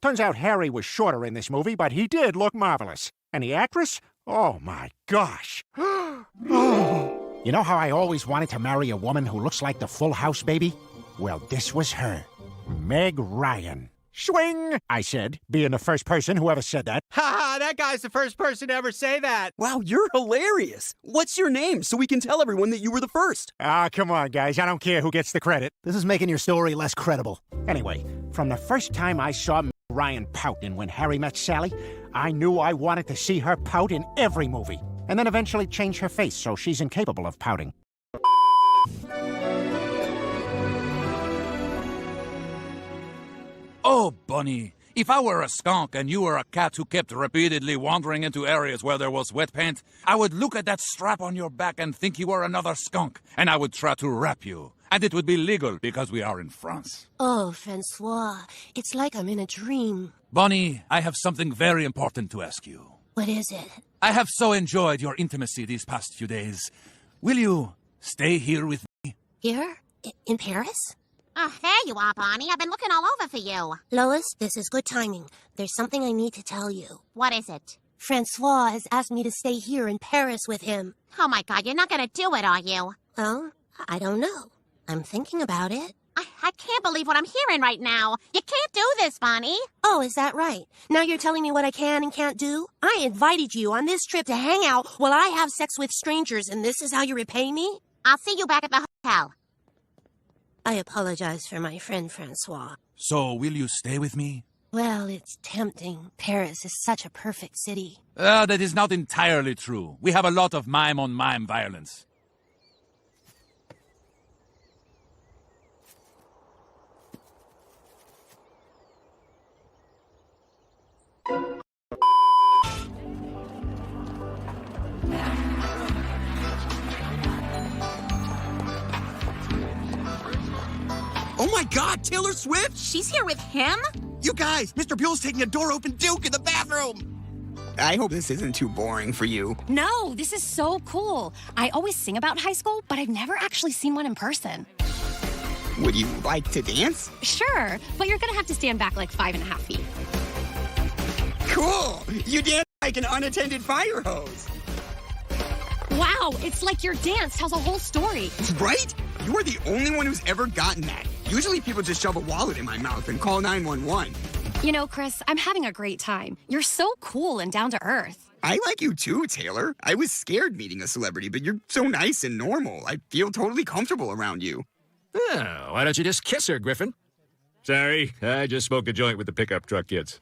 Turns out Harry was shorter in this movie, but he did look marvelous. And the actress? Oh, my gosh. Oh. You know how I always wanted to marry a woman who looks like the Full House baby? Well, this was her. Meg Ryan. Swing, I said, being the first person who ever said that. Ha ha, that guy's the first person to ever say that. Wow, you're hilarious. What's your name so we can tell everyone that you were the first? Ah, come on, guys. I don't care who gets the credit. This is making your story less credible. Anyway, from the first time I saw Meg Ryan pout in When Harry Met Sally, I knew I wanted to see her pout in every movie. And then eventually change her face so she's incapable of pouting. Oh, Bunny, if I were a skunk and you were a cat who kept repeatedly wandering into areas where there was wet paint, I would look at that strap on your back and think you were another skunk, and I would try to wrap you. And it would be legal because we are in France. Oh, Francois, it's like I'm in a dream. Bunny, I have something very important to ask you. What is it? I have so enjoyed your intimacy these past few days. Will you stay here with me? Here? In Paris? Oh, there you are, Bonnie. I've been looking all over for you. Lois, this is good timing. There's something I need to tell you. What is it? Francois has asked me to stay here in Paris with him. Oh, my God, you're not going to do it, are you? Well, I don't know. I'm thinking about it. I can't believe what I'm hearing right now. You can't do this, Bonnie. Oh, is that right? Now you're telling me what I can and can't do? I invited you on this trip to hang out while I have sex with strangers, and this is how you repay me? I'll see you back at the hotel. I apologize for my friend Francois. So, will you stay with me? Well, it's tempting. Paris is such a perfect city. That is not entirely true. We have a lot of mime-on-mime violence. Oh my God, Taylor Swift! She's here with him? You guys, Mr. Buell's taking a door-open Duke in the bathroom! I hope this isn't too boring for you. No, this is so cool. I always sing about high school, but I've never actually seen one in person. Would you like to dance? Sure, but you're gonna have to stand back like 5.5 feet. Cool! You dance like an unattended fire hose. Wow, it's like your dance tells a whole story. Right? You are the only one who's ever gotten that. Usually people just shove a wallet in my mouth and call 911. You know, Chris, I'm having a great time. You're so cool and down to earth. I like you too, Taylor. I was scared meeting a celebrity, but you're so nice and normal. I feel totally comfortable around you. Oh, why don't you just kiss her, Griffin? Sorry, I just smoked a joint with the pickup truck kids.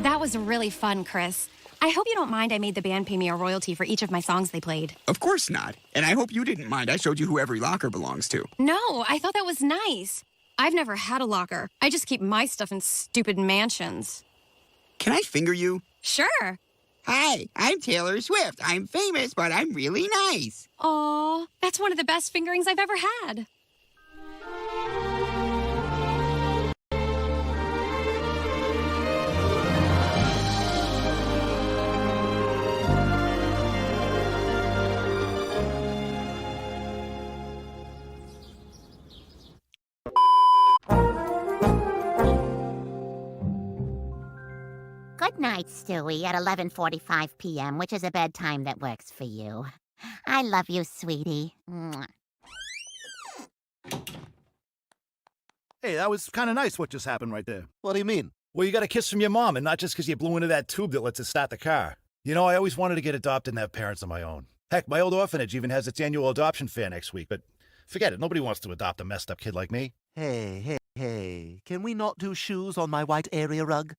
That was really fun, Chris. I hope you don't mind I made the band pay me a royalty for each of my songs they played. Of course not. And I hope you didn't mind I showed you who every locker belongs to. No, I thought that was nice. I've never had a locker. I just keep my stuff in stupid mansions. Can I finger you? Sure. Hi, I'm Taylor Swift. I'm famous, but I'm really nice. Aw, that's one of the best fingerings I've ever had. Good night, Stewie, at 11:45 p.m., which is a bedtime that works for you. I love you, sweetie. Mwah. Hey, that was kind of nice what just happened right there. What do you mean? Well, you got a kiss from your mom, and not just because you blew into that tube that lets it start the car. You know, I always wanted to get adopted and have parents of my own. Heck, my old orphanage even has its annual adoption fair next week, but forget it. Nobody wants to adopt a messed up kid like me. Hey, can we not do shoes on my white area rug?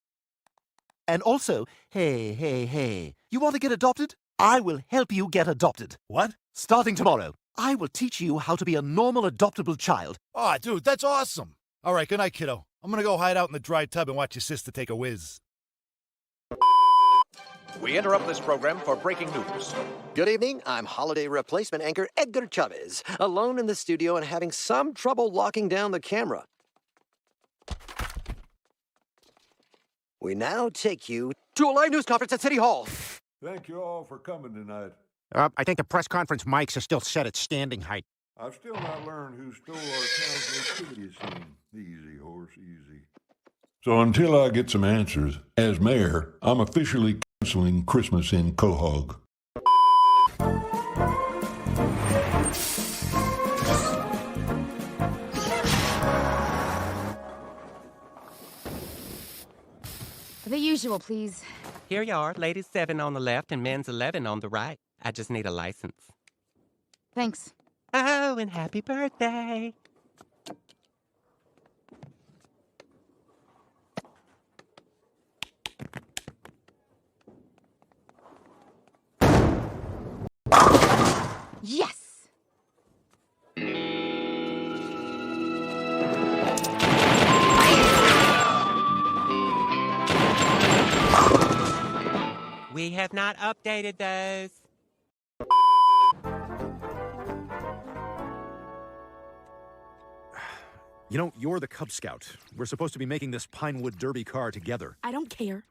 And also, hey, you want to get adopted? I will help you get adopted. What? Starting tomorrow, I will teach you how to be a normal adoptable child. Oh, dude, that's awesome. All right, good night, kiddo. I'm gonna go hide out in the dry tub and watch your sister take a whiz. We interrupt this program for breaking news. Good evening. I'm holiday replacement anchor Edgar Chavez, alone in the studio and having some trouble locking down the camera. We now take you to a live news conference at City Hall. Thank you all for coming tonight. I think the press conference mics are still set at standing height. I've still not learned who stole our town's nativity scene. Easy, horse, easy. So until I get some answers, as mayor, I'm officially canceling Christmas in Quahog. The usual, please. Here you are, ladies 7 on the left and men's 11 on the right. I just need a license. Thanks. Oh, and happy birthday. Yes! We have not updated those. You know, you're the Cub Scout. We're supposed to be making this Pinewood Derby car together. I don't care.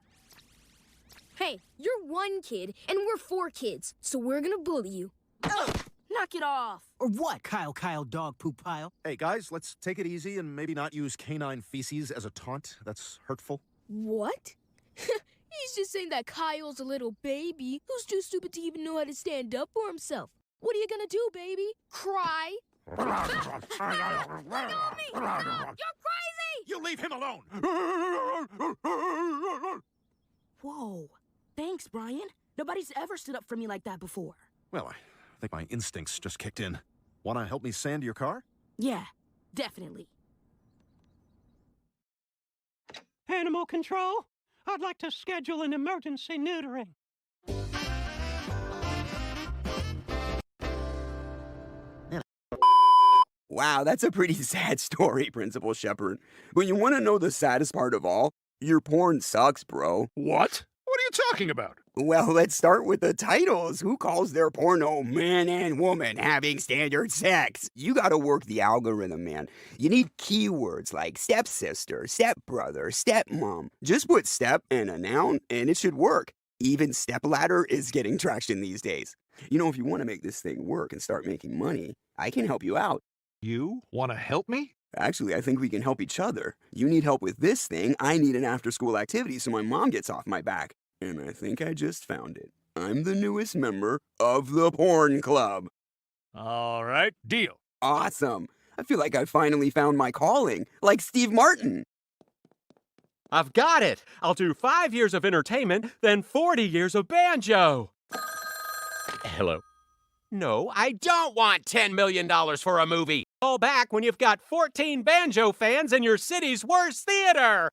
Hey, you're 1 kid, and we're 4 kids, so we're gonna bully you. Ugh, knock it off. Or what, Kyle dog poop pile? Hey, guys, let's take it easy and maybe not use canine feces as a taunt. That's hurtful. What? He's just saying that Kyle's a little baby who's too stupid to even know how to stand up for himself. What are you gonna do, baby? Cry? Let go of me! You're crazy! You leave him alone! Whoa. Thanks, Brian. Nobody's ever stood up for me like that before. Well, I think my instincts just kicked in. Want to help me sand your car? Yeah, definitely. Animal control? I'd like to schedule an emergency neutering. Wow, that's a pretty sad story, Principal Shepard. But you want to know the saddest part of all? Your porn sucks, bro. What? What are you talking about? Well, let's start with the titles. Who calls their porno man and woman having standard sex? You gotta work the algorithm, man. You need keywords like stepsister, stepbrother, stepmom. Just put step and a noun, and it should work. Even stepladder is getting traction these days. You know, if you want to make this thing work and start making money, I can help you out. You want to help me? Actually, I think we can help each other. You need help with this thing. I need an after-school activity so my mom gets off my back. And I think I just found it. I'm the newest member of the Porn Club. All right, deal. Awesome. I feel like I finally found my calling, like Steve Martin. I've got it. I'll do 5 years of entertainment, then 40 years of banjo. Hello. No, I don't want $10 million for a movie. Call back when you've got 14 banjo fans in your city's worst theater.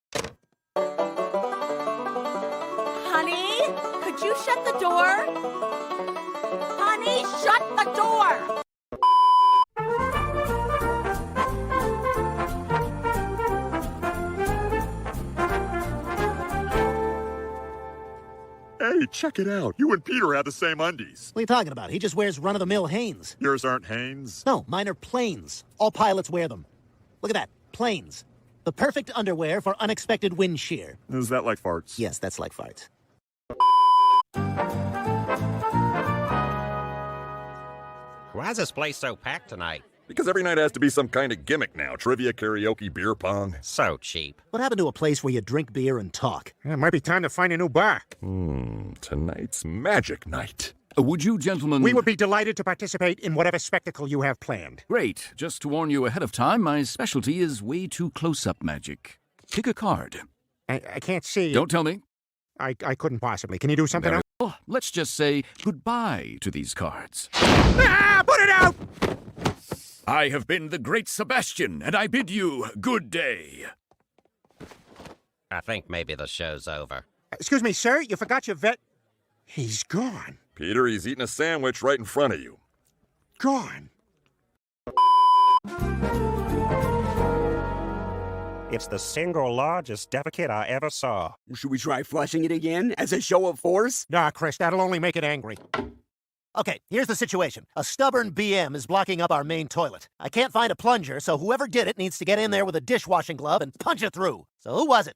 Honey, could you shut the door? Honey, shut the door! Hey, check it out. You and Peter have the same undies. What are you talking about? He just wears run-of-the-mill Hanes. Yours aren't Hanes? No, mine are plains. All pilots wear them. Look at that. Plains. The perfect underwear for unexpected wind shear. Is that like farts? Yes, that's like farts. Why is this place so packed tonight? Because every night has to be some kind of gimmick now. Trivia, karaoke, beer pong. So cheap. What happened to a place where you drink beer and talk? It might be time to find a new bar. Tonight's magic night. Would you gentlemen... We would be delighted to participate in whatever spectacle you have planned. Great. Just to warn you ahead of time, my specialty is way too close-up magic. Pick a card. I can't see. Don't tell me. I couldn't possibly. Can you do something else? Oh, let's just say goodbye to these cards. Ah, put it out! I have been the great Sebastian, and I bid you good day. I think maybe the show's over. Excuse me, sir, you forgot your vet. He's gone. Peter, he's eating a sandwich right in front of you. Gone. It's the single largest defecate I ever saw. Should we try flushing it again as a show of force? Nah, Chris, that'll only make it angry. Okay, here's the situation. A stubborn BM is blocking up our main toilet. I can't find a plunger, so whoever did it needs to get in there with a dishwashing glove and punch it through. So who was it?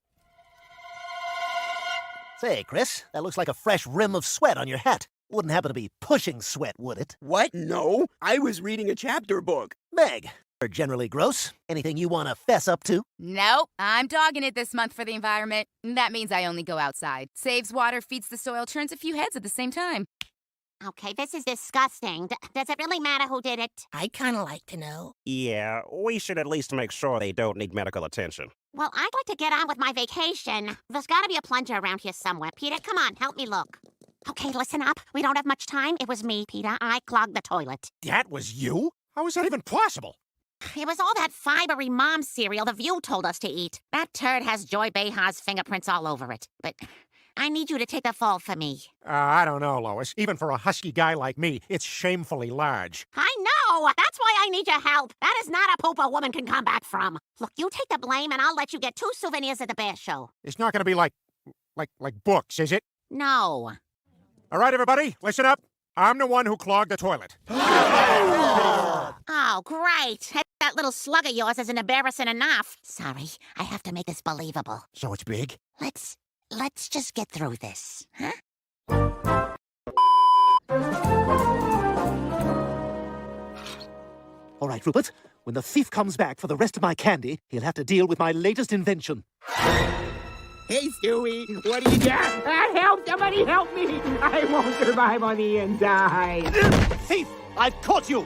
Say, Chris, that looks like a fresh rim of sweat on your hat. Wouldn't happen to be pushing sweat, would it? What? No, I was reading a chapter book. Meg, you're generally gross. Anything you want to fess up to? Nope. I'm dogging it this month for the environment. That means I only go outside. Saves water, feeds the soil, turns a few heads at the same time. Okay, this is disgusting. Does it really matter who did it? I'd kind of like to know. Yeah, we should at least make sure they don't need medical attention. Well, I'd like to get on with my vacation. There's got to be a plunger around here somewhere. Peter, come on, help me look. Okay, listen up. We don't have much time. It was me, Peter. I clogged the toilet. That was you? How is that even possible? It was all that fibery mom cereal the View told us to eat. That turd has Joy Behar's fingerprints all over it. But I need you to take the fall for me. I don't know, Lois. Even for a husky guy like me, it's shamefully large. I know! That's why I need your help. That is not a poop a woman can come back from. Look, you take the blame and I'll let you get 2 souvenirs at the bear show. It's not going to be like books, is it? No. All right, everybody, listen up. I'm the one who clogged the toilet. Oh, great. That little slug of yours isn't embarrassing enough. Sorry, I have to make this believable. So it's big? Let's just get through this, huh? All right, Rupert. When the thief comes back for the rest of my candy, he'll have to deal with my latest invention. Hey, Stewie, what are you doing? Help! Somebody help me! I won't survive on the inside. Thief! I've caught you!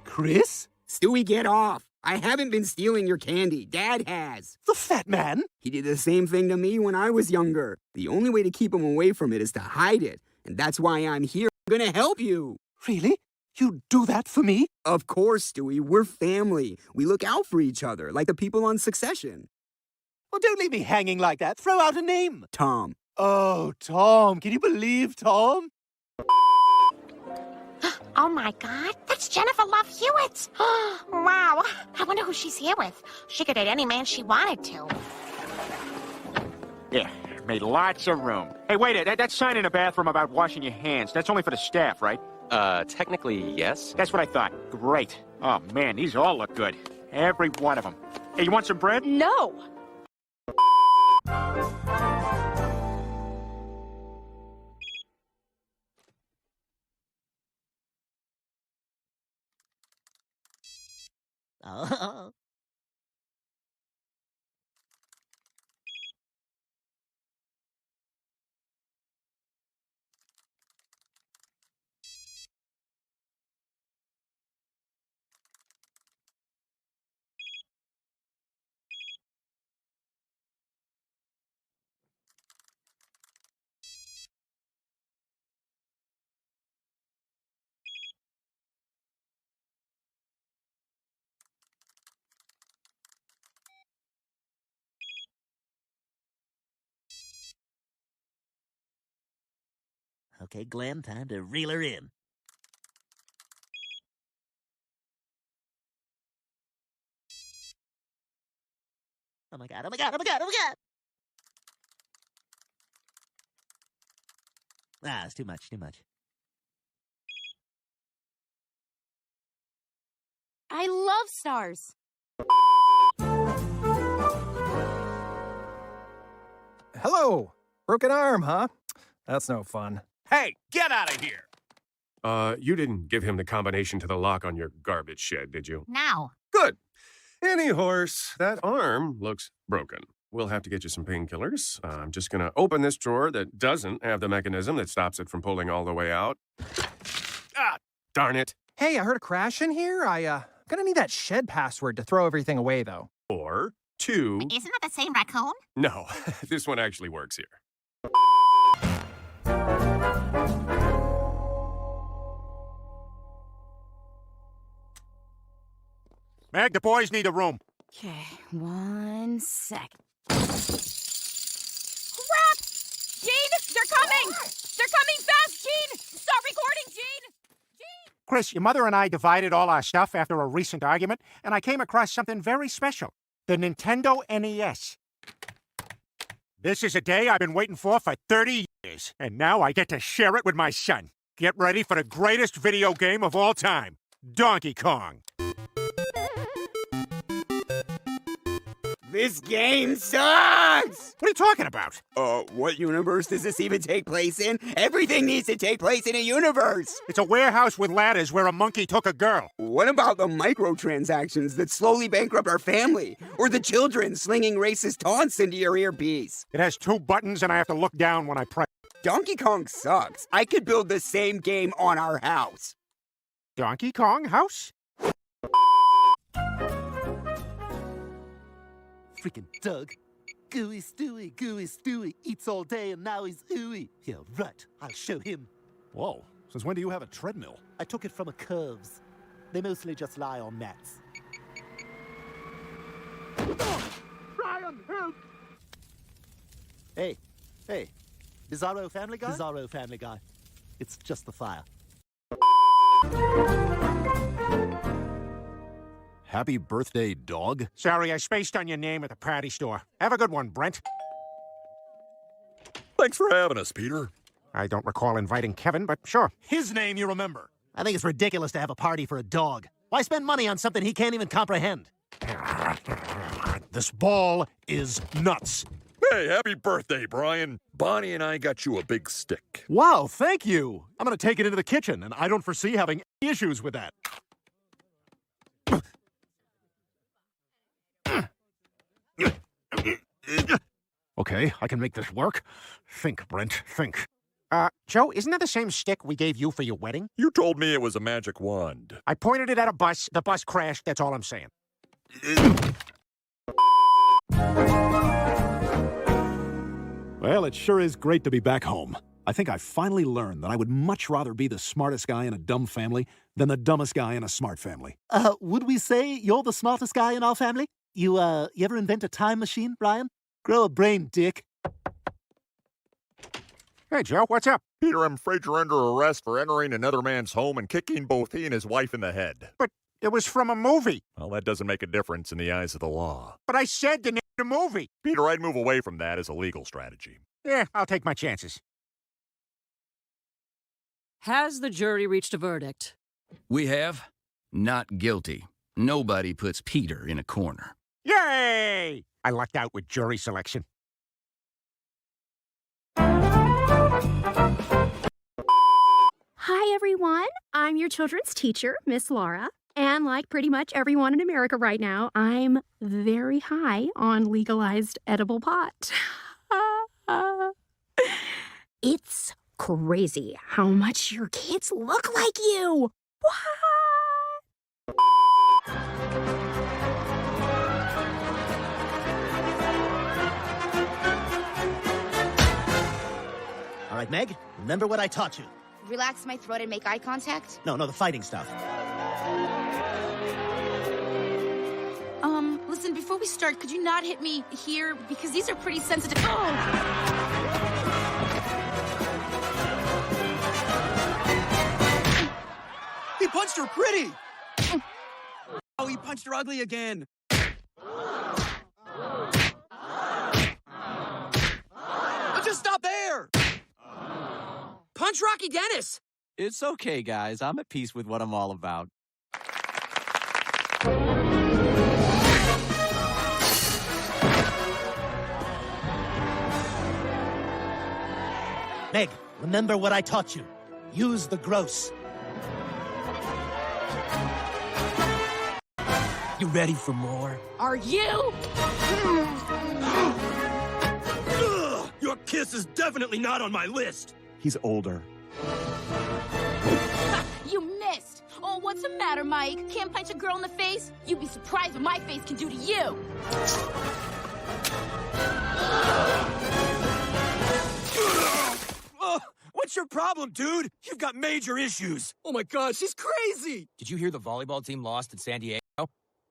Chris? Stewie, get off. I haven't been stealing your candy. Dad has. The fat man? He did the same thing to me when I was younger. The only way to keep him away from it is to hide it. And that's why I'm here. I'm gonna help you. Really? You'd do that for me? Of course, Stewie. We're family. We look out for each other, like the people on Succession. Well, don't leave me hanging like that. Throw out a name. Tom. Oh, Tom. Can you believe Tom? Oh, my God. That's Jennifer Love Hewitt. Wow. I wonder who she's here with. She could date any man she wanted to. Yeah, made lots of room. Hey, wait, that sign in the bathroom about washing your hands, that's only for the staff, right? Technically, yes. That's what I thought. Great. Oh, man, these all look good. Every one of them. Hey, you want some bread? No. Oh. Okay, Glenn, time to reel her in. Oh my God, oh my God, oh my God, oh my God! Ah, it's too much, too much. I love stars. Hello! Broken arm, huh? That's no fun. Hey, get out of here! You didn't give him the combination to the lock on your garbage shed, did you? No. Good. Any horse, that arm looks broken. We'll have to get you some painkillers. I'm just gonna open this drawer that doesn't have the mechanism that stops it from pulling all the way out. Ah, darn it. Hey, I heard a crash in here. I'm gonna need that shed password to throw everything away, though. Or 2. Isn't that the same raccoon? No, this one actually works here. Meg, the boys need a room. Okay, 1 sec. Crap! Gene, they're coming! They're coming fast, Gene! Stop recording, Gene! Chris, your mother and I divided all our stuff after a recent argument, and I came across something very special. The Nintendo NES. This is a day I've been waiting for 30 years, and now I get to share it with my son. Get ready for the greatest video game of all time, Donkey Kong. This game sucks! What are you talking about? What universe does this even take place in? Everything needs to take place in a universe! It's a warehouse with ladders where a monkey took a girl. What about the microtransactions that slowly bankrupt our family? Or the children slinging racist taunts into your earpiece? It has 2 buttons and I have to look down when I press. Donkey Kong sucks. I could build the same game on our house. Donkey Kong house? Freaking Doug. Gooey Stewie, eats all day and now he's ooey. Yeah, right. I'll show him. Whoa. Since when do you have a treadmill? I took it from a curves. They mostly just lie on mats. Brian, help! Hey. Bizarro Family Guy? Bizarro Family Guy. It's just the fire. Happy birthday, dog. Sorry, I spaced on your name at the patty store. Have a good one, Brent. Thanks for having us, Peter. I don't recall inviting Kevin, but sure. His name you remember. I think it's ridiculous to have a party for a dog. Why spend money on something he can't even comprehend? This ball is nuts. Hey, happy birthday, Brian. Bonnie and I got you a big stick. Wow, thank you. I'm going to take it into the kitchen, and I don't foresee having any issues with that. Okay, I can make this work. Think, Brent, think. Joe, isn't that the same stick we gave you for your wedding? You told me it was a magic wand. I pointed it at a bus. The bus crashed. That's all I'm saying. Well, it sure is great to be back home. I think I finally learned that I would much rather be the smartest guy in a dumb family than the dumbest guy in a smart family. Would we say you're the smartest guy in our family? You ever invent a time machine, Brian? Grow a brain, dick. Hey, Joe, what's up? Peter, I'm afraid you're under arrest for entering another man's home and kicking both he and his wife in the head. But it was from a movie. Well, that doesn't make a difference in the eyes of the law. But I said the name of the movie. Peter, I'd move away from that as a legal strategy. Yeah, I'll take my chances. Has the jury reached a verdict? We have. Not guilty. Nobody puts Peter in a corner. Yay! I lucked out with jury selection. Hi, everyone. I'm your children's teacher, Miss Laura. And like pretty much everyone in America right now, I'm very high on legalized edible pot. It's crazy how much your kids look like you. What? All right, Meg, remember what I taught you. Relax my throat and make eye contact? No, the fighting stuff. Listen, before we start, could you not hit me here? Because these are pretty sensitive. Oh! He punched her pretty! Oh, he punched her ugly again. Just stop there! Punch Rocky Dennis! It's okay, guys. I'm at peace with what I'm all about. Meg, remember what I taught you. Use the gross. You ready for more? Are you? Your kiss is definitely not on my list. He's older. You missed! Oh, what's the matter, Mike? Can't punch a girl in the face? You'd be surprised what my face can do to you! What's your problem, dude? You've got major issues. Oh my God, she's crazy! Did you hear the volleyball team lost in San Diego?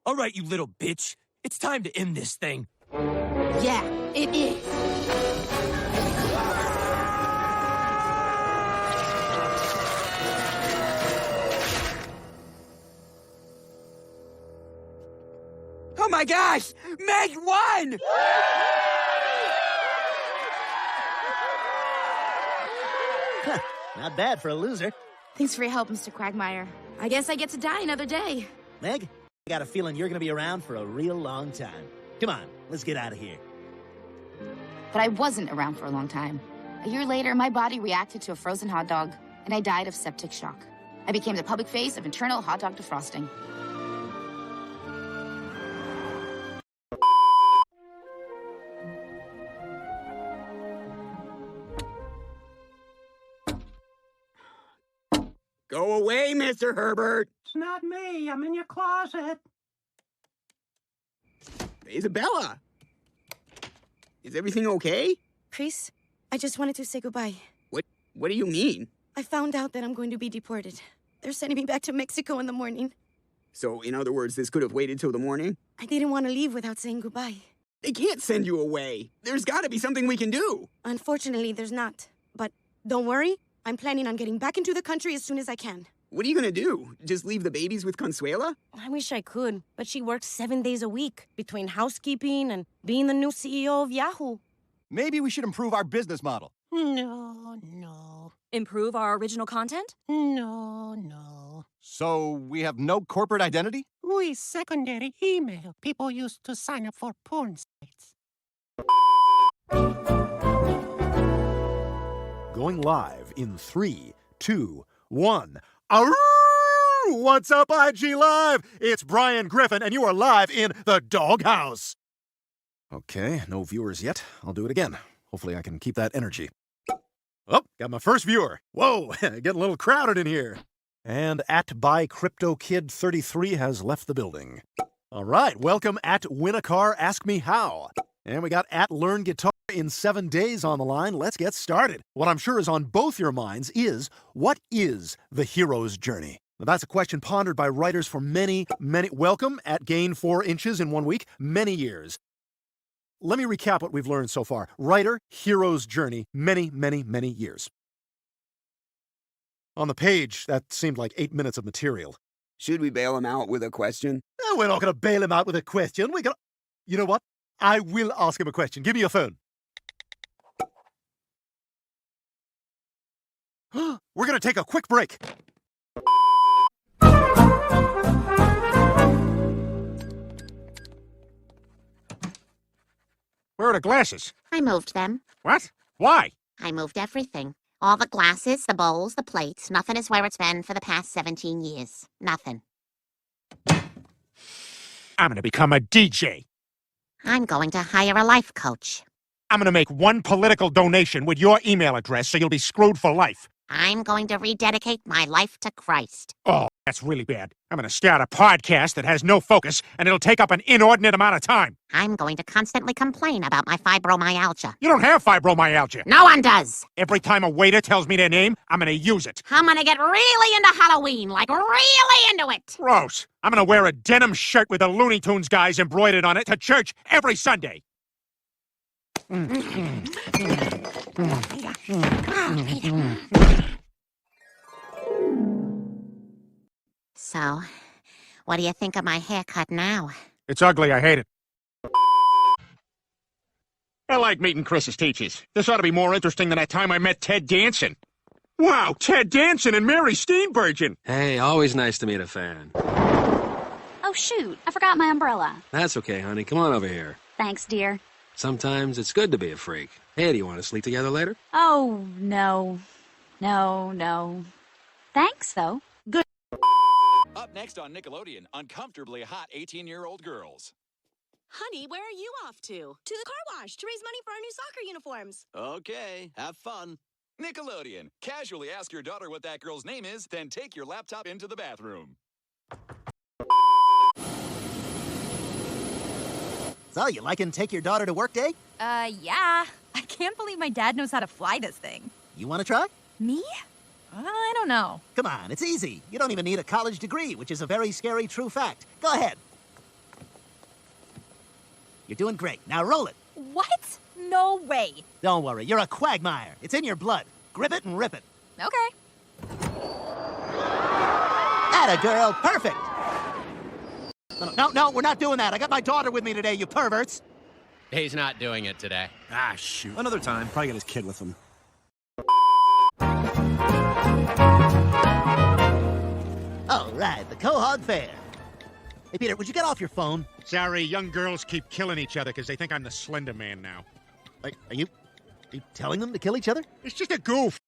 All right, you little bitch. It's time to end this thing. Yeah, it is. Oh my gosh! Meg won! Not bad for a loser. Thanks for your help, Mr. Quagmire. I guess I get to die another day. Meg, I got a feeling you're going to be around for a real long time. Come on, let's get out of here. But I wasn't around for a long time. A year later, my body reacted to a frozen hot dog, and I died of septic shock. I became the public face of internal hot dog defrosting. Go away, Mr. Herbert. It's not me. I'm in your closet. Isabella. Is everything okay? Chris, I just wanted to say goodbye. What do you mean? I found out that I'm going to be deported. They're sending me back to Mexico in the morning. So, in other words, this could have waited till the morning? I didn't want to leave without saying goodbye. They can't send you away. There's got to be something we can do. Unfortunately, there's not. But don't worry. I'm planning on getting back into the country as soon as I can. What are you going to do? Just leave the babies with Consuela? I wish I could, but she works 7 days a week between housekeeping and being the new CEO of Yahoo. Maybe we should improve our business model. No. Improve our original content? No. So we have no corporate identity? We secondary email people used to sign up for porn sites. Going live in 3, 2, 1. Arroo! What's up, IG Live? It's Brian Griffin, and you are live in the doghouse. Okay, no viewers yet. I'll do it again. Hopefully I can keep that energy. Oh, got my first viewer. Whoa, getting a little crowded in here. And @BuyCryptoKid33 has left the building. All right, welcome @WinAcar Ask Me How. And we got @LearnGuitar in 7 days on the line. Let's get started. What I'm sure is on both your minds is, what is the hero's journey? Now, that's a question pondered by writers for many, welcome @Gain 4 inches in 1 week, many years. Let me recap what we've learned so far. Writer, hero's journey, many years. On the page, that seemed like 8 minutes of material. Should we bail him out with a question? No, we're not going to bail him out with a question. You know what? I will ask him a question. Give me your phone. We're going to take a quick break. Where are the glasses? I moved them. What? Why? I moved everything. All the glasses, the bowls, the plates. Nothing is where it's been for the past 17 years. Nothing. I'm going to become a DJ. I'm going to hire a life coach. I'm going to make one political donation with your email address so you'll be screwed for life. I'm going to rededicate my life to Christ. Oh, that's really bad. I'm going to start a podcast that has no focus, and it'll take up an inordinate amount of time. I'm going to constantly complain about my fibromyalgia. You don't have fibromyalgia. No one does. Every time a waiter tells me their name, I'm going to use it. I'm going to get really into Halloween, like really into it. Gross. I'm going to wear a denim shirt with the Looney Tunes guys embroidered on it to church every Sunday. So, what do you think of my haircut now? It's ugly. I hate it. I like meeting Chris's teachers. This ought to be more interesting than that time I met Ted Danson. Wow, Ted Danson and Mary Steenburgen. Hey, always nice to meet a fan. Oh, shoot. I forgot my umbrella. That's okay, honey. Come on over here. Thanks, dear. Sometimes it's good to be a freak. Hey, do you want to sleep together later? Oh, no. No. Thanks, though. Good. Up next on Nickelodeon, uncomfortably hot 18-year-old girls. Honey, where are you off to? To the car wash to raise money for our new soccer uniforms. Okay, have fun. Nickelodeon, casually ask your daughter what that girl's name is, then take your laptop into the bathroom. So, you liking Take Your Daughter to Work Day? Yeah. I can't believe my dad knows how to fly this thing. You want to try? Me? I don't know. Come on, it's easy. You don't even need a college degree, which is a very scary true fact. Go ahead. You're doing great. Now roll it. What? No way. Don't worry, you're a quagmire. It's in your blood. Grip it and rip it. Okay. Atta girl, perfect. No, we're not doing that. I got my daughter with me today, you perverts. He's not doing it today. Ah, shoot. Another time. Probably got his kid with him. All right, the Quahog Fair. Hey, Peter, would you get off your phone? Sorry, young girls keep killing each other because they think I'm the Slender Man now. Are you telling them to kill each other? It's just a goof.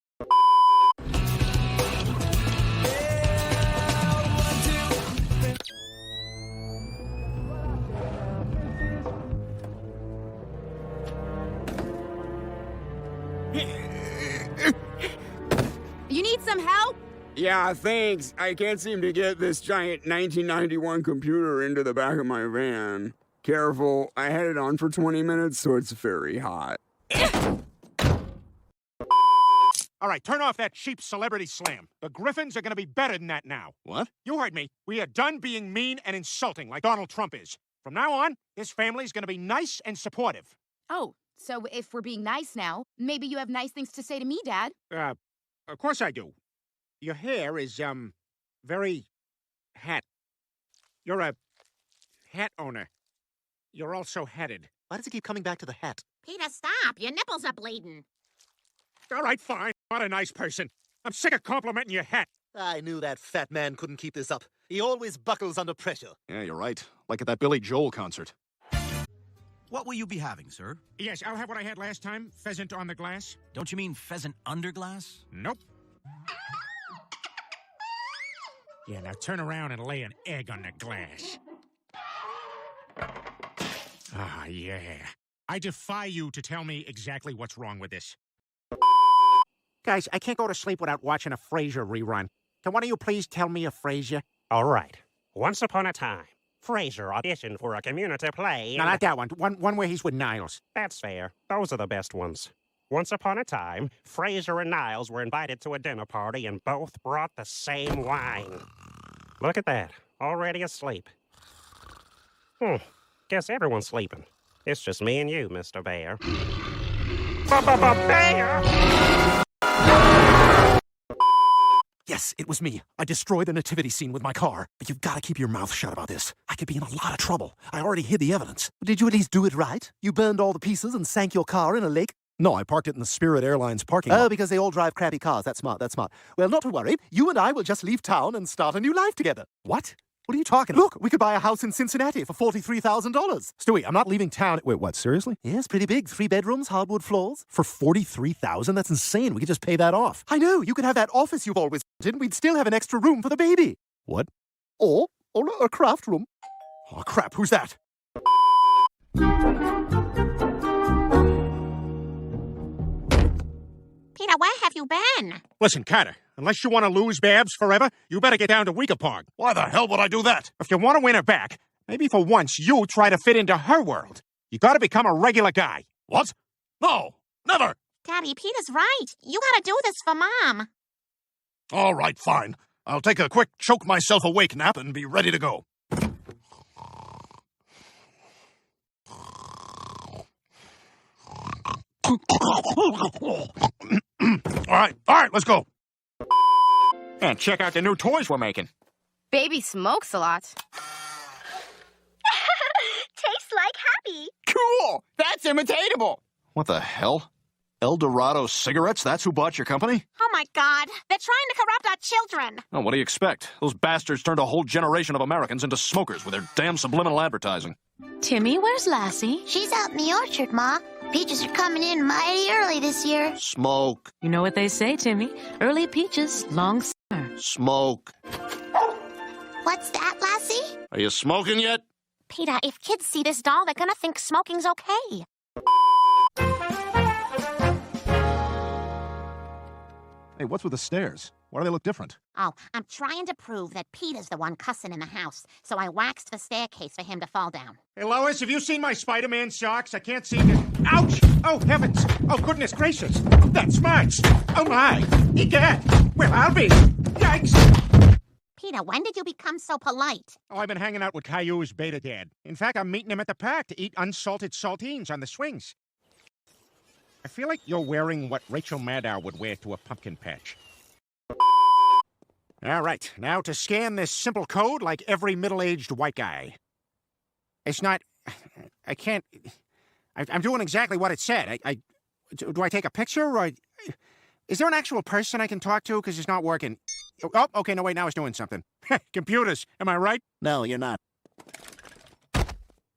You need some help? Yeah, thanks. I can't seem to get this giant 1991 computer into the back of my van. Careful, I had it on for 20 minutes, so it's very hot. All right, turn off that cheap celebrity slam. The Griffins are going to be better than that now. What? You heard me. We are done being mean and insulting like Donald Trump is. From now on, this family's going to be nice and supportive. Oh, so if we're being nice now, maybe you have nice things to say to me, Dad. Of course I do. Your hair is, very hat. You're a hat owner. You're also hatted. Why does it keep coming back to the hat? Peter, stop. Your nipples are bleeding. All right, fine. Not a nice person. I'm sick of complimenting your hat. I knew that fat man couldn't keep this up. He always buckles under pressure. Yeah, you're right. Like at that Billy Joel concert. What will you be having, sir? Yes, I'll have what I had last time. Pheasant on the glass. Don't you mean pheasant under glass? Nope. Yeah, now turn around and lay an egg on the glass. Ah, yeah. I defy you to tell me exactly what's wrong with this. Guys, I can't go to sleep without watching a Frasier rerun. Can one of you please tell me a Frasier? All right. Once upon a time, Frasier auditioned for a community play. No, not that one. One where he's with Niles. That's fair. Those are the best ones. Once upon a time, Frasier and Niles were invited to a dinner party and both brought the same wine. Look at that. Already asleep. Guess everyone's sleeping. It's just me and you, Mr. Bear. Bear! Yes, it was me. I destroyed the nativity scene with my car. But you've got to keep your mouth shut about this. I could be in a lot of trouble. I already hid the evidence. Did you at least do it right? You burned all the pieces and sank your car in a lake? No, I parked it in the Spirit Airlines parking lot. Oh, because they all drive crappy cars. That's smart, that's smart. Well, not to worry. You and I will just leave town and start a new life together. What? What are you talking about? Look, we could buy a house in Cincinnati for $43,000. Stewie, I'm not leaving town. Wait, what, seriously? Yes, pretty big. 3 bedrooms, hardwood floors. For $43,000? That's insane. We could just pay that off. I know. You could have that office you've always wanted, and we'd still have an extra room for the baby. What? Or a craft room. Oh, crap. Who's that? Peter, where have you been? Listen, Carter, unless you want to lose Babs forever, you better get down to Weeker Park. Why the hell would I do that? If you want to win her back, maybe for once you try to fit into her world. You got to become a regular guy. What? No, never. Daddy, Peter's right. You gotta do this for Mom. All right, fine. I'll take a quick choke myself awake nap and be ready to go. All right, let's go. And check out the new toys we're making. Baby smokes a lot. Tastes like happy. Cool! That's imitatable! What the hell? El Dorado cigarettes? That's who bought your company? Oh my God, they're trying to corrupt our children. Oh, what do you expect? Those bastards turned a whole generation of Americans into smokers with their damn subliminal advertising. Timmy, where's Lassie? She's out in the orchard, Ma. Peaches are coming in mighty early this year. Smoke. You know what they say, Timmy. Early peaches, long summer. Smoke. What's that, Lassie? Are you smoking yet? Peter, if kids see this doll, they're gonna think smoking's okay. Hey, what's with the stairs? Why do they look different? Oh, I'm trying to prove that Peter's the one cussing in the house, so I waxed the staircase for him to fall down. Hey, Lois, have you seen my Spider-Man socks? I can't seem to... Ouch! Oh, heavens! Oh, goodness gracious! That smarts! Oh, my! Egad! Well, I'll be! Yikes! Peter, when did you become so polite? Oh, I've been hanging out with Caillou's beta dad. In fact, I'm meeting him at the park to eat unsalted saltines on the swings. I feel like you're wearing what Rachel Maddow would wear to a pumpkin patch. All right, now to scan this simple code like every middle-aged white guy. It's not... I can't... I'm doing exactly what it said. Do I take a picture, or... Is there an actual person I can talk to? Because it's not working. Oh, okay, no, wait, now it's doing something. Computers, am I right? No, you're not.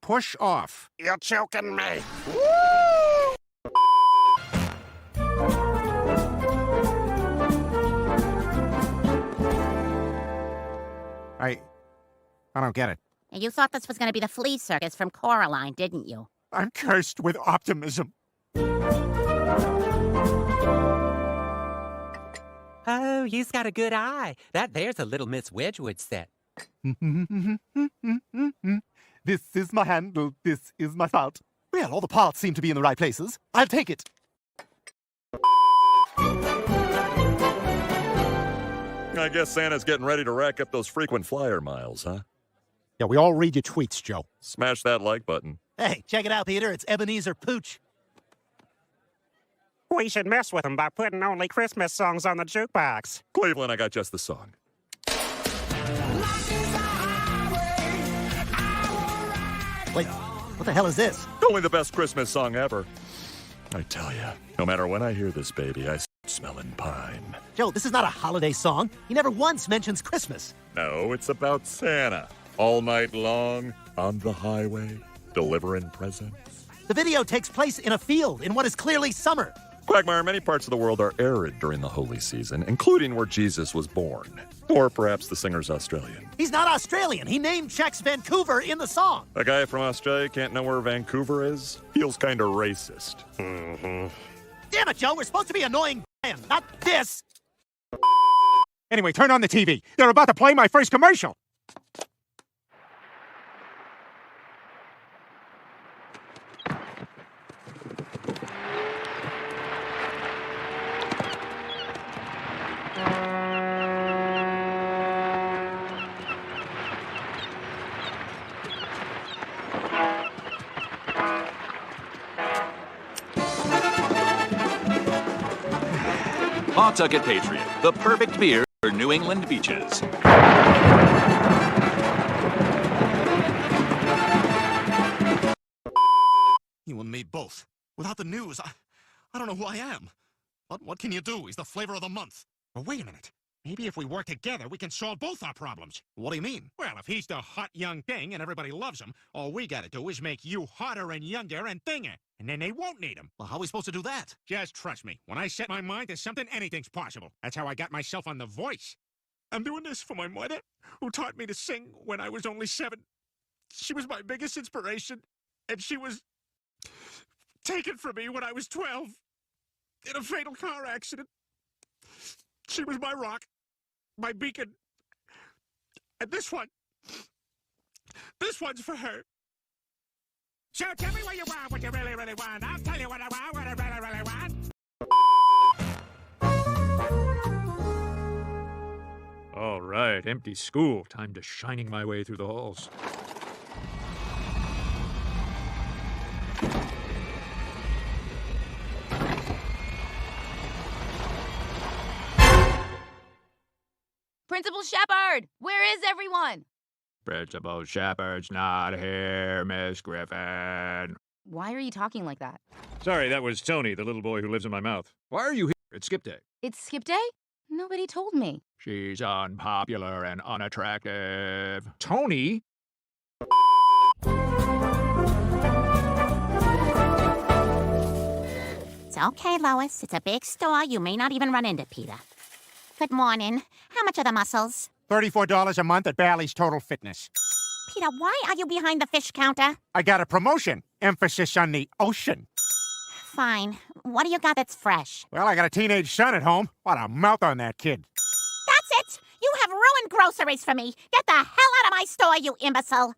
push off. You're choking me. I don't get it. You thought this was going to be the flea circus from Coraline, didn't you? I'm cursed with optimism. Oh, you've got a good eye. That there's a little Miss Wedgwood set. This is my handle. This is my fault. Well, all the parts seem to be in the right places. I'll take it. I guess Santa's getting ready to rack up those frequent flyer miles, huh? Yeah, we all read your tweets, Joe. Smash that like button. Hey, check it out, Peter. It's Ebenezer Pooch. We should mess with him by putting only Christmas songs on the jukebox. Cleveland, I got just the song. Wait, what the hell is this? Only the best Christmas song ever. I tell you, no matter when I hear this baby, I start smelling pine. Joe, this is not a holiday song. He never once mentions Christmas. No, it's about Santa. All night long, on the highway, delivering presents. The video takes place in a field in what is clearly summer. Quagmire, many parts of the world are arid during the holy season, including where Jesus was born. Or perhaps the singer's Australian. He's not Australian. He name checks Vancouver in the song. A guy from Australia can't know where Vancouver is? Feels kind of racist. Damn it, Joe. We're supposed to be annoying, not this. Anyway, turn on the TV. They're about to play my first commercial. Pawtucket Patriot, the perfect beer for New England beaches. You and me both. Without the news, I don't know who I am. What can you do? He's the flavor of the month. Well, wait a minute. Maybe if we work together, we can solve both our problems. What do you mean? Well, if he's the hot young thing and everybody loves him, all we gotta do is make you hotter and younger and thinger. And then they won't need him. Well, how are we supposed to do that? Just trust me. When I set my mind to something, anything's possible. That's how I got myself on The Voice. I'm doing this for my mother, who taught me to sing when I was only 7. She was my biggest inspiration, and she was taken from me when I was 12 in a fatal car accident. She was my rock, my beacon. And this one's for her. So tell me what you want, what you really, really want. I'll tell you what I want, what I really, really want. All right, empty school. Time to shining my way through the halls. Principal Shepard, where is everyone? Principal Shepard's not here, Miss Griffin. Why are you talking like that? Sorry, that was Tony, the little boy who lives in my mouth. Why are you here? It's skip day. It's skip day? Nobody told me. She's unpopular and unattractive. Tony? It's okay, Lois. It's a big store. You may not even run into Peter. Good morning. How much are the mussels? $34 a month at Bally's Total Fitness. Peter, why are you behind the fish counter? I got a promotion. Emphasis on the ocean. Fine. What do you got that's fresh? Well, I got a teenage son at home. What a mouth on that kid. That's it! You have ruined groceries for me! Get the hell out of my store, you imbecile!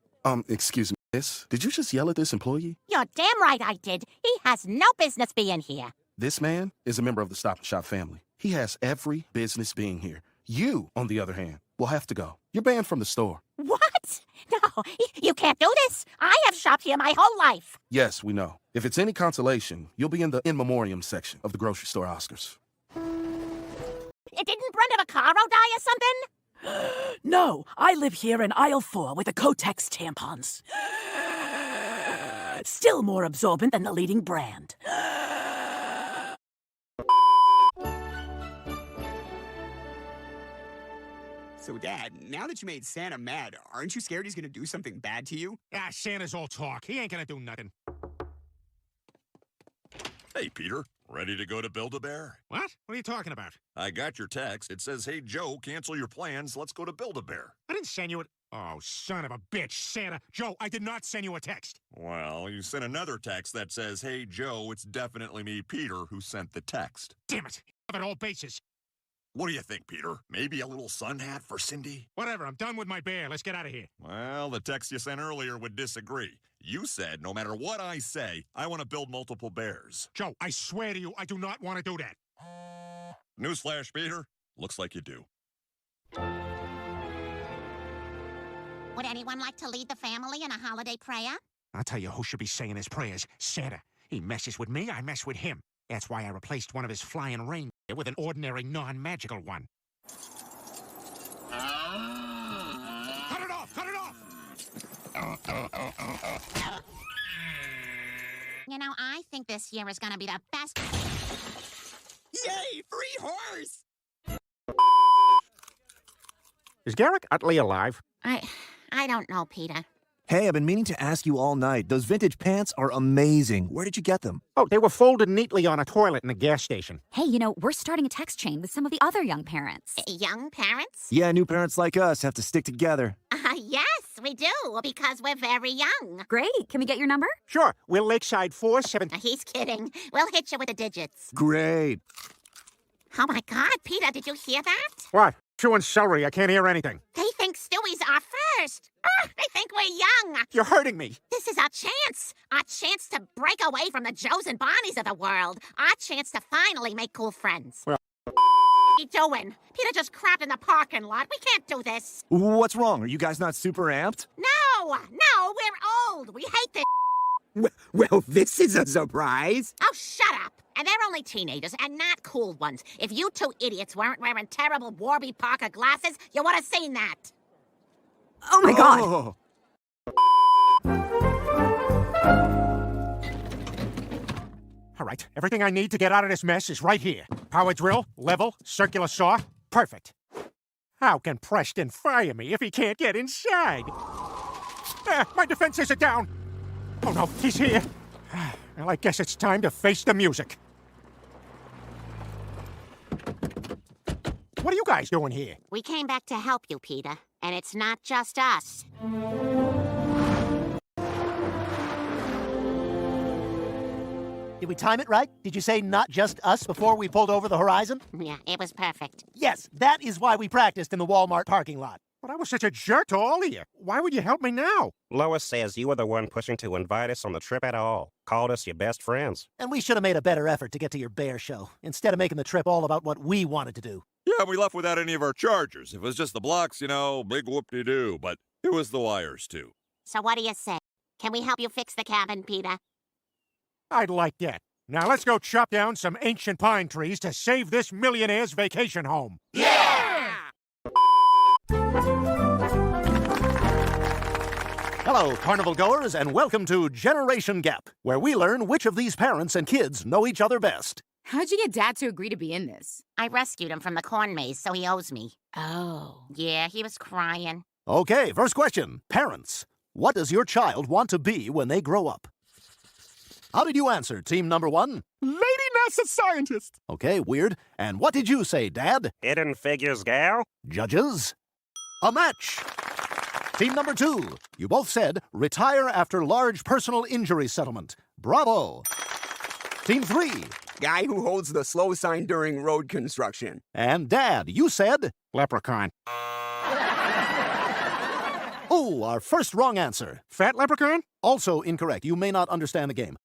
Excuse me, miss. Did you just yell at this employee? You're damn right I did. He has no business being here. This man is a member of the Stop and Shop family. He has every business being here. You, on the other hand, will have to go. You're banned from the store. What? No, you can't do this. I have shopped here my whole life. Yes, we know. If it's any consolation, you'll be in the in memoriam section of the grocery store Oscars. Didn't Brenda Vaccaro die or something? No, I live here in aisle 4 with the Kotex tampons. Still more absorbent than the leading brand. So, Dad, now that you made Santa mad, aren't you scared he's gonna do something bad to you? Ah, Santa's all talk. He ain't gonna do nothing. Hey, Peter. Ready to go to Build-A-Bear? What? What are you talking about? I got your text. It says, hey, Joe, cancel your plans. Let's go to Build-A-Bear. I didn't send you it. Oh, son of a bitch, Santa. Joe, I did not send you a text. Well, you sent another text that says, hey, Joe, it's definitely me, Peter, who sent the text. Damn it. Covered all bases. What do you think, Peter? Maybe a little sun hat for Cindy? Whatever, I'm done with my bear. Let's get out of here. Well, the text you sent earlier would disagree. You said, no matter what I say, I want to build multiple bears. Joe, I swear to you, I do not want to do that. Newsflash, Peter. Looks like you do. Would anyone like to lead the family in a holiday prayer? I'll tell you who should be saying his prayers. Santa. He messes with me, I mess with him. That's why I replaced one of his flying reindeer with an ordinary non-magical one. Cut it off! Cut it off! You know, I think this year is gonna be the best. Yay! Free horse! Is Garrick Utley alive? I don't know, Peter. Hey, I've been meaning to ask you all night. Those vintage pants are amazing. Where did you get them? Oh, they were folded neatly on a toilet in the gas station. Hey, you know, we're starting a text chain with some of the other young parents. Young parents? Yeah, new parents like us have to stick together. Yes, we do, because we're very young. Great. Can we get your number? Sure. We're Lakeside 47. He's kidding. We'll hit you with the digits. Great. Oh my God, Peter, did you hear that? What? Chewing celery. I can't hear anything. They think Stewie's our first. They think we're young. You're hurting me. This is our chance. Our chance to break away from the Joes and Bonnies of the world. Our chance to finally make cool friends. Well, what are you doing? Peter just crapped in the parking lot. We can't do this. What's wrong? Are you guys not super amped? No, we're old. We hate this. Well, this is a surprise. Oh, shut up. And they're only teenagers, and not cool ones. If you two idiots weren't wearing terrible Warby Parker glasses, you would have seen that. Oh my God. All right, everything I need to get out of this mess is right here. Power drill, level, circular saw, perfect. How can Preston fire me if he can't get inside? My defenses are down. Oh no, he's here. Well, I guess it's time to face the music. What are you guys doing here? We came back to help you, Peter. And it's not just us. Did we time it right? Did you say not just us before we pulled over the horizon? Yeah, it was perfect. Yes, that is why we practiced in the Walmart parking lot. But I was such a jerk to all of you. Why would you help me now? Lois says you were the one pushing to invite us on the trip at all. Called us your best friends. And we should have made a better effort to get to your bear show, instead of making the trip all about what we wanted to do. Yeah, we left without any of our chargers. If it was just the blocks, you know, big whoop-de-doo. But it was the wires, too. So what do you say? Can we help you fix the cabin, Peter? I'd like that. Now let's go chop down some ancient pine trees to save this millionaire's vacation home. Yeah! Hello, carnival goers, and welcome to Generation Gap, where we learn which of these parents and kids know each other best. How'd you get Dad to agree to be in this? I rescued him from the corn maze, so he owes me. Oh. Yeah, he was crying. Okay, first question. Parents, what does your child want to be when they grow up? How did you answer, team number one? Lady NASA scientist. Okay, weird. And what did you say, Dad? Hidden Figures gal? Judges? A match. Team number two, you both said retire after large personal injury settlement. Bravo. Team three. Guy who holds the slow sign during road construction. And Dad, you said? Leprechaun. Oh, our first wrong answer. Fat leprechaun? Also incorrect. You may not understand the game.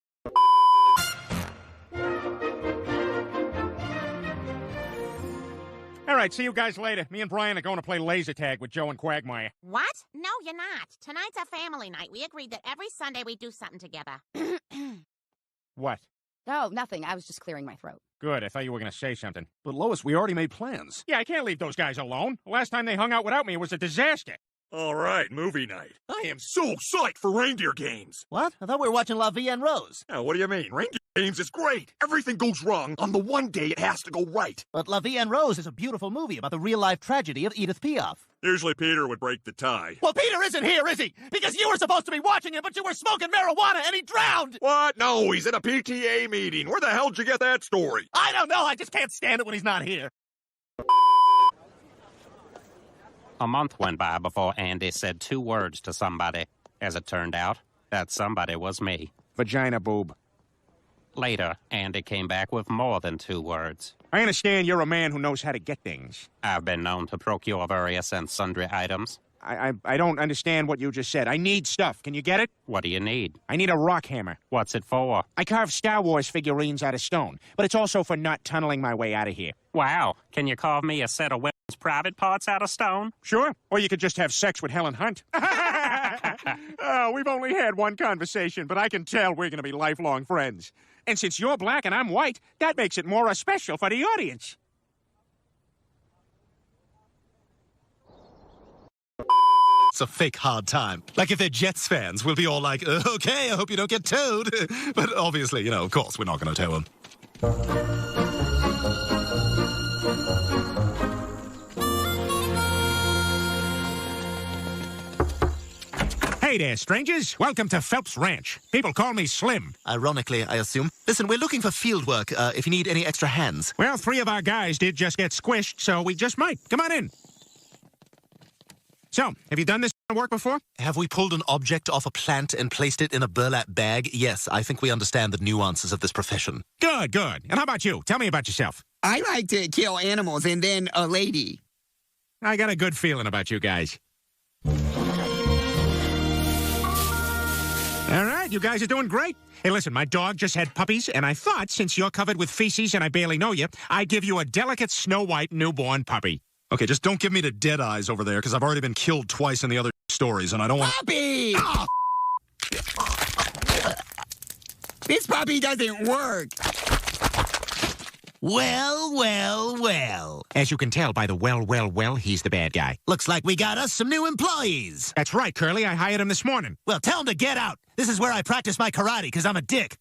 All right, see you guys later. Me and Brian are going to play laser tag with Joe and Quagmire. What? No, you're not. Tonight's a family night. We agreed that every Sunday we do something together. What? Oh, nothing. I was just clearing my throat. Good, I thought you were going to say something. But Lois, we already made plans. Yeah, I can't leave those guys alone. The last time they hung out without me was a disaster. All right, movie night. I am so psyched for reindeer games. What? I thought we were watching La Vie en Rose. Now, what do you mean? Reindeer games is great. Everything goes wrong on the one day it has to go right. But La Vie en Rose is a beautiful movie about the real-life tragedy of Edith Piaf. Usually Peter would break the tie. Well, Peter isn't here, is he? Because you were supposed to be watching it, but you were smoking marijuana and he drowned! What? No, he's at a PTA meeting. Where the hell did you get that story? I don't know. I just can't stand it when he's not here. A month went by before Andy said 2 words to somebody. As it turned out, that somebody was me. Vagina boob. Later, Andy came back with more than 2 words. I understand you're a man who knows how to get things. I've been known to procure various and sundry items. I don't understand what you just said. I need stuff. Can you get it? What do you need? I need a rock hammer. What's it for? I carve Star Wars figurines out of stone, but it's also for not tunneling my way out of here. Wow. Can you carve me a set of women's private parts out of stone? Sure. Or you could just have sex with Helen Hunt. We've only had one conversation, but I can tell we're going to be lifelong friends. And since you're black and I'm white, that makes it more special for the audience. It's a fake hard time. Like if they're Jets fans, we'll be all like, okay, I hope you don't get towed. But obviously, of course, we're not going to tow them. Hey there, strangers. Welcome to Phelps Ranch. People call me Slim. Ironically, I assume. Listen, we're looking for field work, if you need any extra hands. Well, 3 of our guys did just get squished, so we just might. Come on in. So, have you done this work before? Have we pulled an object off a plant and placed it in a burlap bag? Yes, I think we understand the nuances of this profession. Good, good. And how about you? Tell me about yourself. I like to kill animals and then a lady. I got a good feeling about you guys. All right, you guys are doing great. Hey, listen, my dog just had puppies, and I thought, since you're covered with feces and I barely know you, I'd give you a delicate Snow White newborn puppy. Okay, just don't give me the dead eyes over there, because I've already been killed twice in the other stories, and I don't want... Puppy! Oh. This puppy doesn't work. Well, well, well. As you can tell by the well, he's the bad guy. Looks like we got us some new employees. That's right, Curly. I hired him this morning. Well, tell him to get out. This is where I practice my karate, because I'm a dick.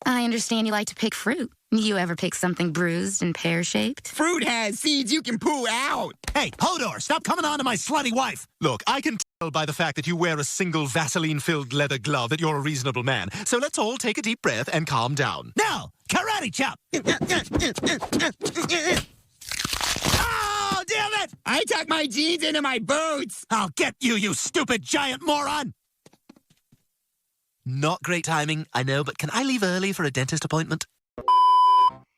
I understand you like to pick fruit. You ever pick something bruised and pear-shaped? Fruit has seeds you can pull out. Hey, Hodor, stop coming on to my slutty wife. Look, I can tell by the fact that you wear a single Vaseline-filled leather glove that you're a reasonable man. So let's all take a deep breath and calm down. Now, karate chop. Oh, damn it! I tuck my jeans into my boots. I'll get you, you stupid giant moron. Not great timing, I know, but can I leave early for a dentist appointment?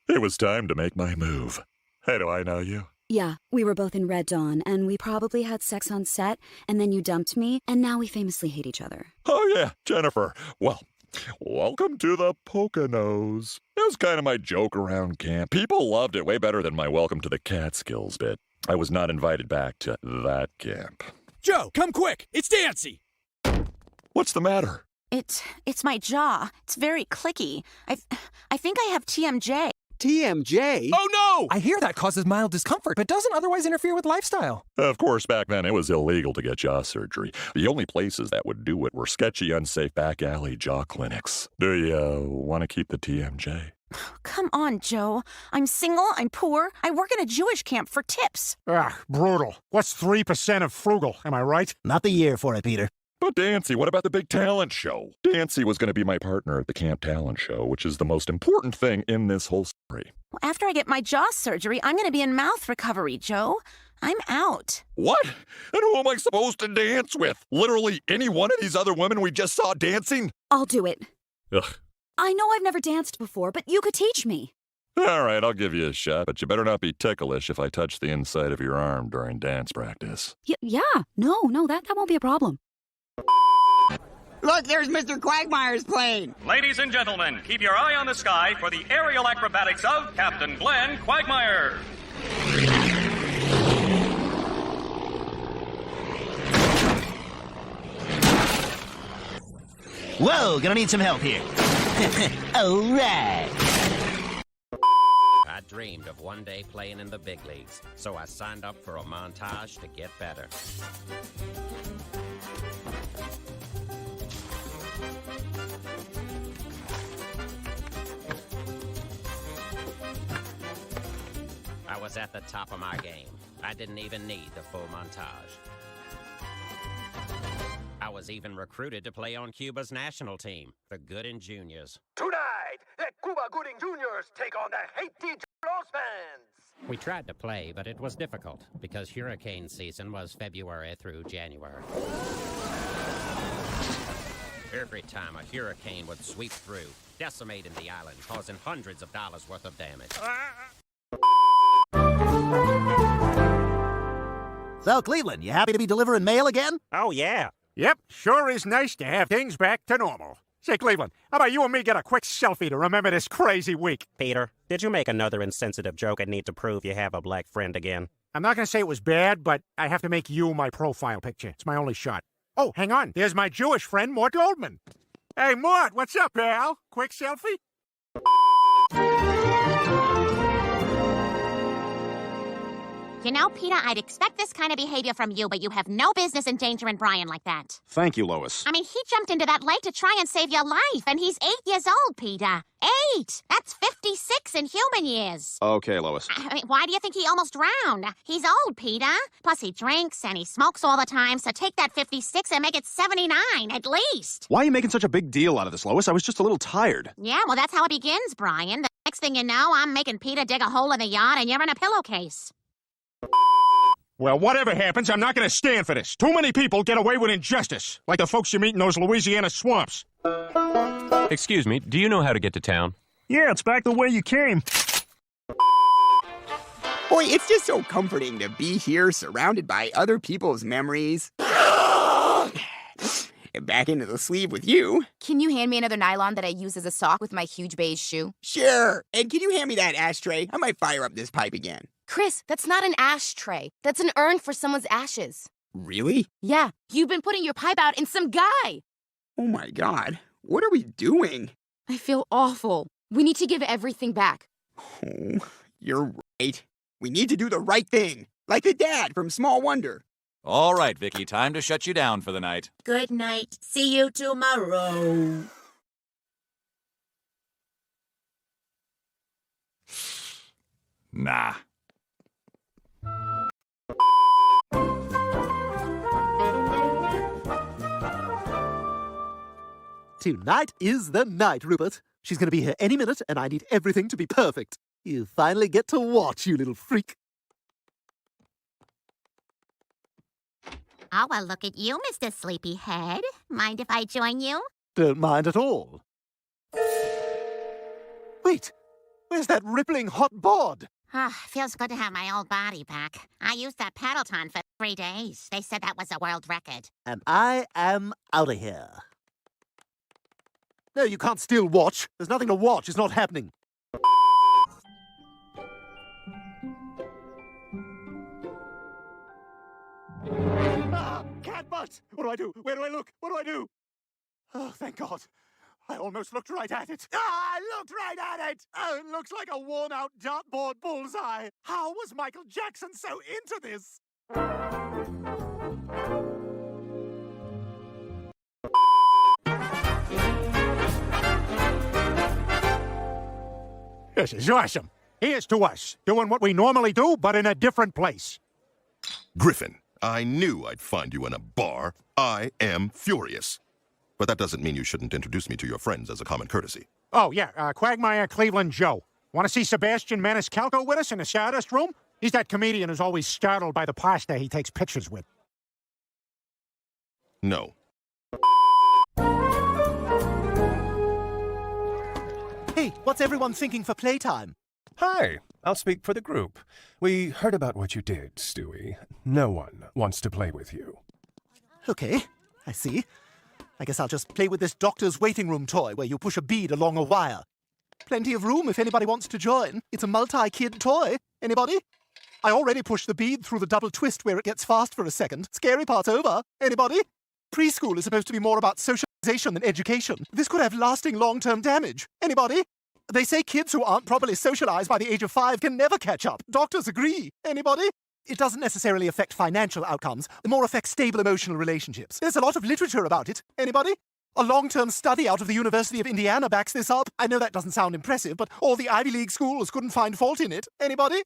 It was time to make my move. Hey, do I know you? Yeah, we were both in Red Dawn, and we probably had sex on set, and then you dumped me, and now we famously hate each other. Oh, yeah, Jennifer. Well, welcome to the Poconos. It was kind of my joke around camp. People loved it way better than my welcome to the Catskills bit. I was not invited back to that camp. Joe, come quick. It's Dancy. What's the matter? It's my jaw. It's very clicky. I think I have TMJ. TMJ? Oh, no! I hear that causes mild discomfort, but doesn't otherwise interfere with lifestyle. Of course, back then it was illegal to get jaw surgery. The only places that would do it were sketchy, unsafe back alley jaw clinics. Do you want to keep the TMJ? Come on, Joe. I'm single, I'm poor, I work in a Jewish camp for tips. Brutal. What's 3% of frugal, am I right? Not the year for it, Peter. But Dancy, what about the big talent show? Dancy was going to be my partner at the camp talent show, which is the most important thing in this whole story. Well, after I get my jaw surgery, I'm going to be in mouth recovery, Joe. I'm out. What? And who am I supposed to dance with? Literally any one of these other women we just saw dancing? I'll do it. Ugh. I know I've never danced before, but you could teach me. All right, I'll give you a shot, but you better not be ticklish if I touch the inside of your arm during dance practice. Yeah. No, that won't be a problem. Look, there's Mr. Quagmire's plane. Ladies and gentlemen, keep your eye on the sky for the aerial acrobatics of Captain Glenn Quagmire. Whoa, gonna need some help here. All right. dreamed of one day playing in the big leagues, so I signed up for a montage to get better. I was at the top of my game. I didn't even need the full montage. I was even recruited to play on Cuba's national team, the Gooding Juniors. Tonight, the Cuba Gooding Juniors take on the Haiti Los fans. We tried to play, but it was difficult because hurricane season was February through January. Every time a hurricane would sweep through, decimating the island, causing hundreds of dollars worth of damage. So, Cleveland, you happy to be delivering mail again? Oh, yeah. Yep, sure is nice to have things back to normal. Say, Cleveland, how about you and me get a quick selfie to remember this crazy week? Peter, did you make another insensitive joke and need to prove you have a black friend again? I'm not going to say it was bad, but I have to make you my profile picture. It's my only shot. Oh, hang on. There's my Jewish friend, Mort Goldman. Hey, Mort, what's up, pal? Quick selfie? You know, Peter, I'd expect this kind of behavior from you, but you have no business endangering Brian like that. Thank you, Lois. I mean, he jumped into that lake to try and save your life, and he's 8 years old, Peter. 8! That's 56 in human years. Okay, Lois. I mean, why do you think he almost drowned? He's old, Peter. Plus, he drinks and he smokes all the time, so take that 56 and make it 79, at least. Why are you making such a big deal out of this, Lois? I was just a little tired. Yeah, well, that's how it begins, Brian. The next thing you know, I'm making Peter dig a hole in the yard, and you're in a pillowcase. Well, whatever happens, I'm not going to stand for this. Too many people get away with injustice, like the folks you meet in those Louisiana swamps. Excuse me, do you know how to get to town? Yeah, it's back the way you came. Boy, it's just so comforting to be here surrounded by other people's memories. And back into the sleeve with you. Can you hand me another nylon that I use as a sock with my huge beige shoe? Sure. And can you hand me that ashtray? I might fire up this pipe again. Chris, that's not an ashtray. That's an urn for someone's ashes. Really? Yeah, you've been putting your pipe out in some guy. Oh my God. What are we doing? I feel awful. We need to give everything back. Oh, you're right. We need to do the right thing. Like the dad from Small Wonder. All right, Vicky, time to shut you down for the night. Good night. See you tomorrow. Nah. Tonight is the night, Rupert. She's going to be here any minute, and I need everything to be perfect. You finally get to watch, you little freak. Oh, well, look at you, Mr. Sleepyhead. Mind if I join you? Don't mind at all. Wait, where's that rippling hot bod? Feels good to have my old body back. I used that Paddleton for 3 days. They said that was a world record. And I am out of here. No, you can't still watch. There's nothing to watch. It's not happening. Cat butt! What do I do? Where do I look? What do I do? Oh, thank God. I almost looked right at it. I looked right at it! Oh, it looks like a worn-out dartboard bullseye. How was Michael Jackson so into this? This is awesome. Here's to us, doing what we normally do, but in a different place. Griffin, I knew I'd find you in a bar. I am furious. But that doesn't mean you shouldn't introduce me to your friends as a common courtesy. Oh, yeah, Quagmire Cleveland Joe. Want to see Sebastian Maniscalco with us in the Stardust Room? He's that comedian who's always startled by the pasta he takes pictures with. No. Hey, what's everyone thinking for playtime? Hi, I'll speak for the group. We heard about what you did, Stewie. No one wants to play with you. Okay, I see. I guess I'll just play with this doctor's waiting room toy where you push a bead along a wire. Plenty of room if anybody wants to join. It's a multi-kid toy. Anybody? I already pushed the bead through the double twist where it gets fast for a second. Scary part's over. Anybody? Preschool is supposed to be more about socialization than education. This could have lasting long-term damage. Anybody? They say kids who aren't properly socialized by the age of 5 can never catch up. Doctors agree. Anybody? It doesn't necessarily affect financial outcomes. It more affects stable emotional relationships. There's a lot of literature about it. Anybody? A long-term study out of the University of Indiana backs this up. I know that doesn't sound impressive, but all the Ivy League schools couldn't find fault in it. Anybody?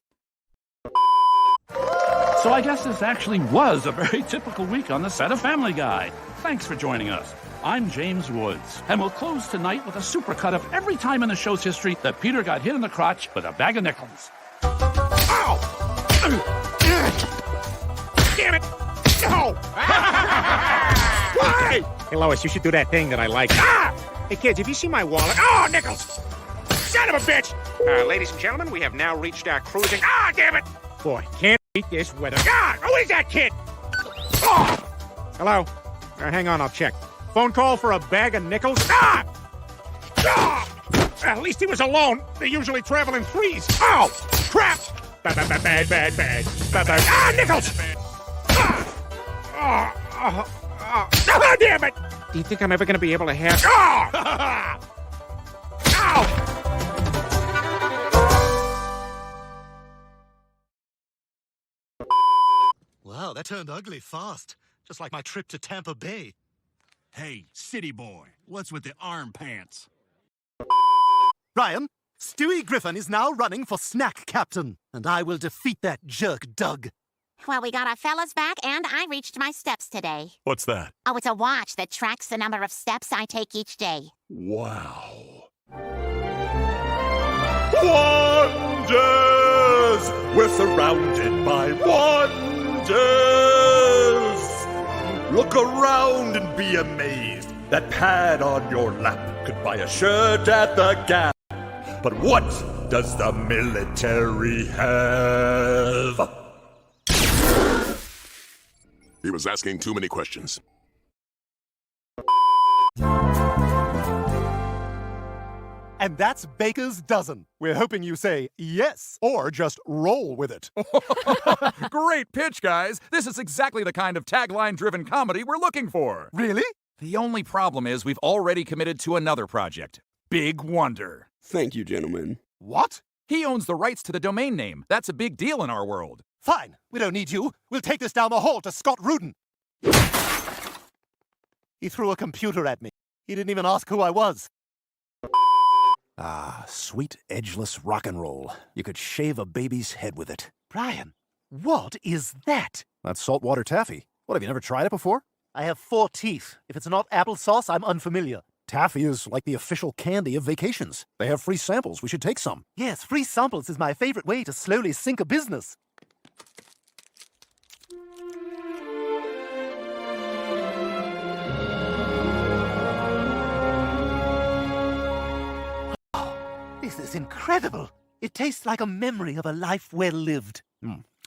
So I guess this actually was a very typical week on the set of Family Guy. Thanks for joining us. I'm James Woods, and we'll close tonight with a supercut of every time in the show's history that Peter got hit in the crotch with a bag of nickels. Ow! Damn it! No! Why? Hey, Lois, you should do that thing that I like. Ah! Hey, kids, have you seen my wallet? Oh, nickels! Son of a bitch! Ladies and gentlemen, we have now reached our cruising... Ah, damn it! Boy, can't beat this weather. God, who is that kid? Oh! Hello? Hang on, I'll check. Phone call for a bag of nickels? Ah! Ah! At least he was alone. They usually travel in threes. Oh! Crap! Bad. Ah, nickels! Ah, damn it! Do you think I'm ever going to be able to have... Ah! Ow! Wow, that turned ugly fast. Just like my trip to Tampa Bay. Hey, city boy, what's with the arm pants? Ryan, Stewie Griffin is now running for snack captain, and I will defeat that jerk Doug. Well, we got our fellas back, and I reached my steps today. What's that? Oh, it's a watch that tracks the number of steps I take each day. Wow. Wonders! We're surrounded by wonders! Look around and be amazed. That pad on your lap could buy a shirt at the Gap. But what does the military have? He was asking too many questions. And that's Baker's Dozen. We're hoping you say yes, or just roll with it. Great pitch, guys. This is exactly the kind of tagline-driven comedy we're looking for. Really? The only problem is we've already committed to another project, Big Wonder. Thank you, gentlemen. What? He owns the rights to the domain name. That's a big deal in our world. Fine. We don't need you. We'll take this down the hall to Scott Rudin. He threw a computer at me. He didn't even ask who I was. Ah, sweet, edgeless rock and roll. You could shave a baby's head with it. Brian, what is that? That's saltwater taffy. What, have you never tried it before? I have 4 teeth. If it's not applesauce, I'm unfamiliar. Taffy is like the official candy of vacations. They have free samples. We should take some. Yes, free samples is my favorite way to slowly sink a business. This is incredible. It tastes like a memory of a life well lived.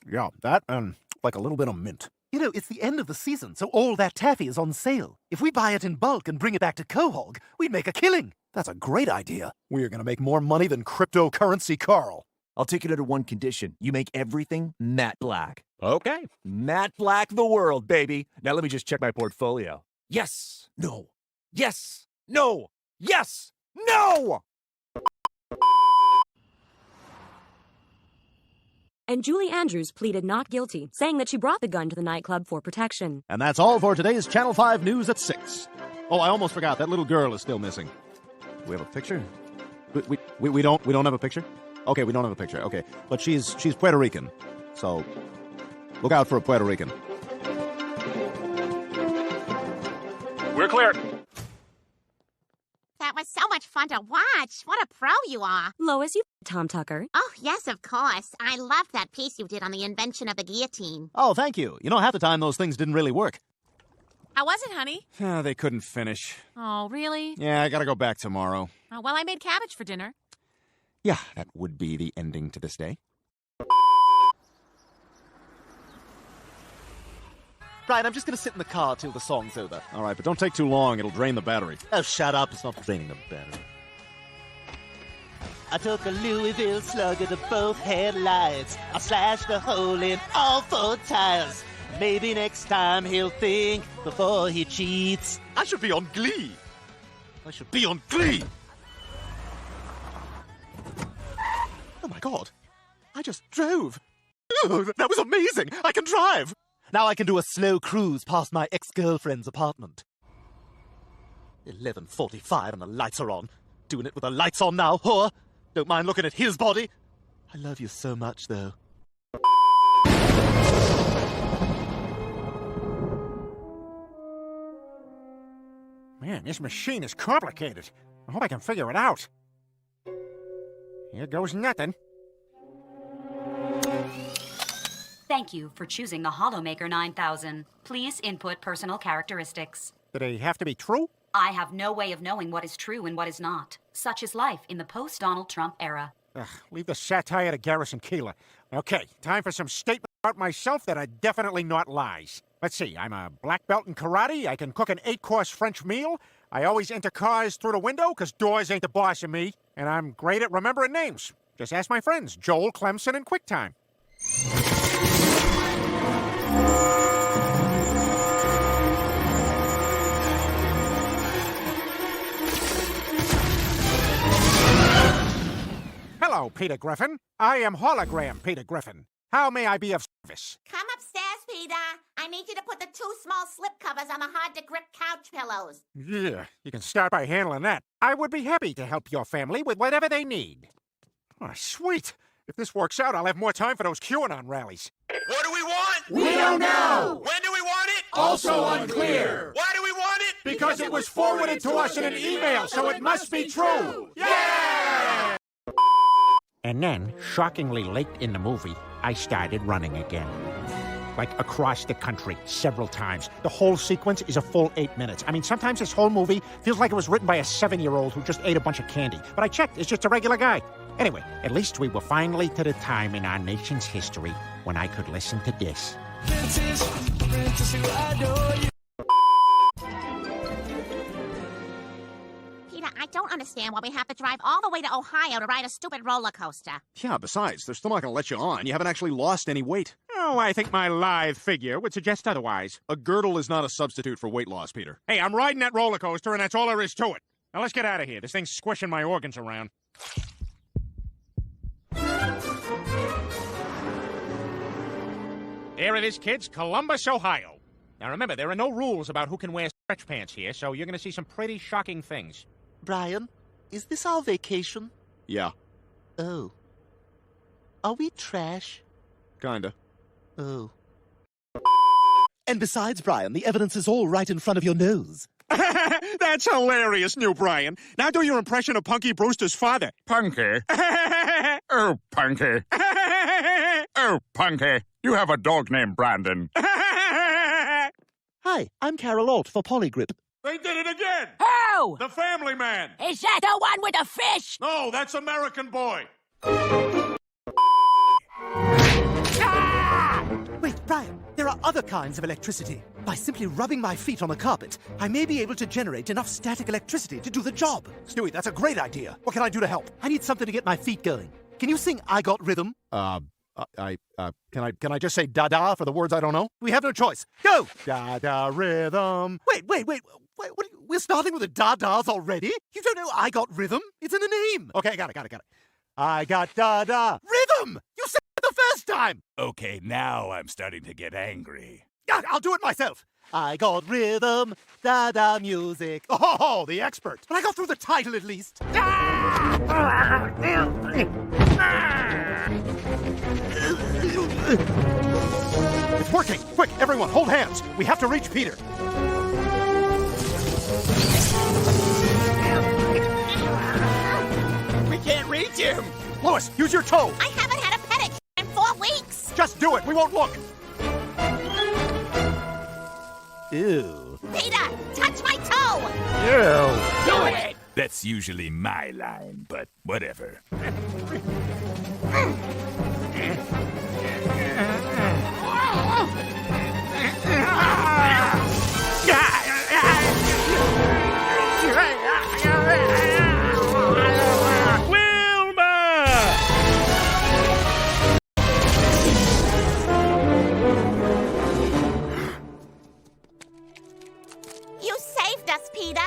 Yeah, that and like a little bit of mint. You know, it's the end of the season, so all that taffy is on sale. If we buy it in bulk and bring it back to Quahog, we'd make a killing. That's a great idea. We're going to make more money than cryptocurrency Carl. I'll take it under one condition. You make everything matte black. Okay. Matte black the world, baby. Now let me just check my portfolio. Yes. No. Yes. No. Yes. No! And Julie Andrews pleaded not guilty, saying that she brought the gun to the nightclub for protection. And that's all for today's Channel 5 News at 6. Oh, I almost forgot. That little girl is still missing. We have a picture? We don't have a picture? Okay, we don't have a picture. Okay. But she's Puerto Rican. So look out for a Puerto Rican. We're clear. That was so much fun to watch. What a pro you are. Lois, you Tom Tucker. Oh, yes, of course. I loved that piece you did on the invention of the guillotine. Oh, thank you. You know, half the time those things didn't really work. How was it, honey? They couldn't finish. Oh, really? Yeah, I gotta go back tomorrow. Oh, well, I made cabbage for dinner. Yeah, that would be the ending to this day. Brian, I'm just going to sit in the car till the song's over. All right, but don't take too long. It'll drain the battery. Oh, shut up. It's not draining the battery. I took a Louisville slugger to both headlights. I slashed a hole in all 4 tires. Maybe next time he'll think before he cheats. I should be on Glee. I should be on Glee. my God. I just drove. Ugh, that was amazing. I can drive. Now I can do a slow cruise past my ex-girlfriend's apartment. 11:45 and the lights are on. Doing it with the lights on now, whore. Don't mind looking at his body. I love you so much, though. Man, this machine is complicated. I hope I can figure it out. Here goes nothing. Thank you for choosing the HoloMaker 9000. Please input personal characteristics. Do they have to be true? I have no way of knowing what is true and what is not. Such is life in the post-Donald Trump era. Ugh, leave the satire to Garrison Keillor. Okay, time for some statements about myself that are definitely not lies. Let's see, I'm a black belt in karate, I can cook an 8-course French meal, I always enter cars through the window because doors ain't the boss of me, and I'm great at remembering names. Just ask my friends, Joel, Clemson, and QuickTime. Hello, Peter Griffin. I am hologram Peter Griffin. How may I be of service? Come upstairs, Peter. I need you to put the 2 small slip covers on the hard-to-grip couch pillows. Yeah, you can start by handling that. I would be happy to help your family with whatever they need. Oh, sweet. If this works out, I'll have more time for those QAnon rallies. What do we want? We don't know. When do we want it? Also unclear. Why do we want it? Because it was forwarded to us in an email, so it must be true. Yeah! And then, shockingly late in the movie, I started running again. Like across the country, several times. The whole sequence is a full 8 minutes. I mean, sometimes this whole movie feels like it was written by a 7-year-old who just ate a bunch of candy. But I checked, it's just a regular guy. Anyway, at least we were finally to the time in our nation's history when I could listen to this. Peter, I don't understand why we have to drive all the way to Ohio to ride a stupid roller coaster. Yeah, besides, they're still not going to let you on. You haven't actually lost any weight. Oh, I think my lithe figure would suggest otherwise. A girdle is not a substitute for weight loss, Peter. Hey, I'm riding that roller coaster, and that's all there is to it. Now let's get out of here. This thing's squishing my organs around. There it is, kids. Columbus, Ohio. Now remember, there are no rules about who can wear stretch pants here, so you're going to see some pretty shocking things. Brian, is this our vacation? Yeah, Oh. Are we trash? kinda. Oh. And besides, Brian, the evidence is all right in front of your nose. That's hilarious, new Brian. Now do your impression of Punky Brewster's father. Punky? Oh, Punky. Oh, Punky. You have a dog named Brandon. Hi, I'm Carol Alt for Polygrip. They did it again! Who? The Family Man! Is that the one with the fish? No, that's American Boy. Wait, Brian, there are other kinds of electricity. By simply rubbing my feet on the carpet, I may be able to generate enough static electricity to do the job. Stewie, that's a great idea. What can I do to help? I need something to get my feet going. Can you sing I Got Rhythm? Can I just say da-da for the words I don't know? We have no choice. Go! Da-da rhythm. Wait, we're starting with the da-das already? You don't know I Got Rhythm? It's in the name. Okay, got it. I got da-da. Rhythm! You said it the first time! Okay, now I'm starting to get angry. I'll do it myself. I got rhythm, da-da music. Oh, the expert. But I got through the title at least. It's working. Quick, everyone, hold hands. We have to reach Peter. We can't reach him! Lois, use your toe. I haven't had a pedicure in 4 weeks. Just do it. We won't look. Ew. Peter, touch my toe. Ew. Do it. That's usually my line, but whatever. You saved us, Peter.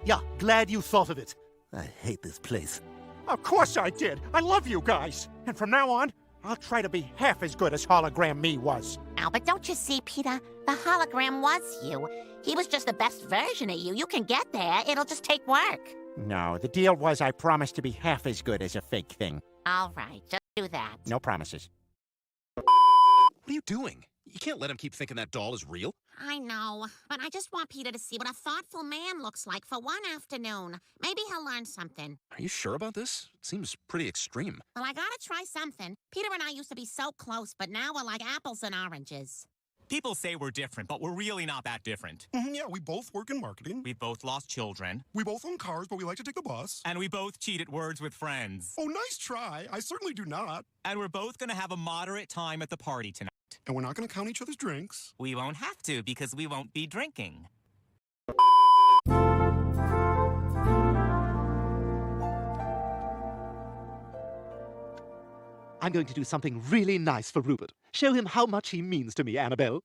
Yeah, glad you thought of it. I hate this place. Of course I did. I love you guys. And from now on, I'll try to be half as good as hologram me was. Albert, don't you see, Peter? The hologram was you. He was just the best version of you. You can get there. It'll just take work. No, the deal was I promised to be half as good as a fake thing. All right, just do that. No promises. What are you doing? You can't let him keep thinking that doll is real. I know, but I just want Peter to see what a thoughtful man looks like for one afternoon. Maybe he'll learn something. Are you sure about this? It seems pretty extreme. Well, I gotta try something. Peter and I used to be so close, but now we're like apples and oranges. People say we're different, but we're really not that different. Yeah, we both work in marketing. We both lost children. We both own cars, but we like to take the bus. And we both cheat at Words with Friends. Oh, nice try. I certainly do not. And we're both going to have a moderate time at the party tonight. And we're not going to count each other's drinks. We won't have to because we won't be drinking. I'm going to do something really nice for Rupert. Show him how much he means to me, Annabelle.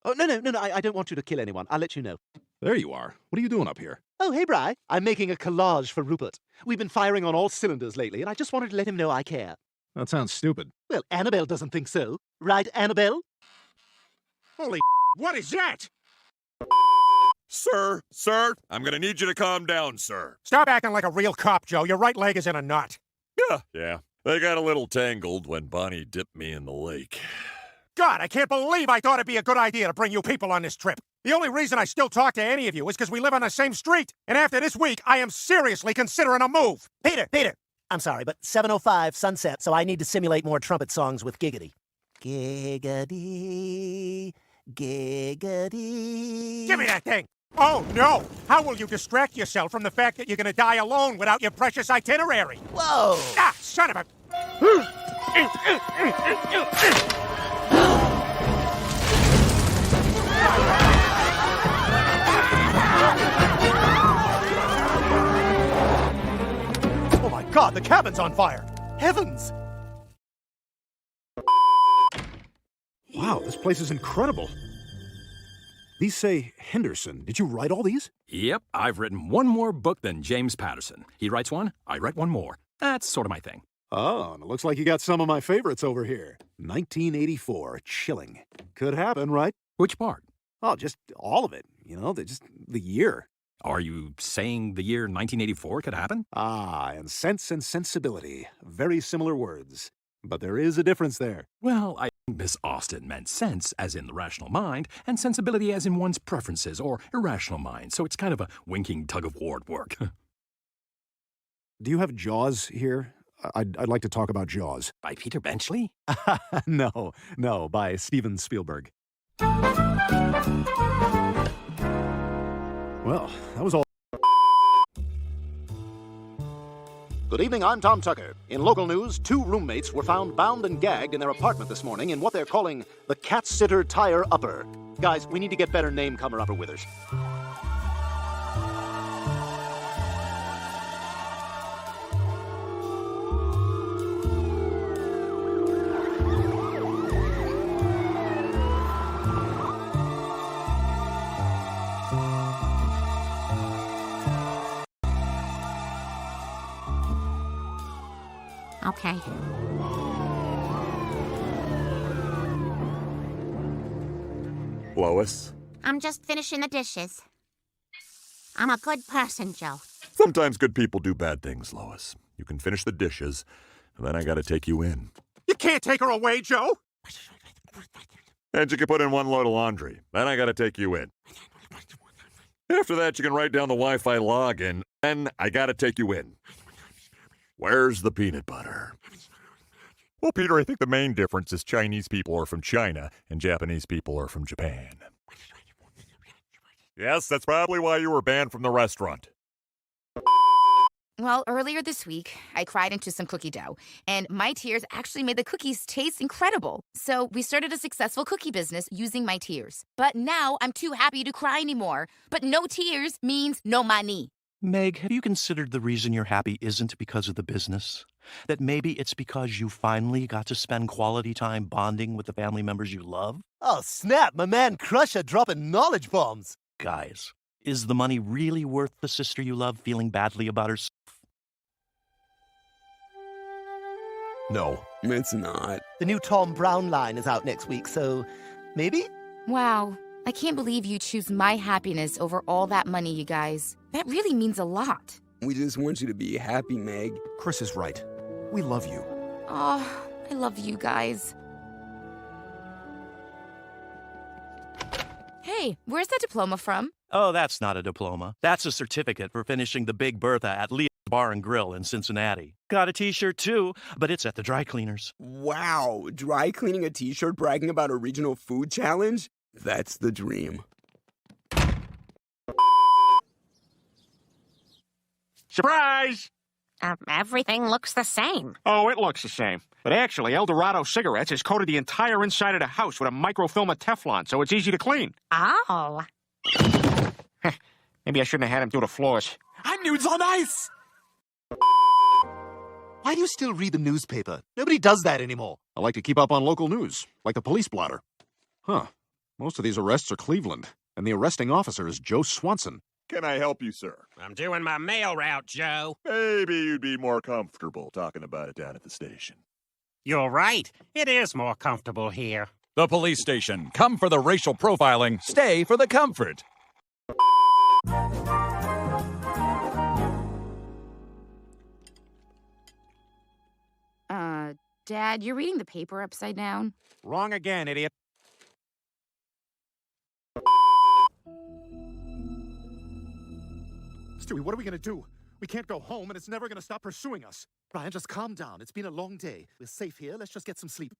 Oh, no, I don't want you to kill anyone. I'll let you know. There you are. What are you doing up here? Oh, hey, Bri. I'm making a collage for Rupert. We've been firing on all cylinders lately, and I just wanted to let him know I care. That sounds stupid. Well, Annabelle doesn't think so. Right, Annabelle? Holy what is that? Sir, I'm gonna need you to calm down, sir. Stop acting like a real cop, Joe. Your right leg is in a knot. Yeah. They got a little tangled when Bonnie dipped me in the lake. God, I can't believe I thought it'd be a good idea to bring you people on this trip. The only reason I still talk to any of you is because we live on the same street. And after this week, I am seriously considering a move. Peter! I'm sorry, but 7:05 sunset, so I need to simulate more trumpet songs with giggity. Giggity, giggity. Give me that thing! Oh, no! How will you distract yourself from the fact that you're gonna die alone without your precious itinerary? Whoa! Ah, son of a... Oh my God, the cabin's on fire! Heavens! Wow, this place is incredible. These say Henderson. Did you write all these? Yep, I've written one more book than James Patterson. He writes one, I write one more. That's sort of my thing. Oh, and it looks like you got some of my favorites over here. 1984, chilling. Could happen, right? Which part? Oh, just all of it. You know, just the year. Are you saying the year 1984 could happen? Ah, and sense and sensibility. Very similar words. But there is a difference there. Well, I think Miss Austen meant sense, as in the rational mind, and sensibility as in one's preferences, or irrational mind, so it's kind of a winking tug-of-war at work. Do you have Jaws here? I'd like to talk about Jaws. By Peter Benchley? No, by Steven Spielberg. Well, that was all. Good evening, I'm Tom Tucker. In local news, 2 roommates were found bound and gagged in their apartment this morning in what they're calling the Cat Sitter Tire Upper. Guys, we need to get better name comer upper withers. Okay. Lois? I'm just finishing the dishes. I'm a good person, Joe. Sometimes good people do bad things, Lois. You can finish the dishes, and then I gotta take you in. You can't take her away, Joe! And you can put in 1 load of laundry. Then I gotta take you in. After that, you can write down the Wi-Fi login. Then I gotta take you in. Where's the peanut butter? Well, Peter, I think the main difference is Chinese people are from China and Japanese people are from Japan. Yes, that's probably why you were banned from the restaurant. Well, earlier this week, I cried into some cookie dough, and my tears actually made the cookies taste incredible. So we started a successful cookie business using my tears. But now I'm too happy to cry anymore. But no tears means no money. Meg, have you considered the reason you're happy isn't because of the business? That maybe it's because you finally got to spend quality time bonding with the family members you love? Oh, snap! My man Crusher dropping knowledge bombs. Guys, is the money really worth the sister you love feeling badly about herself? No. It's not. The new Tom Brown line is out next week, so maybe? Wow. I can't believe you choose my happiness over all that money, you guys. That really means a lot. We just want you to be happy, Meg. Chris is right. We love you. Oh, I love you guys. Hey, where's that diploma from? Oh, that's not a diploma. That's a certificate for finishing the Big Bertha at Leah's Bar and Grill in Cincinnati. Got a t-shirt too, but it's at the dry cleaners. Wow, dry cleaning a t-shirt bragging about a regional food challenge? That's the dream. Surprise! Everything looks the same. Oh, it looks the same. But actually, El Dorado Cigarettes has coated the entire inside of the house with a microfilm of Teflon, so it's easy to clean. Oh. Maybe I shouldn't have had him do the floors. I'm nudes on ice! Why do you still read the newspaper? Nobody does that anymore. I like to keep up on local news, like the police blotter. Huh. Most of these arrests are Cleveland, and the arresting officer is Joe Swanson. Can I help you, sir? I'm doing my mail route, Joe. Maybe you'd be more comfortable talking about it down at the station. You're right. It is more comfortable here. The police station. Come for the racial profiling. Stay for the comfort. Dad, you're reading the paper upside down. Wrong again, idiot. Stewie, what are we going to do? We can't go home, and it's never going to stop pursuing us. Brian, just calm down. It's been a long day. We're safe here. Let's just get some sleep.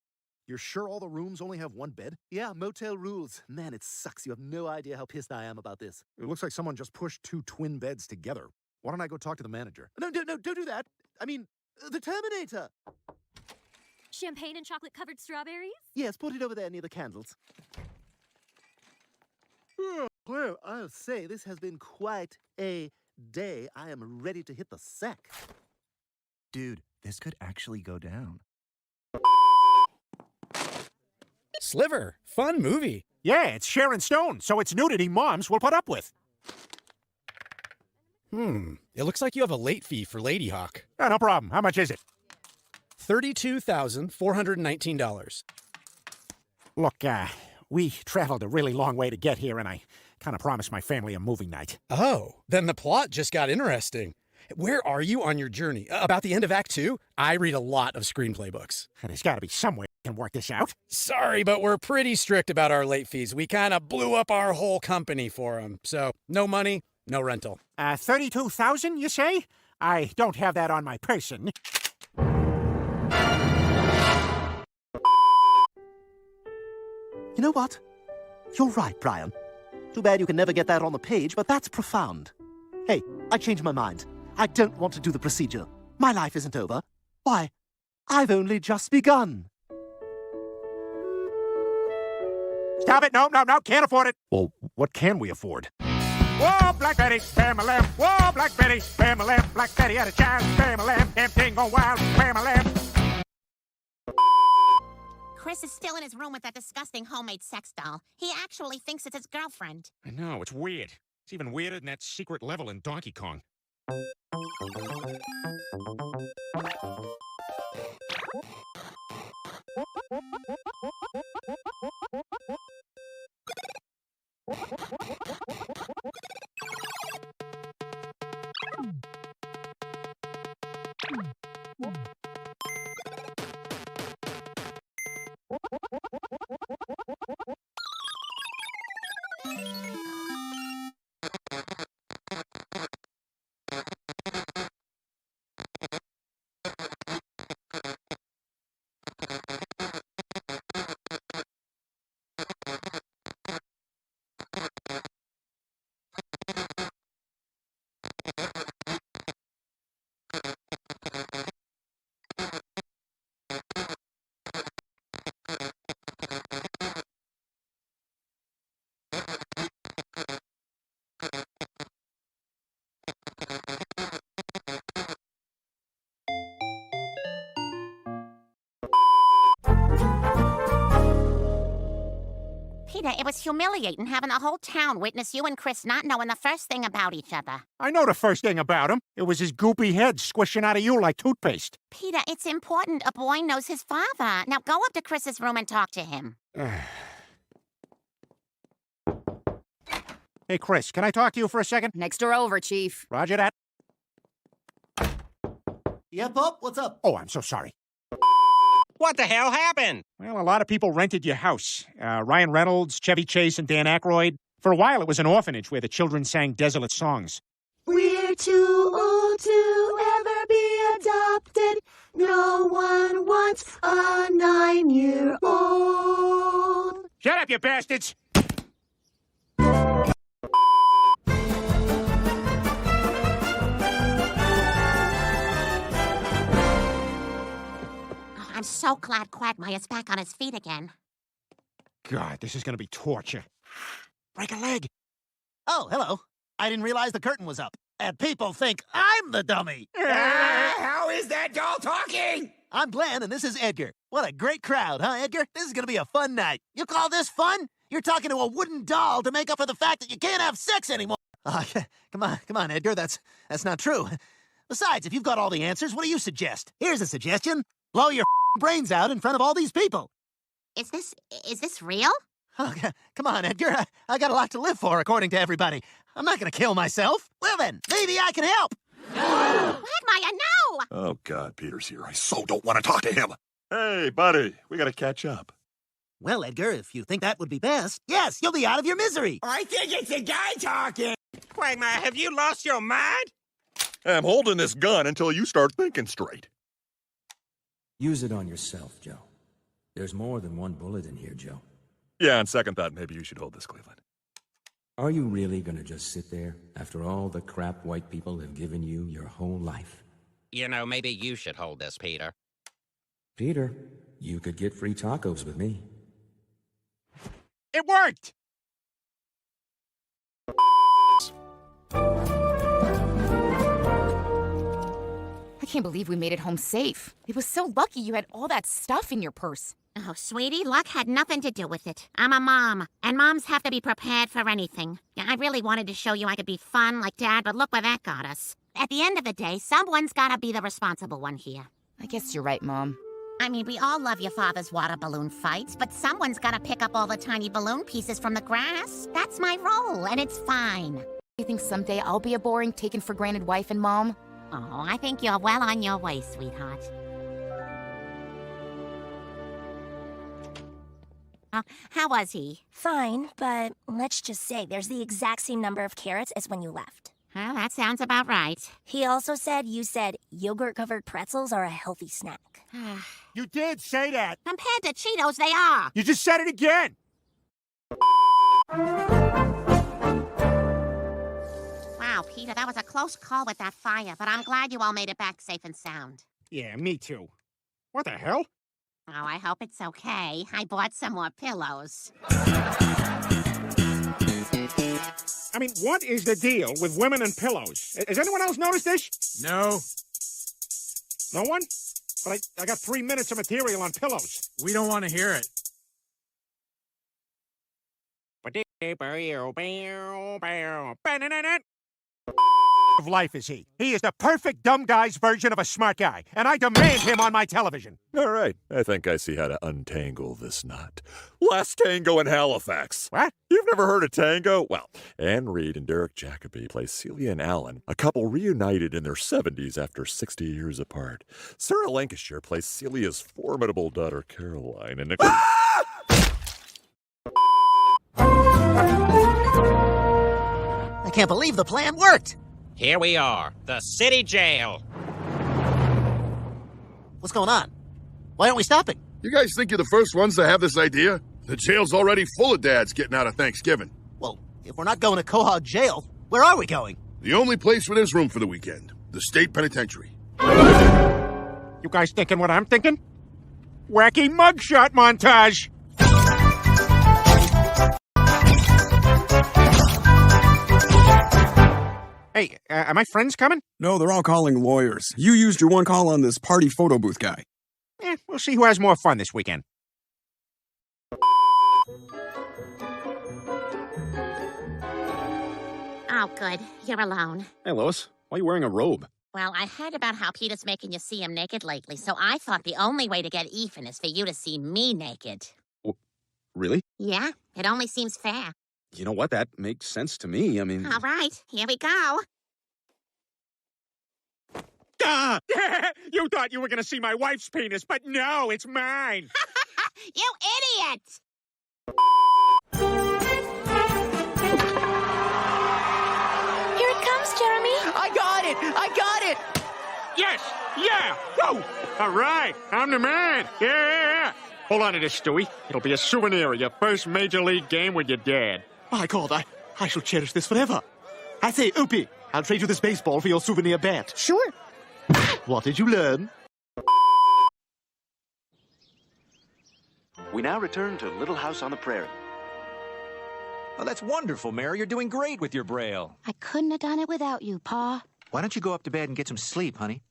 You're sure all the rooms only have one bed? Yeah, motel rules. Man, it sucks. You have no idea how pissed I am about this. It looks like someone just pushed 2 twin beds together. Why don't I go talk to the manager? No, don't do that. I mean, the Terminator. Champagne and chocolate-covered strawberries? Yes, put it over there near the candles. Well, I'll say this has been quite a day. I am ready to hit the sack. Dude, this could actually go down. Sliver, fun movie. Yeah, it's Sharon Stone, so it's nudity moms will put up with. It looks like you have a late fee for Lady Hawk. No problem. How much is it? $32,419. Look, we traveled a really long way to get here, and I kind of promised my family a movie night. Oh, then the plot just got interesting. Where are you on your journey? About the end of Act 2? I read a lot of screenplay books. There's got to be some way we can work this out. Sorry, but we're pretty strict about our late fees. We kind of blew up our whole company for them. So, no money, no rental. $32,000, you say? I don't have that on my person. You know what? You're right, Brian. Too bad you can never get that on the page, but that's profound. Hey, I changed my mind. I don't want to do the procedure. My life isn't over. Why, I've only just begun. Stop it! No, can't afford it! Well, what can we afford? Whoa, Black Betty, spam a lamb. Whoa, Black Betty, spam a lamb. Black Betty had a child, spam a lamb. Everything going wild, spam a lamb. Chris is still in his room with that disgusting homemade sex doll. He actually thinks it's his girlfriend. I know, it's weird. It's even weirder than that secret level in Donkey Kong. Peter, it was humiliating having the whole town witness you and Chris not knowing the first thing about each other. I know the first thing about him. It was his goopy head squishing out of you like toothpaste. Peter, it's important a boy knows his father. Now go up to Chris's room and talk to him. Hey, Chris, can I talk to you for a second? Next door over, Chief. Roger that. Yeah, Pop, what's up? Oh, I'm so sorry. What the hell happened? Well, a lot of people rented your house. Ryan Reynolds, Chevy Chase, and Dan Aykroyd. For a while, it was an orphanage where the children sang desolate songs. We're too old to ever be adopted. No one wants a 9-year-old. Shut up, you bastards! I'm so glad Quagmire's back on his feet again. God, this is gonna be torture. Break a leg. Oh, hello. I didn't realize the curtain was up. And people think I'm the dummy. How is that doll talking? I'm Glenn, and this is Edgar. What a great crowd, huh, Edgar? This is gonna be a fun night. You call this fun? You're talking to a wooden doll to make up for the fact that you can't have sex anymore. Come on, Edgar. That's not true. Besides, if you've got all the answers, what do you suggest? Here's a suggestion. Blow your brains out in front of all these people. Is this real? Okay, come on, Edgar. I got a lot to live for, according to everybody. I'm not gonna kill myself. Well then, maybe I can help. Quagmire, no! Oh, God, Peter's here. I so don't want to talk to him. Hey, buddy, we gotta catch up. Well, Edgar, if you think that would be best, yes, you'll be out of your misery. I think it's a guy talking. Quagmire, have you lost your mind? I'm holding this gun until you start thinking straight. Use it on yourself, Joe. There's more than one bullet in here, Joe. Yeah, on second thought, maybe you should hold this, Cleveland. Are you really gonna just sit there after all the crap white people have given you your whole life? You know, maybe you should hold this, Peter. Peter, you could get free tacos with me. It worked! I can't believe we made it home safe. It was so lucky you had all that stuff in your purse. Oh, sweetie, luck had nothing to do with it. I'm a mom, and moms have to be prepared for anything. Yeah, I really wanted to show you I could be fun like Dad, but look where that got us. At the end of the day, someone's gotta be the responsible one here. I guess you're right, Mom. I mean, we all love your father's water balloon fights, but someone's gotta pick up all the tiny balloon pieces from the grass. That's my role, and it's fine. You think someday I'll be a boring, taken for granted wife and mom? Oh, I think you're well on your way, sweetheart. How was he? Fine, but let's just say there's the exact same number of carrots as when you left. Well, that sounds about right. He also said you said yogurt-covered pretzels are a healthy snack. You did say that. Compared to Cheetos, they are. You just said it again. Wow, Peter, that was a close call with that fire, but I'm glad you all made it back safe and sound. Yeah, me too. What the hell? Oh, I hope it's okay. I bought some more pillows. I mean, what is the deal with women and pillows? Has anyone else noticed this? No. No one? But I got 3 minutes of material on pillows. We don't want to hear it. Of life is he? He is the perfect dumb guy's version of a smart guy, and I demand him on my television. All right, I think I see how to untangle this knot. Last tango in Halifax. What? You've never heard of tango? Well, Anne Reid and Derek Jacobi play Celia and Alan, a couple reunited in their 70s after 60 years apart. Sarah Lancashire plays Celia's formidable daughter Caroline, and I can't believe the plan worked. Here we are, the city jail. What's going on? Why aren't we stopping? You guys think you're the first ones to have this idea? The jail's already full of dads getting out of Thanksgiving. Well, if we're not going to Quahog Jail, where are we going? The only place where there's room for the weekend. The state penitentiary. You guys thinking what I'm thinking? Wacky mugshot montage. Hey, are my friends coming? No, they're all calling lawyers. You used your one call on this party photo booth guy. We'll see who has more fun this weekend. Oh, good. You're alone. Hey, Lois, why are you wearing a robe? Well, I heard about how Peter's making you see him naked lately, so I thought the only way to get even is for you to see me naked. Really? Yeah, it only seems fair. You know what? That makes sense to me. I mean... All right, here we go. Ah! You thought you were going to see my wife's penis, but no, it's mine. You idiot! Here it comes, Jeremy. I got it! I got it! Yes! Yeah! Whoa! All right, I'm the man. Yeah! Hold on to this, Stewie. It'll be a souvenir of your first Major League game with your dad. My God, I shall cherish this forever. I say, Opie, I'll trade you this baseball for your souvenir bat. Sure. What did you learn? We now return to Little House on the Prairie. Oh, that's wonderful, Mary. You're doing great with your Braille. I couldn't have done it without you, Pa. Why don't you go up to bed and get some sleep, honey?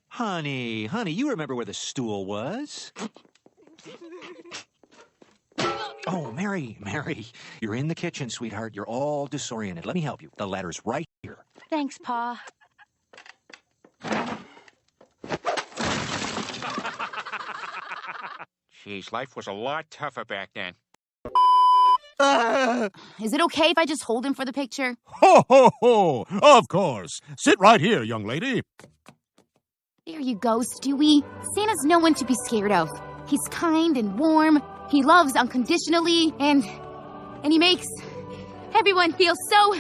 Honey, you remember where the stool was? Oh, Mary, you're in the kitchen, sweetheart. You're all disoriented. Let me help you. The ladder's right here. Thanks, Pa. Jeez, life was a lot tougher back then. Is it okay if I just hold him for the picture? Ho, ho, ho! Of course. Sit right here, young lady. There you go, Stewie. Santa's no one to be scared of. He's kind and warm. He loves unconditionally, and he makes everyone feel so...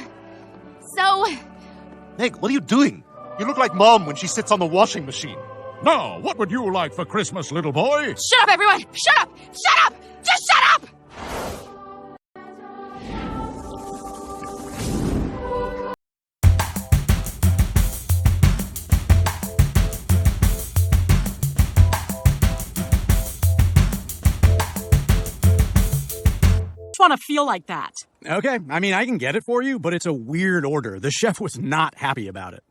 Meg, what are you doing? You look like Mom when she sits on the washing machine. Now, what would you like for Christmas, little boy? Shut up, everyone! Shut up! Shut up! Just shut up! Want to feel like that. Okay, I mean, I can get it for you, but it's a weird order. The chef was not happy about it.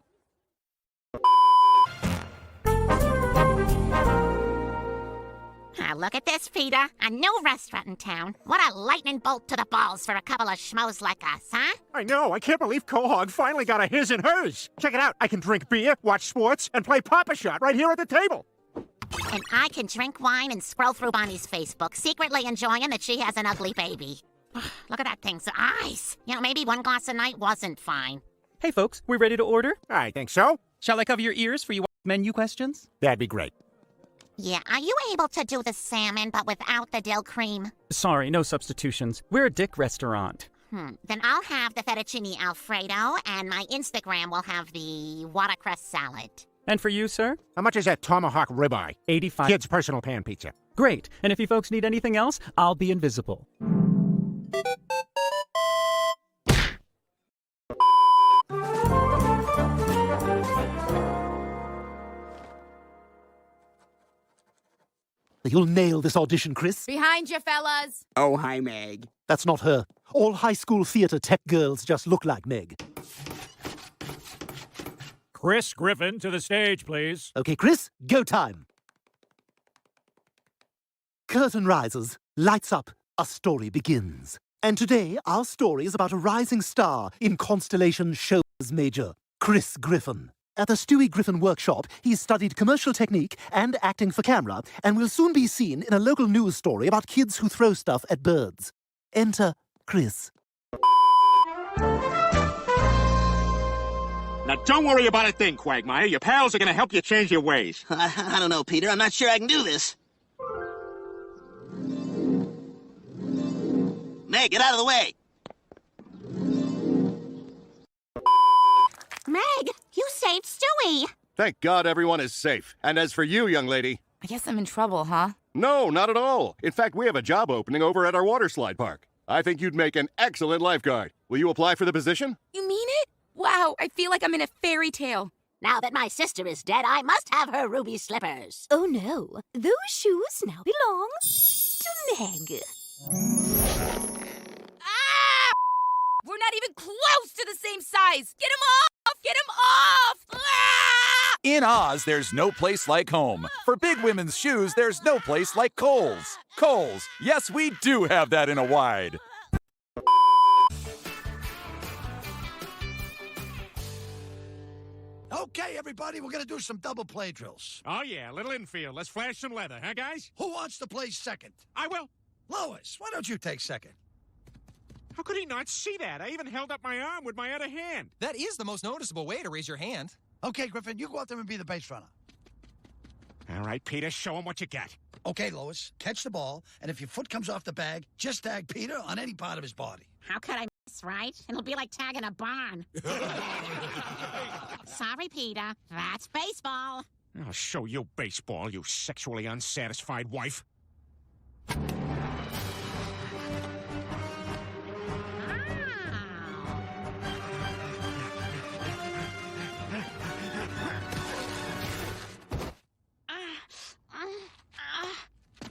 Look at this, Peter. A new restaurant in town. What a lightning bolt to the balls for a couple of schmoes like us, huh? I know. I can't believe Quahog finally got a his and hers. Check it out. I can drink beer, watch sports, and play Papa Shot right here at the table. And I can drink wine and scroll through Bonnie's Facebook, secretly enjoying that she has an ugly baby. Look at that thing's eyes. You know, maybe one glass a night wasn't fine. Hey, folks, we ready to order? I think so. Shall I cover your ears for you menu questions? That'd be great. Yeah, are you able to do the salmon but without the dill cream? Sorry, no substitutions. We're a Dick restaurant. Then I'll have the fettuccine Alfredo, and my Instagram will have the watercress salad. And for you, sir? How much is that tomahawk ribeye? 85. Kid's personal pan pizza. Great. And if you folks need anything else, I'll be invisible. You'll nail this audition, Chris. Behind you, fellas. Oh, hi, Meg. That's not her. All high school theater tech girls just look like Meg. Chris Griffin to the stage, please. Okay, Chris, go time. Curtain rises, lights up, a story begins. And today, our story is about a rising star in Constellation Shows Major, Chris Griffin. At the Stewie Griffin workshop, he's studied commercial technique and acting for camera, and will soon be seen in a local news story about kids who throw stuff at birds. Enter Chris. Now, don't worry about a thing, Quagmire. Your pals are going to help you change your ways. I don't know, Peter. I'm not sure I can do this. Meg, get out of the way. Meg, you saved Stewie. Thank God everyone is safe. And as for you, young lady... I guess I'm in trouble, huh? No, not at all. In fact, we have a job opening over at our water slide park. I think you'd make an excellent lifeguard. Will you apply for the position? You mean it? Wow, I feel like I'm in a fairy tale. Now that my sister is dead, I must have her ruby slippers. Oh no, those shoes now belong to Meg. Ah! We're not even close to the same size. Get him off! Get him off! Ah! In Oz, there's no place like home. For big women's shoes, there's no place like Kohl's. Kohl's. Yes, we do have that in a wide. Okay, everybody, we're gonna do some double play drills. Oh, yeah, a little infield. Let's flash some leather, huh, guys? Who wants to play second? I will. Lois, why don't you take second? How could he not see that? I even held up my arm with my other hand. That is the most noticeable way to raise your hand. Okay, Griffin, you go out there and be the base runner. All right, Peter, show him what you got. Okay, Lois, catch the ball, and if your foot comes off the bag, just tag Peter on any part of his body. How could I miss, right? It'll be like tagging a barn. Sorry, Peter. That's baseball. I'll show you baseball, you sexually unsatisfied wife.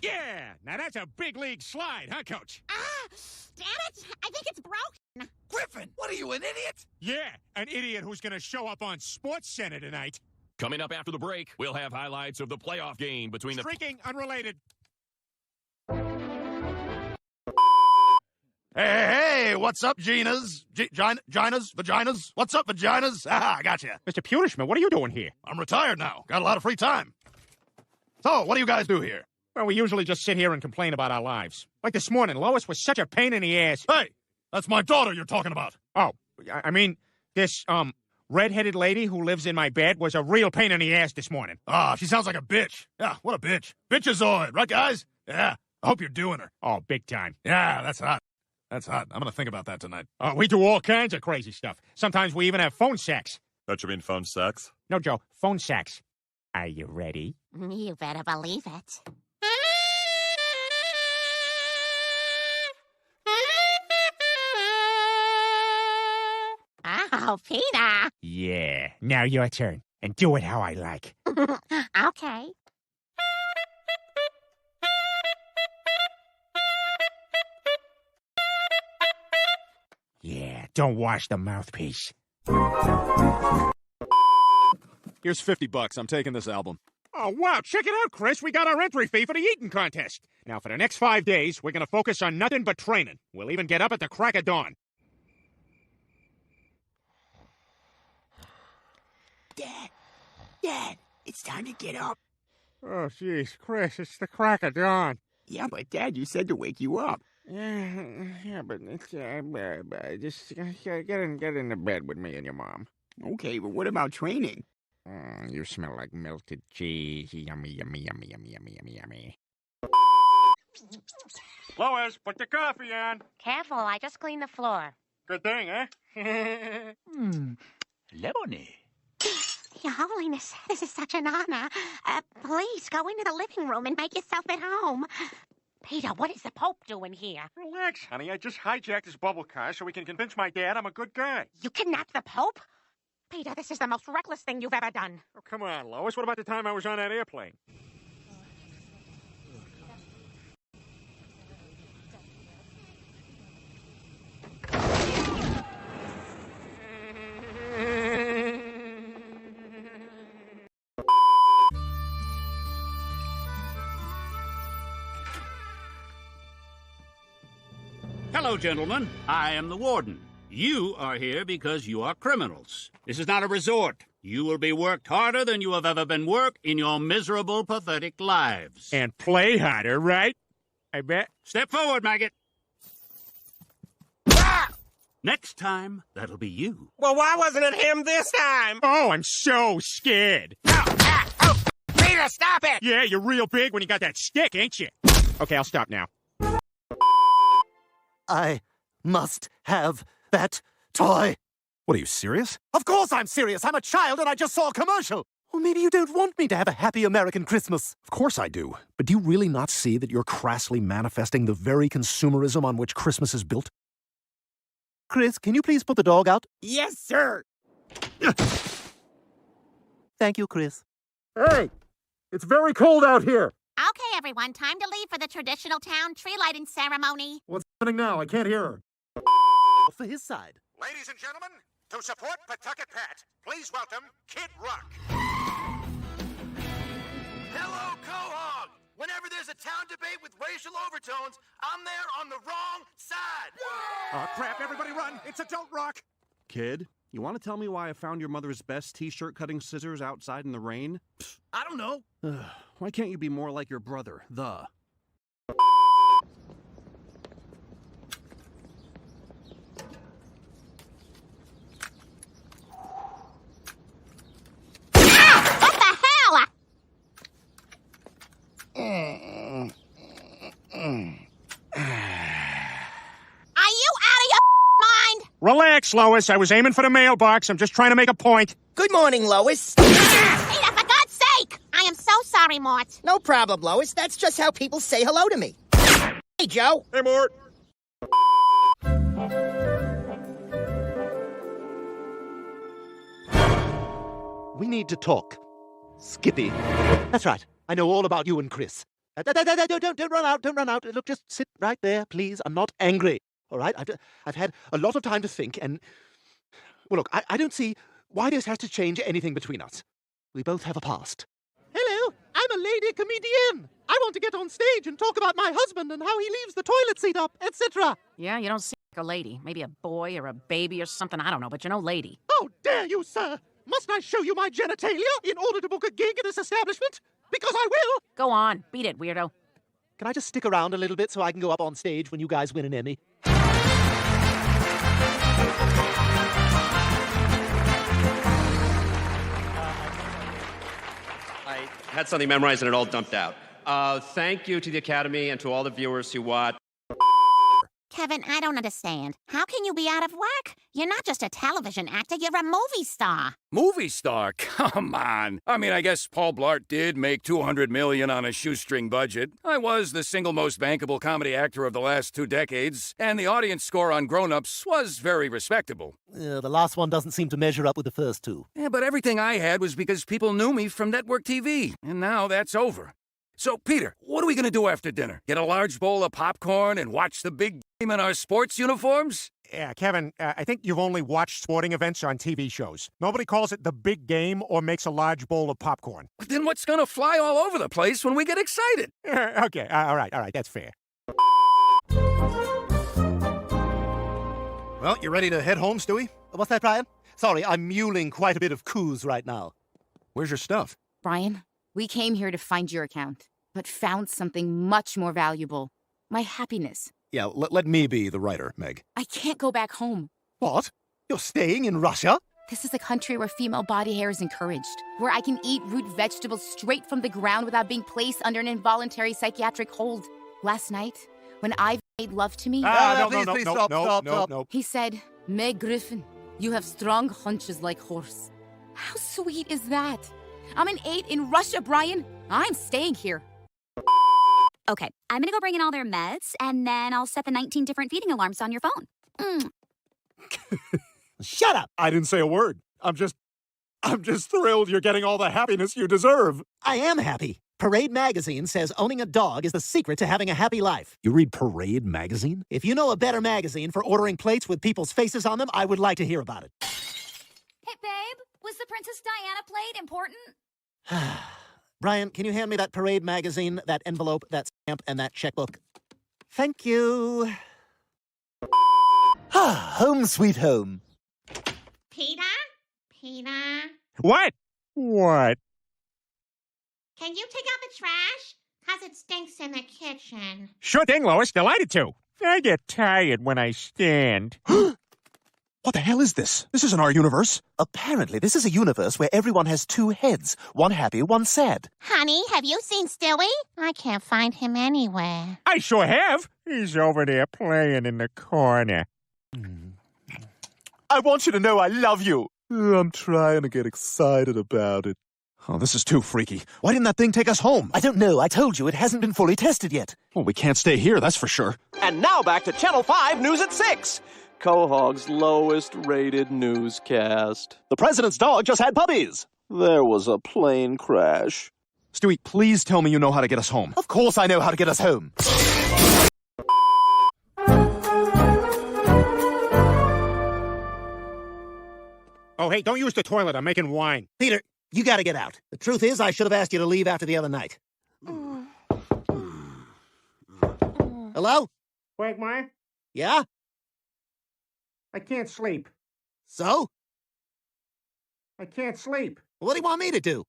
Yeah, now that's a big league slide, huh, Coach? Damn it! I think it's broken. Griffin, what are you, an idiot? Yeah, an idiot who's gonna show up on Sports Center tonight. Coming up after the break, we'll have highlights of the playoff game between the... Streaking, unrelated. Hey, what's up, Ginas? Ginas? Vaginas? What's up, vaginas? Ah, I gotcha. Mr. Punishment, what are you doing here? I'm retired now. Got a lot of free time. So, what do you guys do here? Well, we usually just sit here and complain about our lives. Like this morning, Lois was such a pain in the ass. Hey, that's my daughter you're talking about. Oh, I mean, this, red-headed lady who lives in my bed was a real pain in the ass this morning. Ah, she sounds like a bitch. Yeah, what a bitch. Bitchazoid, right, guys? Yeah, I hope you're doing her. Oh, big time. Yeah, that's hot. That's hot. I'm gonna think about that tonight. We do all kinds of crazy stuff. Sometimes we even have phone sex. Don't you mean phone sex? No, Joe, phone sex. Are you ready? You better believe it. Oh, Peter. Yeah, now your turn. And do it how I like. Okay. Yeah, don't wash the mouthpiece. Here's $50. I'm taking this album. Oh, wow, check it out, Chris. We got our entry fee for the eating contest. Now, for the next 5 days, we're going to focus on nothing but training. We'll even get up at the crack of dawn. Dad, it's time to get up. Oh, jeez, Chris, it's the crack of dawn. Yeah, but Dad, you said to wake you up. Yeah, but it's, just get into bed with me and your mom. Okay, but what about training? You smell like melted cheese. Yummy, yummy, yummy, yummy, yummy, yummy, yummy. Lois, put the coffee on. Careful, I just cleaned the floor. Good thing, huh? Lemony. Your Holiness, this is such an honor. Please go into the living room and make yourself at home. Peter, what is the Pope doing here? Relax, honey. I just hijacked his bubble car so we can convince my dad I'm a good guy. You kidnapped the Pope? Peter, this is the most reckless thing you've ever done. Oh, come on, Lois. What about the time I was on that airplane? Hello, gentlemen. I am the warden. You are here because you are criminals. This is not a resort. You will be worked harder than you have ever been worked in your miserable, pathetic lives. And play harder, right? I bet. Step forward, maggot. Ah! Next time, that'll be you. Well, why wasn't it him this time? Oh, I'm so scared. Peter, stop it! Yeah, you're real big when you got that stick, ain't you? Okay, I'll stop now. I must have that toy. What, are you serious? Of course I'm serious. I'm a child and I just saw a commercial. Or maybe you don't want me to have a happy American Christmas. Of course I do. But do you really not see that you're crassly manifesting the very consumerism on which Christmas is built? Chris, can you please put the dog out? Yes, sir. Thank you, Chris. Hey, it's very cold out here. Okay, everyone, time to leave for the traditional town tree lighting ceremony. What's happening now? I can't hear her. For his side. Ladies and gentlemen, to support Pawtucket Pat, please welcome Kid Rock. Hello, Quahog! Whenever there's a town debate with racial overtones, I'm there on the wrong side! Oh, crap, everybody run! It's Adult Rock! Kid, you want to tell me why I found your mother's best t-shirt cutting scissors outside in the rain? I don't know. Why can't you be more like your brother, the... Are you out of your mind? Relax, Lois. I was aiming for the mailbox. I'm just trying to make a point. Good morning, Lois. Peter, for God's sake! I am so sorry, Mort. No problem, Lois. That's just how people say hello to me. Hey, Joe. Hey, Mort. We need to talk. Skippy. That's right. I know all about you and Chris. Don't run out. Don't run out. Look, just sit right there, please. I'm not angry. All right? I've had a lot of time to think, and... Well, look, I don't see why this has to change anything between us. We both have a past. Hello, I'm a lady comedian. I want to get on stage and talk about my husband and how he leaves the toilet seat up, etc. Yeah, you don't seem like a lady. Maybe a boy or a baby or something. I don't know, but you're no lady. How dare you, sir? Must I show you my genitalia in order to book a gig in this establishment? Because I will. Go on. Beat it, weirdo. Can I just stick around a little bit so I can go up on stage when you guys win an Emmy? I had something memorized and it all dumped out. Thank you to the Academy and to all the viewers who watched. Kevin, I don't understand. How can you be out of work? You're not just a television actor, you're a movie star. Movie star? Come on. I mean, I guess Paul Blart did make $200 million on a shoestring budget. I was the single most bankable comedy actor of the last 2 decades, and the audience score on Grown Ups was very respectable. The last one doesn't seem to measure up with the first two. Yeah, but everything I had was because people knew me from network TV, and now that's over. So, Peter, what are we going to do after dinner? Get a large bowl of popcorn and watch the big game in our sports uniforms? Yeah, Kevin, I think you've only watched sporting events on TV shows. Nobody calls it the big game or makes a large bowl of popcorn. Then what's going to fly all over the place when we get excited? Okay, all right, that's fair. Well, you ready to head home, Stewie? What's that, Brian? Sorry, I'm muling quite a bit of coos right now. Where's your stuff? Brian, we came here to find your account, but found something much more valuable. My happiness. Yeah, let me be the writer, Meg. I can't go back home. What? You're staying in Russia? This is a country where female body hair is encouraged, where I can eat root vegetables straight from the ground without being placed under an involuntary psychiatric hold. Last night, when I made love to me... Please, stop. He said, Meg Griffin, you have strong hunches like horse. How sweet is that? I'm an 8 in Russia, Brian. I'm staying here. Okay, I'm gonna go bring in all their meds, and then I'll set the 19 different feeding alarms on your phone. Shut up! I didn't say a word. I'm just thrilled you're getting all the happiness you deserve. I am happy. Parade Magazine says owning a dog is the secret to having a happy life. You read Parade Magazine? If you know a better magazine for ordering plates with people's faces on them, I would like to hear about it. Hey, babe, was the Princess Diana plate important? Brian, can you hand me that Parade Magazine, that envelope, that stamp, and that checkbook? Thank you. Home sweet home. Peter? What? Can you take out the trash? 'Cause it stinks in the kitchen. Sure thing, Lois. Delighted to. I get tired when I stand. What the hell is this? This isn't our universe. Apparently, this is a universe where everyone has 2 heads. One happy, one sad. Honey, have you seen Stewie? I can't find him anywhere. I sure have. He's over there playing in the corner. I want you to know I love you. I'm trying to get excited about it. Oh, this is too freaky. Why didn't that thing take us home? I don't know. I told you, it hasn't been fully tested yet. Well, we can't stay here, that's for sure. And now back to Channel 5 News at 6. Quahog's lowest-rated newscast. The president's dog just had puppies. There was a plane crash. Stewie, please tell me you know how to get us home. Of course I know how to get us home. Oh, hey, don't use the toilet. I'm making wine. Peter, You gotta get out. The truth is, I should have asked you to leave after the other night. Hello? Quagmire? Yeah? I can't sleep. So? I can't sleep. What do you want me to do?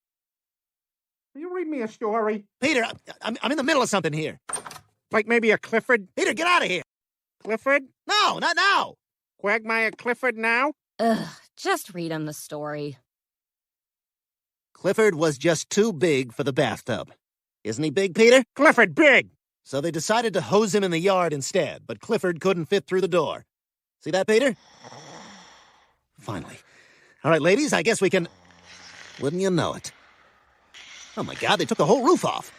Will you read me a story? Peter, I'm in the middle of something here. Like maybe a Clifford? Peter, get out of here! Clifford? No, not now! Quagmire Clifford now? Ugh, just read him the story. Clifford was just too big for the bathtub. Isn't he big, Peter? Clifford big! So they decided to hose him in the yard instead, but Clifford couldn't fit through the door. See that, Peter? Finally. All right, ladies, I guess we can... Wouldn't you know it? Oh my God, they took the whole roof off.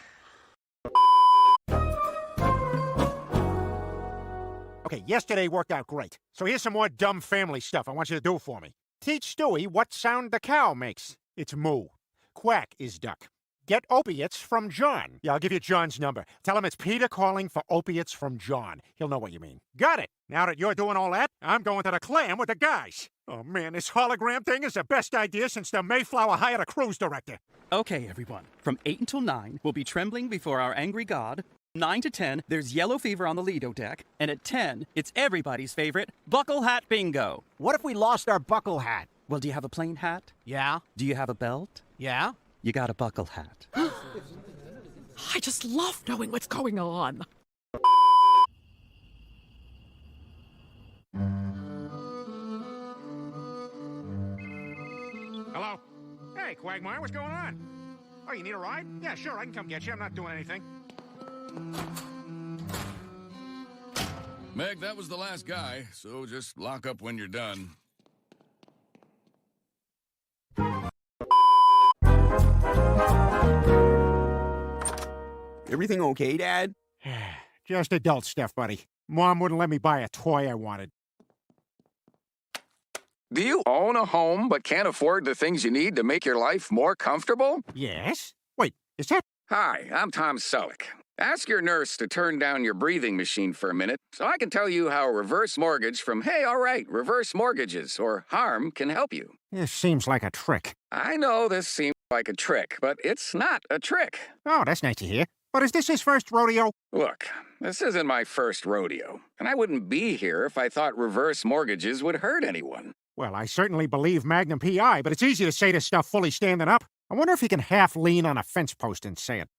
Okay, yesterday worked out great. So here's some more dumb family stuff I want you to do for me. Teach Stewie what sound the cow makes. It's moo. Quack is duck. Get opiates from John. Yeah, I'll give you John's number. Tell him it's Peter calling for opiates from John. He'll know what you mean. Got it. Now that you're doing all that, I'm going to the clam with the guys. Oh, man, this hologram thing is the best idea since the Mayflower hired a cruise director. Okay, everyone. From 8 until 9, we'll be trembling before our angry god. 9 to 10, there's yellow fever on the Lido deck. And at 10, it's everybody's favorite, buckle hat bingo. What if we lost our buckle hat? Well, do you have a plain hat? Yeah. Do you have a belt? Yeah. You got a buckle hat. I just love knowing what's going on. Hello? Hey, Quagmire, what's going on? Oh, you need a ride? Yeah, sure, I can come get you. I'm not doing anything. Meg, that was the last guy, so just lock up when you're done. Everything okay, Dad? Just adult stuff, buddy. Mom wouldn't let me buy a toy I wanted. Do you own a home but can't afford the things you need to make your life more comfortable? Yes? Wait, is that... Hi, I'm Tom Selleck. Ask your nurse to turn down your breathing machine for a minute so I can tell you how a reverse mortgage from Hey, all right, Reverse Mortgages or Harm can help you. This seems like a trick. I know this seems like a trick, but it's not a trick. Oh, that's nice to hear. But is this his first rodeo? Look, this isn't my first rodeo, and I wouldn't be here if I thought reverse mortgages would hurt anyone. Well, I certainly believe Magnum P.I., but it's easy to say this stuff fully standing up. I wonder if he can half lean on a fence post and say it.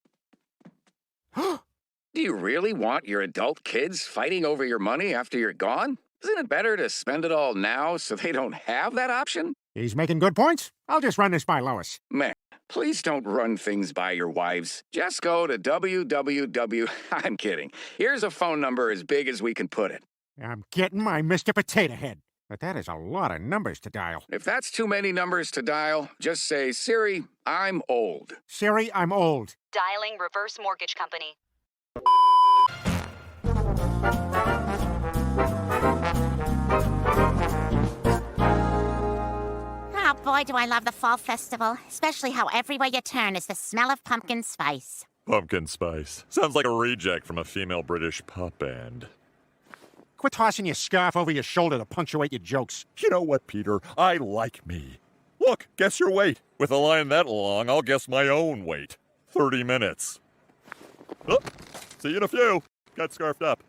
Do you really want your adult kids fighting over your money after you're gone? Isn't it better to spend it all now so they don't have that option? He's making good points. I'll just run this by Lois. Man, please don't run things by your wives. Just go to www... I'm kidding. Here's a phone number as big as we can put it. I'm getting my Mr. Potato Head. But that is a lot of numbers to dial. If that's too many numbers to dial, just say, Siri, I'm old. Siri, I'm old. Dialing Reverse Mortgage Company. Oh, boy, do I love the fall festival. Especially how everywhere you turn is the smell of pumpkin spice. Pumpkin spice. Sounds like a reject from a female British pop band. Quit tossing your scarf over your shoulder to punctuate your jokes. You know what, Peter? I like me. Look, guess your weight. With a line that long, I'll guess my own weight. 30 minutes. Oh, see you in a few. Got scarfed up.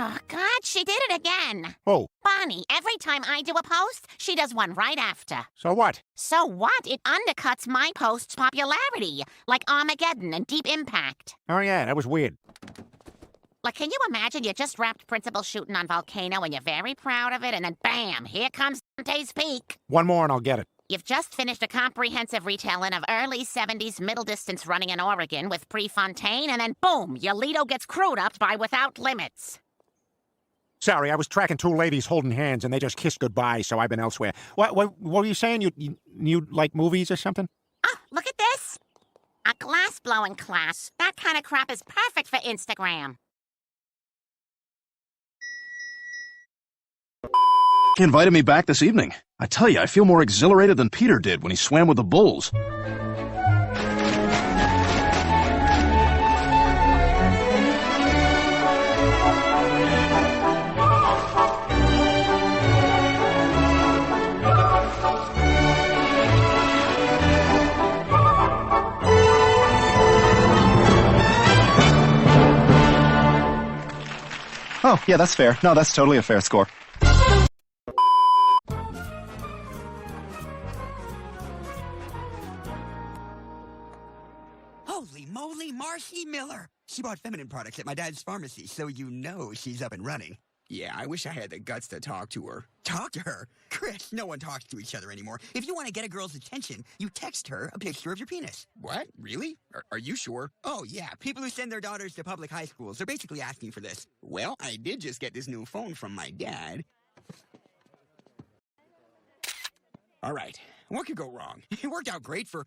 Oh, God, she did it again. Oh. Bonnie, every time I do a post, she does one right after. So what? So what? It undercuts my post's popularity, like Armageddon and Deep Impact. Oh, yeah, that was weird. Like, can you imagine you just wrapped Principal shooting on Volcano and you're very proud of it, and then bam, here comes Dante's Peak. One more and I'll get it. You've just finished a comprehensive retelling of early 70s middle distance running in Oregon with Prefontaine, and then boom, your Lido gets crewed up by Without Limits. Sorry, I was tracking two ladies holding hands and they just kissed goodbye, so I've been elsewhere. What were you saying? You like movies or something? Oh, look at this. A glass-blowing class. That kind of crap is perfect for Instagram. He invited me back this evening. I tell you, I feel more exhilarated than Peter did when he swam with the bulls. Oh, yeah, that's fair. No, that's totally a fair score. Holy moly, Marcy Miller! She bought feminine products at my dad's pharmacy, so you know she's up and running. Yeah, I wish I had the guts to talk to her. Talk to her? Chris, no one talks to each other anymore. If you want to get a girl's attention, you text her a picture of your penis. What? Really? Are you sure? Oh, yeah. People who send their daughters to public high schools are basically asking for this. Well, I did just get this new phone from my dad. All right. What could go wrong? It worked out great for...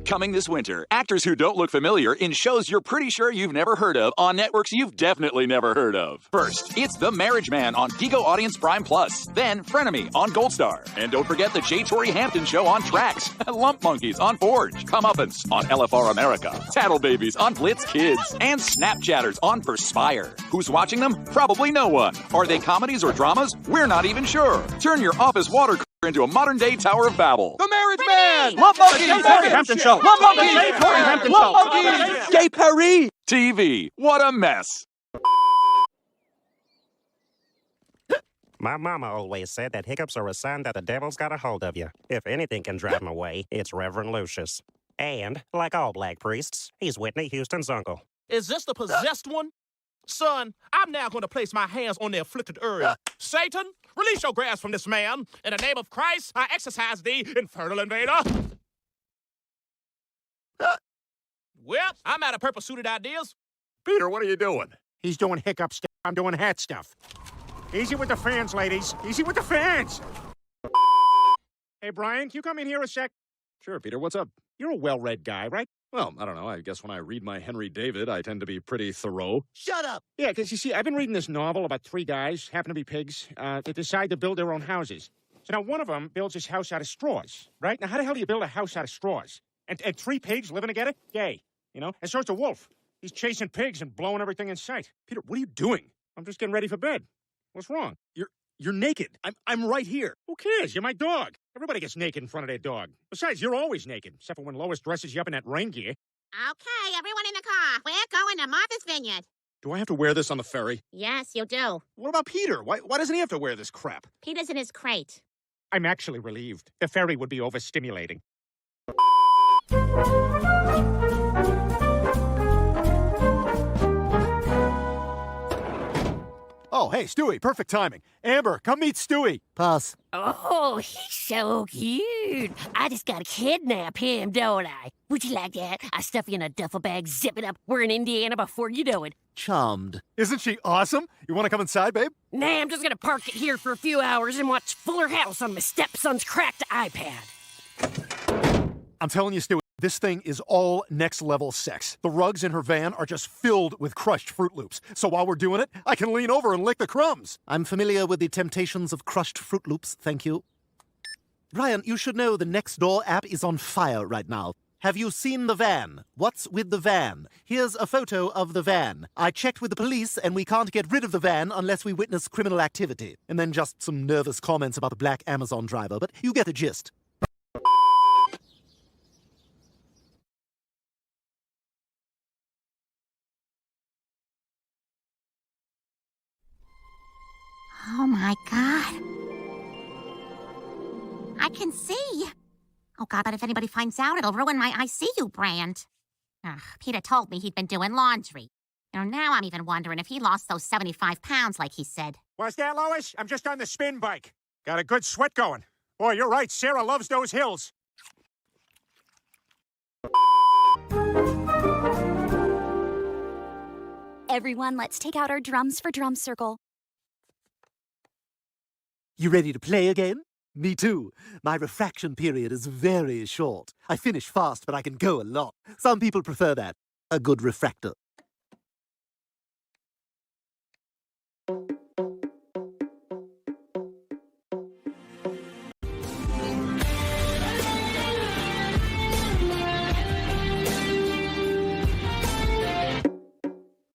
Coming this winter, actors who don't look familiar in shows you're pretty sure you've never heard of on networks you've definitely never heard of. First, it's The Marriage Man on Gigo Audience Prime Plus. Then, Frenemy on Gold Star. And don't forget the J. Torrey Hampton Show on Trax. Lump Monkeys on Forge. Comeuppance on LFR America. Tattle Babies on Blitz Kids. And Snapchatters on Perspire. Who's watching them? Probably no one. Are they comedies or dramas? We're not even sure. Turn your office water into a modern-day Tower of Babel. The Marriage Man! Lump Monkeys! The J. Torrey Hampton Show! Lump Monkeys! The J. Torrey Hampton Show! Lump Monkeys! Gay Paris! TV. What a mess. My mama always said that hiccups are a sign that the devil's got a hold of you. If anything can drive him away, it's Reverend Lucius. And, like all black priests, he's Whitney Houston's uncle. Is this the possessed one? Son, I'm now going to place my hands on the afflicted area. Satan, release your grasp from this man. In the name of Christ, I exorcise thee, infernal invader. Well, I'm out of purple-suited ideas. Peter, what are you doing? He's doing hiccup stuff. I'm doing hat stuff. Easy with the fans, ladies. Easy with the fans. Hey, Brian, can you come in here a sec? Sure, Peter, what's up? You're a well-read guy, right? Well, I don't know. I guess when I read my Henry David, I tend to be pretty thorough. Shut up! Yeah, because you see, I've been reading this novel about three guys, happen to be pigs, that decide to build their own houses. So now one of them builds his house out of straws, right? Now, how the hell do you build a house out of straws? And three pigs living together? Yay. You know? And so it's the wolf. He's chasing pigs and blowing everything in sight. Peter, what are you doing? I'm just getting ready for bed. What's wrong? You're naked. I'm right here. Who cares? You're my dog. Everybody gets naked in front of their dog. Besides, you're always naked, except for when Lois dresses you up in that rain gear. Okay, everyone in the car. We're going to Martha's Vineyard. Do I have to wear this on the ferry? Yes, you do. What about Peter? Why doesn't he have to wear this crap? Peter's in his crate. I'm actually relieved. The ferry would be overstimulating. Oh, hey, Stewie, perfect timing. Amber, come meet Stewie. Pass. Oh, he's so cute. I just gotta kidnap him, don't I? Would you like that? I stuff you in a duffel bag, zip it up. We're in Indiana before you know it. Charmed. Isn't she awesome? You want to come inside, babe? Nah, I'm just gonna park it here for a few hours and watch Fuller House on my stepson's cracked iPad. I'm telling you, Stewie, this thing is all next-level sex. The rugs in her van are just filled with crushed Fruit Loops. So while we're doing it, I can lean over and lick the crumbs. I'm familiar with the temptations of crushed Fruit Loops, thank you. Brian, you should know the Nextdoor app is on fire right now. Have you seen the van? What's with the van? Here's a photo of the van. I checked with the police, and we can't get rid of the van unless we witness criminal activity. And then just some nervous comments about the black Amazon driver, but you get the gist. Oh, my God. I can see. Oh, God, but if anybody finds out, it'll ruin my I See You brand. Peter told me he'd been doing laundry. You know, now I'm even wondering if he lost those 75 pounds like he said. What's that, Lois? I'm just on the spin bike. Got a good sweat going. Boy, you're right. Sarah loves those hills. Everyone, let's take out our drums for Drum Circle. You ready to play again? Me too. My refraction period is very short. I finish fast, but I can go a lot. Some people prefer that. A good refractor.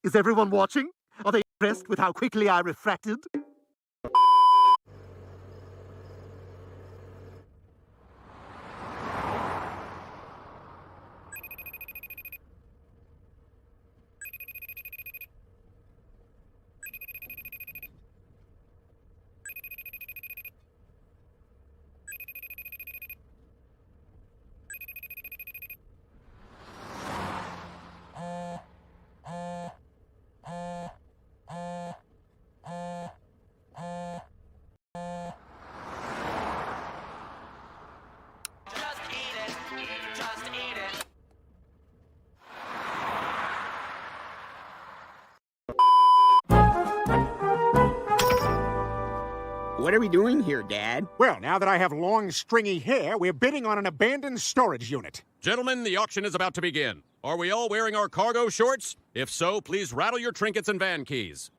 Is everyone watching? Are they impressed with how quickly I refracted? What are we doing here, Dad? Well, now that I have long, stringy hair, we're bidding on an abandoned storage unit. Gentlemen, the auction is about to begin. Are we all wearing our cargo shorts? If so, please rattle your trinkets and van keys.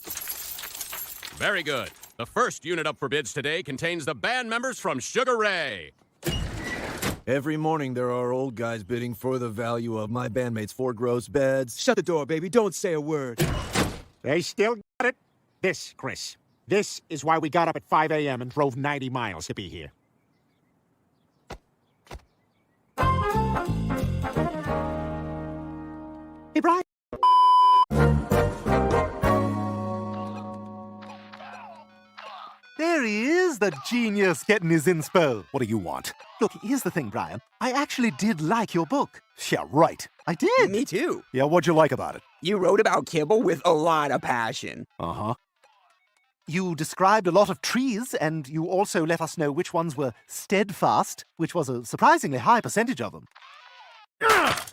Very good. The first unit up for bids today contains the band members from Sugar Ray. Every morning there are old guys bidding for the value of my bandmates' 4 gross beds. Shut the door, baby. Don't say a word. They still got it. This, Chris. This is why we got up at 5 a.m. and drove 90 miles to be here. Hey, Brian. There he is, the genius getting his inspo. What do you want? Look, here's the thing, Brian. I actually did like your book. Yeah, right. I did. Me too. Yeah, what'd you like about it? You wrote about kibble with a lot of passion. Uh-huh. You described a lot of trees, and you also let us know which ones were steadfast, which was a surprisingly high percentage of them.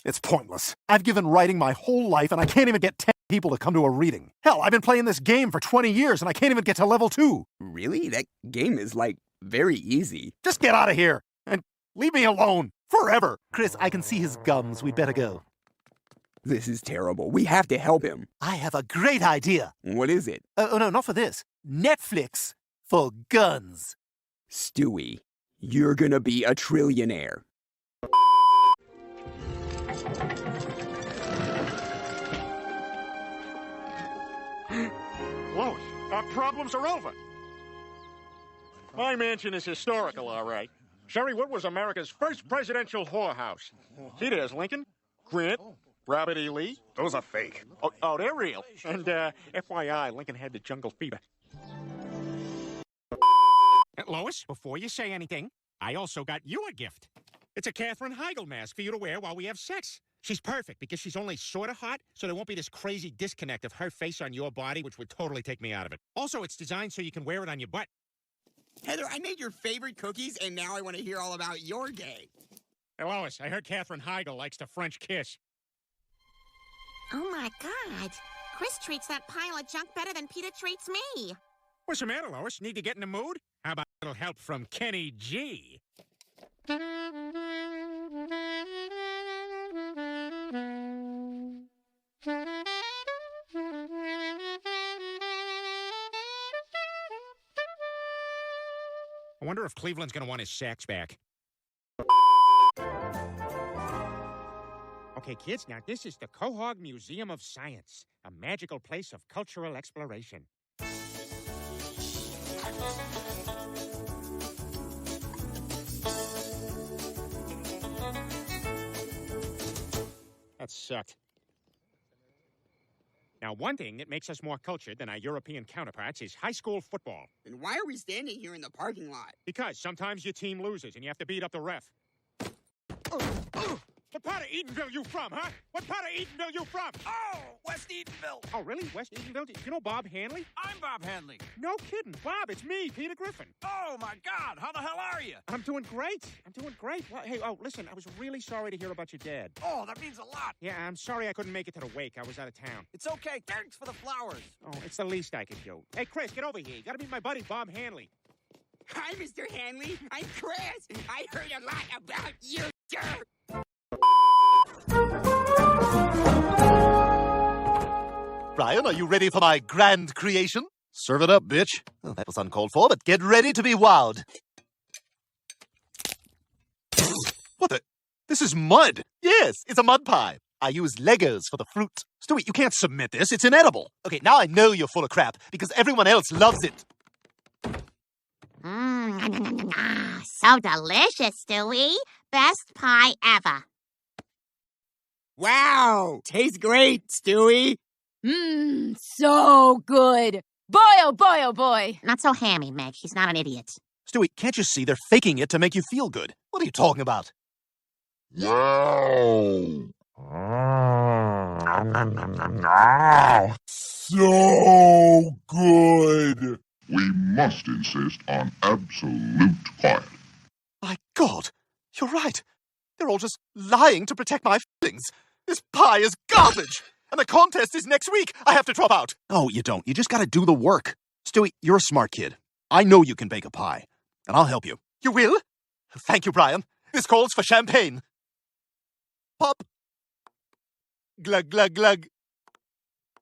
It's pointless. I've given writing my whole life, and I can't even get 10 people to come to a reading. Hell, I've been playing this game for 20 years, and I can't even get to level 2. Really? That game is, like, very easy. Just get out of here, and leave me alone, forever. Chris, I can see his gums. We'd better go. This is terrible. We have to help him. I have a great idea. What is it? Oh, no, not for this. Netflix for guns. Stewie, you're gonna be a trillionaire. Lois, our problems are over. My mansion is historical, all right. Sherrywood was America's first presidential whorehouse. See, there's Lincoln, Grant, Robert E. Lee. Those are fake. Oh, they're real. And, FYI, Lincoln had the jungle fever. Lois, before you say anything, I also got you a gift. It's a Katherine Heigl mask for you to wear while we have sex. She's perfect because she's only sort of hot, so there won't be this crazy disconnect of her face on your body, which would totally take me out of it. Also, it's designed so you can wear it on your butt. Heather, I made your favorite cookies, and now I want to hear all about your day. Hey, Lois, I heard Katherine Heigl likes to French kiss. Oh, my God. Chris treats that pile of junk better than Peter treats me. What's the matter, Lois? Need to get in the mood? How about a little help from Kenny G? I wonder if Cleveland's gonna want his sacks back. Okay, kids, now this is the Quahog Museum of Science, a magical place of cultural exploration. That sucked. Now, one thing that makes us more cultured than our European counterparts is high school football. And why are we standing here in the parking lot? Because sometimes your team loses and you have to beat up the ref. What part of Edenville you from, huh? What part of Edenville you from? Oh, West Edenville. Oh, really? West Edenville? You know Bob Hanley? I'm Bob Hanley. No kidding. Bob, it's me, Peter Griffin. Oh, my God. How the hell are you? I'm doing great. Well, hey, listen, I was really sorry to hear about your dad. Oh, that means a lot. Yeah, I'm sorry I couldn't make it to the wake. I was out of town. It's okay. Thanks for the flowers. Oh, it's the least I could do. Hey, Chris, get over here. You gotta meet my buddy, Bob Hanley. Hi, Mr. Hanley. I'm Chris. I heard a lot about you, sir. Brian, are you ready for my grand creation? Serve it up, bitch. Oh, that was uncalled for, but get ready to be wowed. What the? This is mud. Yes, it's a mud pie. I use Legos for the fruit. Stewie, you can't submit this. It's inedible. Okay, now I know you're full of crap, because everyone else loves it. So delicious, Stewie. Best pie ever. Wow, tastes great, Stewie. So good. Boy, oh boy, oh boy. Not so hammy, Meg. She's not an idiot. Stewie, can't you see they're faking it to make you feel good? What are you talking about? Wow. So good. We must insist on absolute quiet. My God, you're right. They're all just lying to protect my feelings. This pie is garbage. And the contest is next week. I have to drop out. No, you don't. You just gotta do the work. Stewie, you're a smart kid. I know you can bake a pie, and I'll help you. You will? Thank you, Brian. This calls for champagne. Pop. Glug, glug, glug.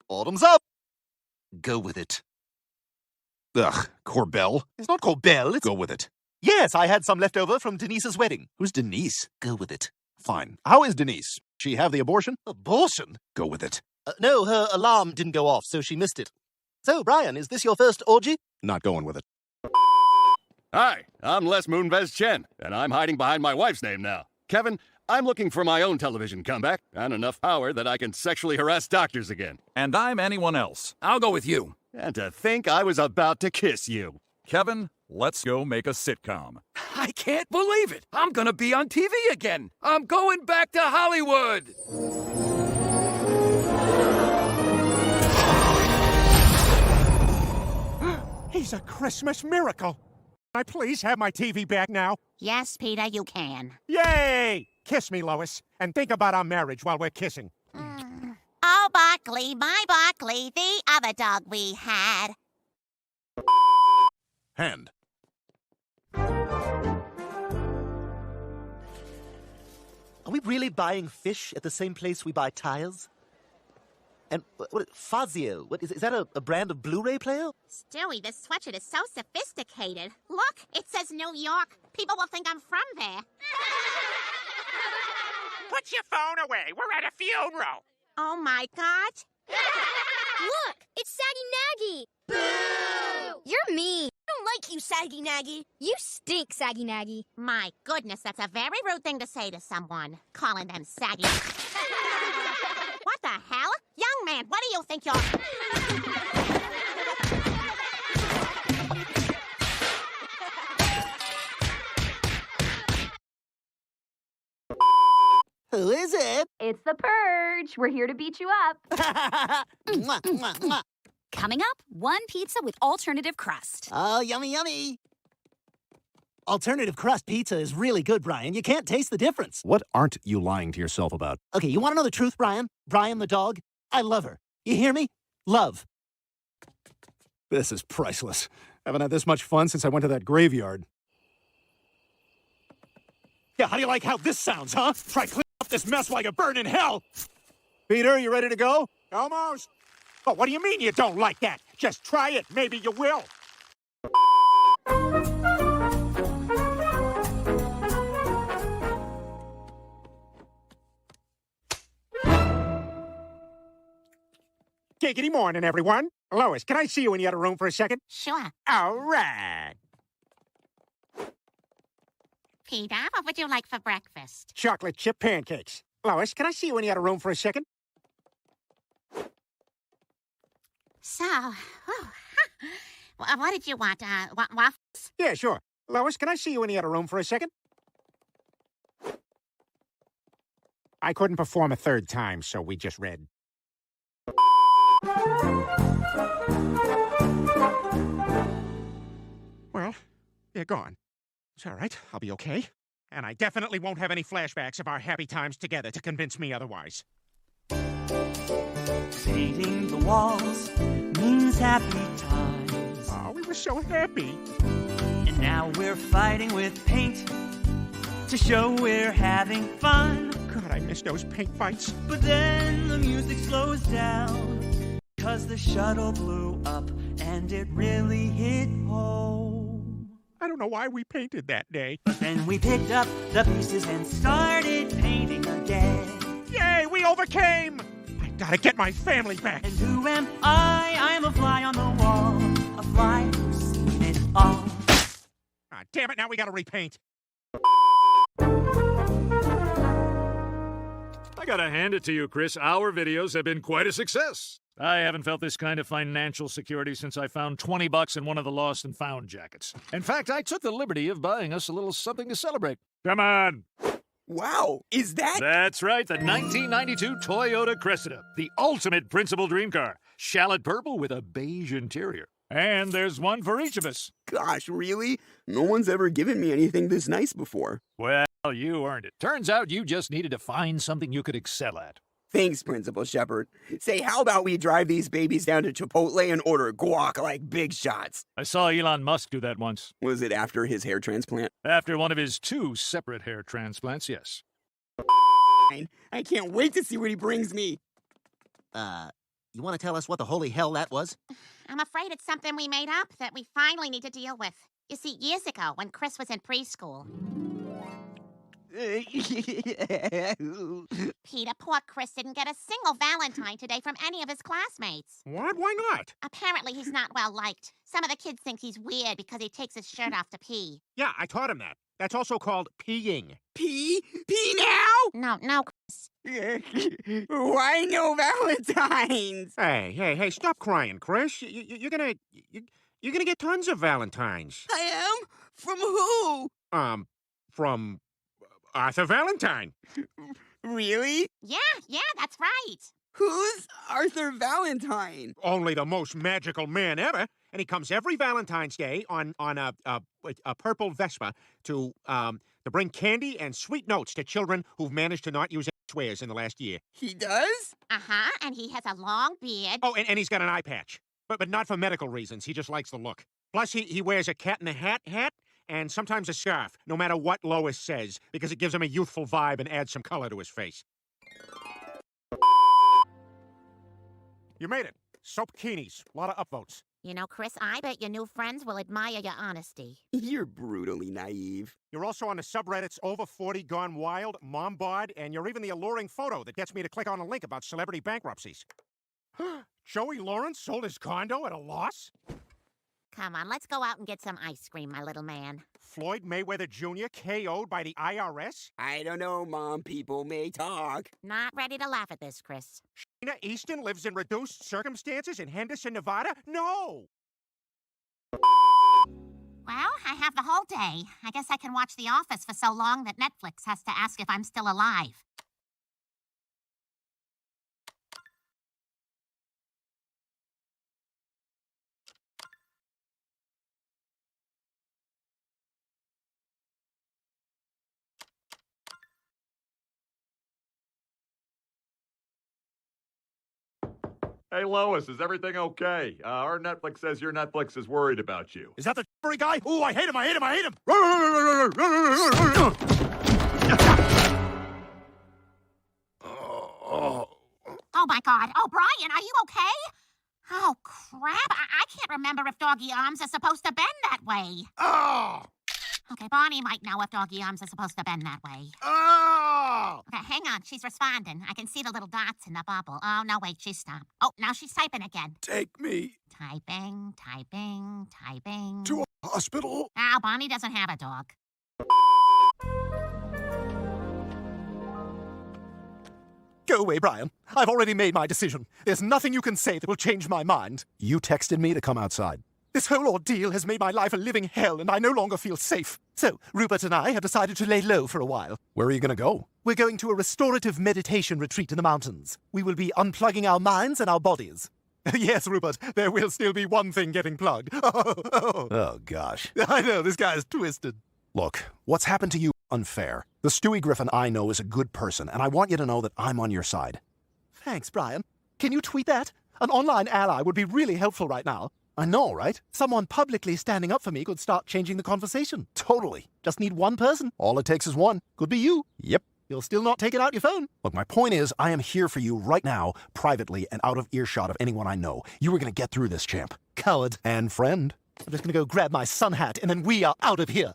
Autumn's up. Go with it. Ugh, Corbell. It's not Corbell, it's... Go with it. Yes, I had some left over from Denise's wedding. Who's Denise? Go with it. Fine. How is Denise? She have the abortion? Abortion? Go with it. No, her alarm didn't go off, so she missed it. So, Brian, is this your first orgy? Not going with it. Hi, I'm Les Moonves Chen, and I'm hiding behind my wife's name now. Kevin, I'm looking for my own television comeback and enough power that I can sexually harass doctors again. And I'm anyone else. I'll go with you. And to think I was about to kiss you. Kevin, let's go make a sitcom. I can't believe it. I'm gonna be on TV again. I'm going back to Hollywood. He's a Christmas miracle. Can I please have my TV back now? Yes, Peter, you can. Yay! Kiss me, Lois, and think about our marriage while we're kissing. Oh, Barkley, my Barkley, the other dog we had. Hand. Are we really buying fish at the same place we buy tires? And what Fazio, is that a brand of Blu-ray player? Stewie, this sweatshirt is so sophisticated. Look, it says New York. People will think I'm from there. Put your phone away. We're at a funeral. Oh, my God. Look, it's Saggy Naggy. Boo! You're mean. I don't like you, Saggy Naggy. You stink, Saggy Naggy. My goodness, that's a very rude thing to say to someone, calling them saggy. What the hell? Young man, what do you think you're... Who is it? It's the Purge. We're here to beat you up. Mwah, mwah, mwah. Coming up, one pizza with alternative crust. Oh, yummy, yummy. Alternative crust pizza is really good, Brian. You can't taste the difference. What aren't you lying to yourself about? Okay, you want to know the truth, Brian? Brian the dog? I love her. You hear me? Love. This is priceless. Haven't had this much fun since I went to that graveyard. Yeah, how do you like how this sounds, huh? Try clean up this mess while you burn in hell. Peter, you ready to go? Almost. Oh, what do you mean you don't like that? Just try it. Maybe you will. Giggity morning, everyone. Lois, can I see you in the other room for a second? Sure. All right. Peter, what would you like for breakfast? Chocolate chip pancakes. Lois, can I see you in the other room for a second? So, what did you want? Waffles? Yeah, sure. Lois, can I see you in the other room for a second? I couldn't perform a third time, so we just read. Well, they're gone. It's all right. I'll be okay. And I definitely won't have any flashbacks of our happy times together to convince me otherwise. Painting the walls means happy times. Oh, we were so happy. And now we're fighting with paint to show we're having fun. God, I miss those paint fights. But then the music slows down, 'cause the shuttle blew up and it really hit home. I don't know why we painted that day. But then we picked up the pieces and started painting again. Yay, we overcame! I gotta get my family back. And who am I? I'm a fly on the wall, a fly who's seen it all. Ah, damn it, now we gotta repaint. I gotta hand it to you, Chris. Our videos have been quite a success. I haven't felt this kind of financial security since I found $20 in one of the lost and found jackets. In fact, I took the liberty of buying us a little something to celebrate. Come on. Wow, is that? That's right, the 1992 Toyota Cressida, the ultimate principal dream car. Shallot purple with a beige interior. And there's one for each of us. Gosh, really? No one's ever given me anything this nice before. Well, you earned it. Turns out you just needed to find something you could excel at. Thanks, Principal Shepard. Say, how about we drive these babies down to Chipotle and order guac like big shots? I saw Elon Musk do that once. Was it after his hair transplant? After one of his 2 separate hair transplants, yes. I can't wait to see what he brings me. You want to tell us what the holy hell that was? I'm afraid it's something we made up that we finally need to deal with. You see, years ago, when Chris was in preschool... Peter, poor Chris didn't get a single Valentine today from any of his classmates. What? Why not? Apparently, he's not well liked. Some of the kids think he's weird because he takes his shirt off to pee. Yeah, I taught him that. That's also called peeing. Pee? Pee now? No, Chris. Why no Valentines? Hey, stop crying, Chris. You're gonna get tons of Valentines. I am? From who? From Arthur Valentine. Really? Yeah, that's right. Who's Arthur Valentine? Only the most magical man ever, and he comes every Valentine's Day on a purple Vespa to bring candy and sweet notes to children who've managed to not use any swears in the last year. He does? Uh-huh, and he has a long beard. Oh, and he's got an eye patch, but not for medical reasons. He just likes the look. Plus, he wears a cat in a hat, and sometimes a scarf, no matter what Lois says, because it gives him a youthful vibe and adds some color to his face. You made it. Soap bikinis. A lot of upvotes. You know, Chris, I bet your new friends will admire your honesty. You're brutally naive. You're also on the subreddits Over 40 Gone Wild, Mom Bod, and you're even the alluring photo that gets me to click on a link about celebrity bankruptcies. Joey Lawrence sold his condo at a loss? Come on, let's go out and get some ice cream, my little man. Floyd Mayweather Jr. KO'd by the IRS? I don't know, Mom. People may talk. Not ready to laugh at this, Chris. Sheena Easton lives in reduced circumstances in Henderson, Nevada? No! Well, I have the whole day. I guess I can watch The Office for so long that Netflix has to ask if I'm still alive. Hey, Lois, is everything okay? Our Netflix says your Netflix is worried about you. Is that the furry guy? Ooh, I hate him, I hate him, I hate him! Oh, my God. Oh, Brian, are you okay? Oh, crap. I can't remember if doggy arms are supposed to bend that way. Oh! Okay, Bonnie might know if doggy arms are supposed to bend that way. Oh! Okay, hang on. She's responding. I can see the little dots in the bubble. Oh, no, wait. She stopped. Oh, now she's typing again. Take me Typing. to a hospital. Oh, Bonnie doesn't have a dog. Go away, Brian. I've already made my decision. There's nothing you can say that will change my mind. You texted me to come outside. This whole ordeal has made my life a living hell, and I no longer feel safe. So, Rupert and I have decided to lay low for a while. Where are you going to go? We're going to a restorative meditation retreat in the mountains. We will be unplugging our minds and our bodies. Yes, Rupert, there will still be one thing getting plugged. Oh, gosh. I know, this guy's twisted. Look, what's happened to you is unfair. The Stewie Griffin I know is a good person, and I want you to know that I'm on your side. Thanks, Brian. Can you tweet that? An online ally would be really helpful right now. I know, right? Someone publicly standing up for me could start changing the conversation. Totally. Just need one person. All it takes is one. Could be you. Yep. You'll still not take it out your phone. Look, my point is, I am here for you right now, privately and out of earshot of anyone I know. You were going to get through this, champ. Coward. And friend. I'm just going to go grab my sun hat, and then we are out of here.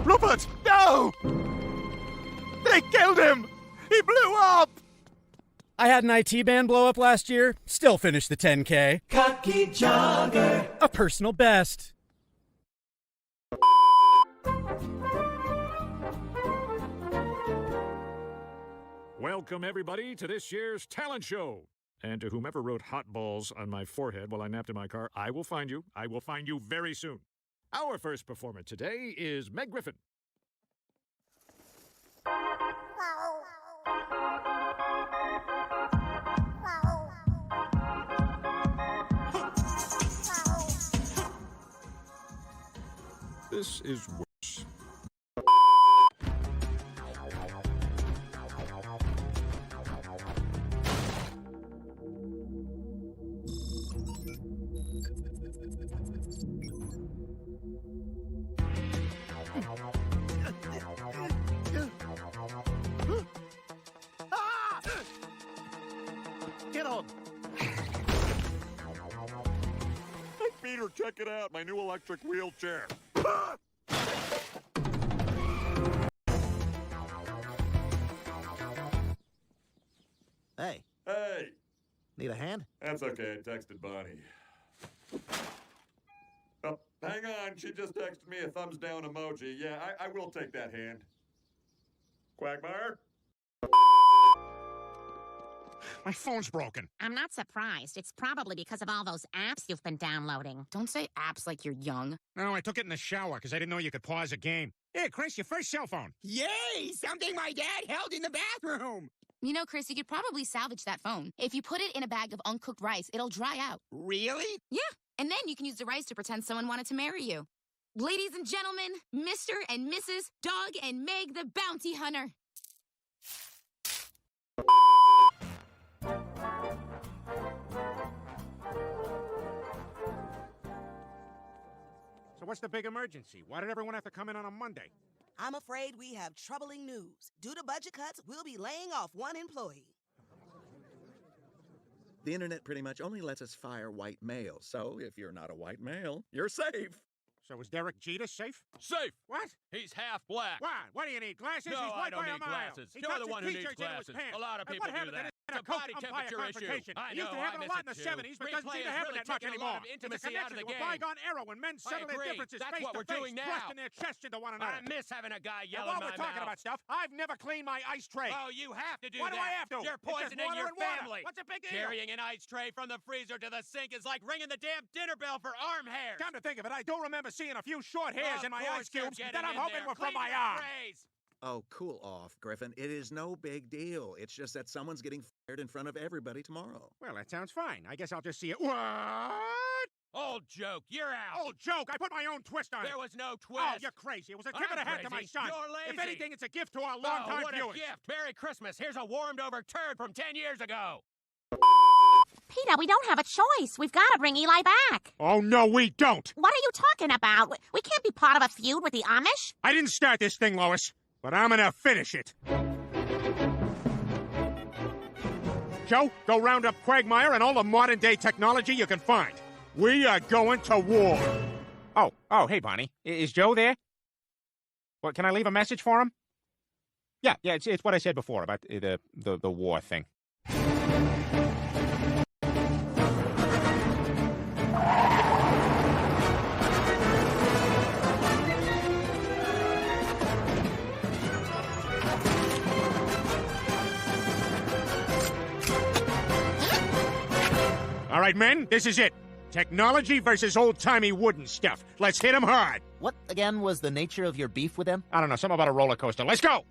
Rupert! No! They killed him! He blew up! I had an IT band blow up last year. Still finished the 10K. Cocky jogger. A personal best. Welcome, everybody, to this year's talent show. And to whomever wrote hot balls on my forehead while I napped in my car, I will find you. I will find you very soon. Our first performer today is Meg Griffin. This is worse. check it out, my new electric wheelchair. Hey. Hey. Need a hand? That's okay, I texted Bonnie. Oh, hang on, she just texted me a thumbs down emoji. Yeah, I will take that hand. Quagmire? My phone's broken. I'm not surprised. It's probably because of all those apps you've been downloading. Don't say apps like you're young. No, I took it in the shower because I didn't know you could pause a game. Here, Chris, your first cell phone. Yay! Something my dad held in the bathroom! You know, Chris, you could probably salvage that phone. If you put it in a bag of uncooked rice, it'll dry out. Really? Yeah, and then you can use the rice to pretend someone wanted to marry you. Ladies and gentlemen, Mr. and Mrs. Dog and Meg the Bounty Hunter. So what's the big emergency? Why did everyone have to come in on a Monday? I'm afraid we have troubling news. Due to budget cuts, we'll be laying off one employee. The internet pretty much only lets us fire white males, so if you're not a white male, you're safe. So is Derek Jeter safe? Safe. What? He's half black. What? What do you need? Glasses? No, He's white I don't by a need mile. glasses. He You're tucks the his one who needs t-shirts into his glasses. pants. A lot of And people what do happened to that. this It's a body umpire temperature issue. confrontation? I It used know, to happen I a lot in miss the it too. 70s, but Free doesn't play seem to has happen really that much taken a anymore. lot of intimacy It's a out of the connection game. with bygone era when men settle their agree. differences That's face what to we're face, doing now. thrusting their chests into one another. I miss having a guy And yell while in my we're talking mouth. about stuff, I've never cleaned my ice tray. Oh, you have to do Why that. do I have to? You're It's just poisoning water your and water. family. What's the big deal? Carrying an ice tray from the freezer to the sink is like ringing the damn dinner bell for arm hairs. Come to think of it, I do remember seeing a few short hairs Of in my course ice you're cubes getting that I'm in hoping there. were from Clean my your arm. trays. Oh, cool off, Griffin. It is no big deal. It's just that someone's getting fired in front of everybody tomorrow. Well, that sounds fine. I guess I'll just see it. What? Old joke. You're out. Old joke. I put my own twist on it. There was no twist. Oh, you're crazy. It was a tip of the hat to my crazy. son. You're lazy. If anything, it's a gift to our Oh, longtime what viewers. a gift. Merry Christmas. Here's a warmed-over turd from 10 years ago. Peter, we don't have a choice. We've got to bring Eli back. Oh, no, we don't. What are you talking about? We can't be part of a feud with the Amish. I didn't start this thing, Lois, but I'm gonna finish it. Joe, go round up Quagmire and all the modern-day technology you can find. We are going to war. Oh, hey, Bonnie. Is Joe there? What, can I leave a message for him? Yeah, it's what I said before about the war thing. All right, men, this is it. Technology versus old-timey wooden stuff. Let's hit him hard. What, again, was the nature of your beef with him? I don't know, something about a roller coaster. Let's go!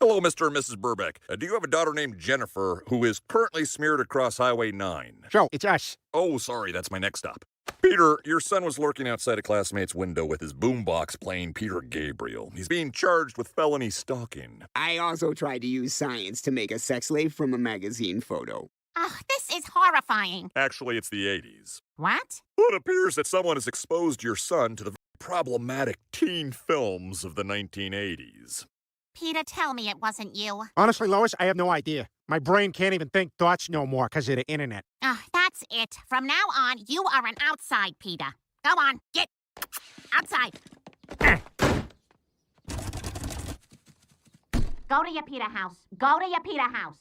Hello, Mr. and Mrs. Burbeck. Do you have a daughter named Jennifer who is currently smeared across Highway 9? Joe, it's us. Oh, sorry, that's my next stop. Peter, your son was lurking outside a classmate's window with his boombox playing Peter Gabriel. He's being charged with felony stalking. I also tried to use science to make a sex slave from a magazine photo. Oh, this is horrifying. Actually, it's the 80s. What? It appears that someone has exposed your son to the problematic teen films of the 1980s. Peter, tell me it wasn't you. Honestly, Lois, I have no idea. My brain can't even think thoughts no more because of the internet. That's it. From now on, you are an outside, Peter. Go on, get outside. Go to your Peter house. Go to your Peter house.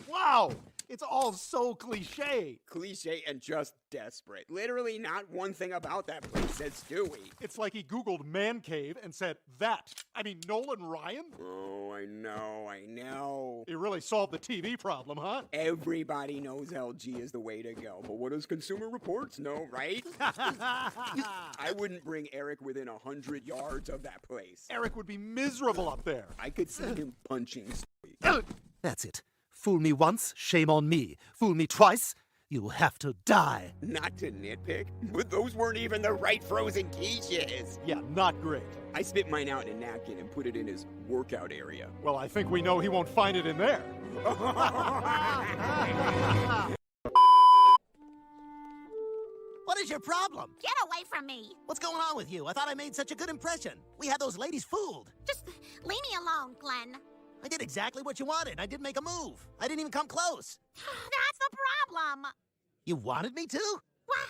Wow! It's all so cliche. Cliche and just desperate. Literally not one thing about that place says Stewie. It's like he Googled man cave and said, that. I mean, Nolan Ryan? Oh, I know. He really solved the TV problem, huh? Everybody knows LG is the way to go, but what does Consumer Reports know, right? I wouldn't bring Eric within 100 yards of that place. Eric would be miserable up there. I could see him punching Stewie. That's it. Fool me once, shame on me. Fool me twice, you have to die. Not to nitpick, but those weren't even the right frozen quiches. Yeah, not great. I spit mine out in a napkin and put it in his workout area. Well, I think we know he won't find it in there. What is is your problem? Get away from me. What's going on with you? I thought I made such a good impression. We had those ladies fooled. Just leave me alone, Glenn. I did exactly what you wanted. I didn't make a move. I didn't even come close. That's the problem. You wanted me to? Well,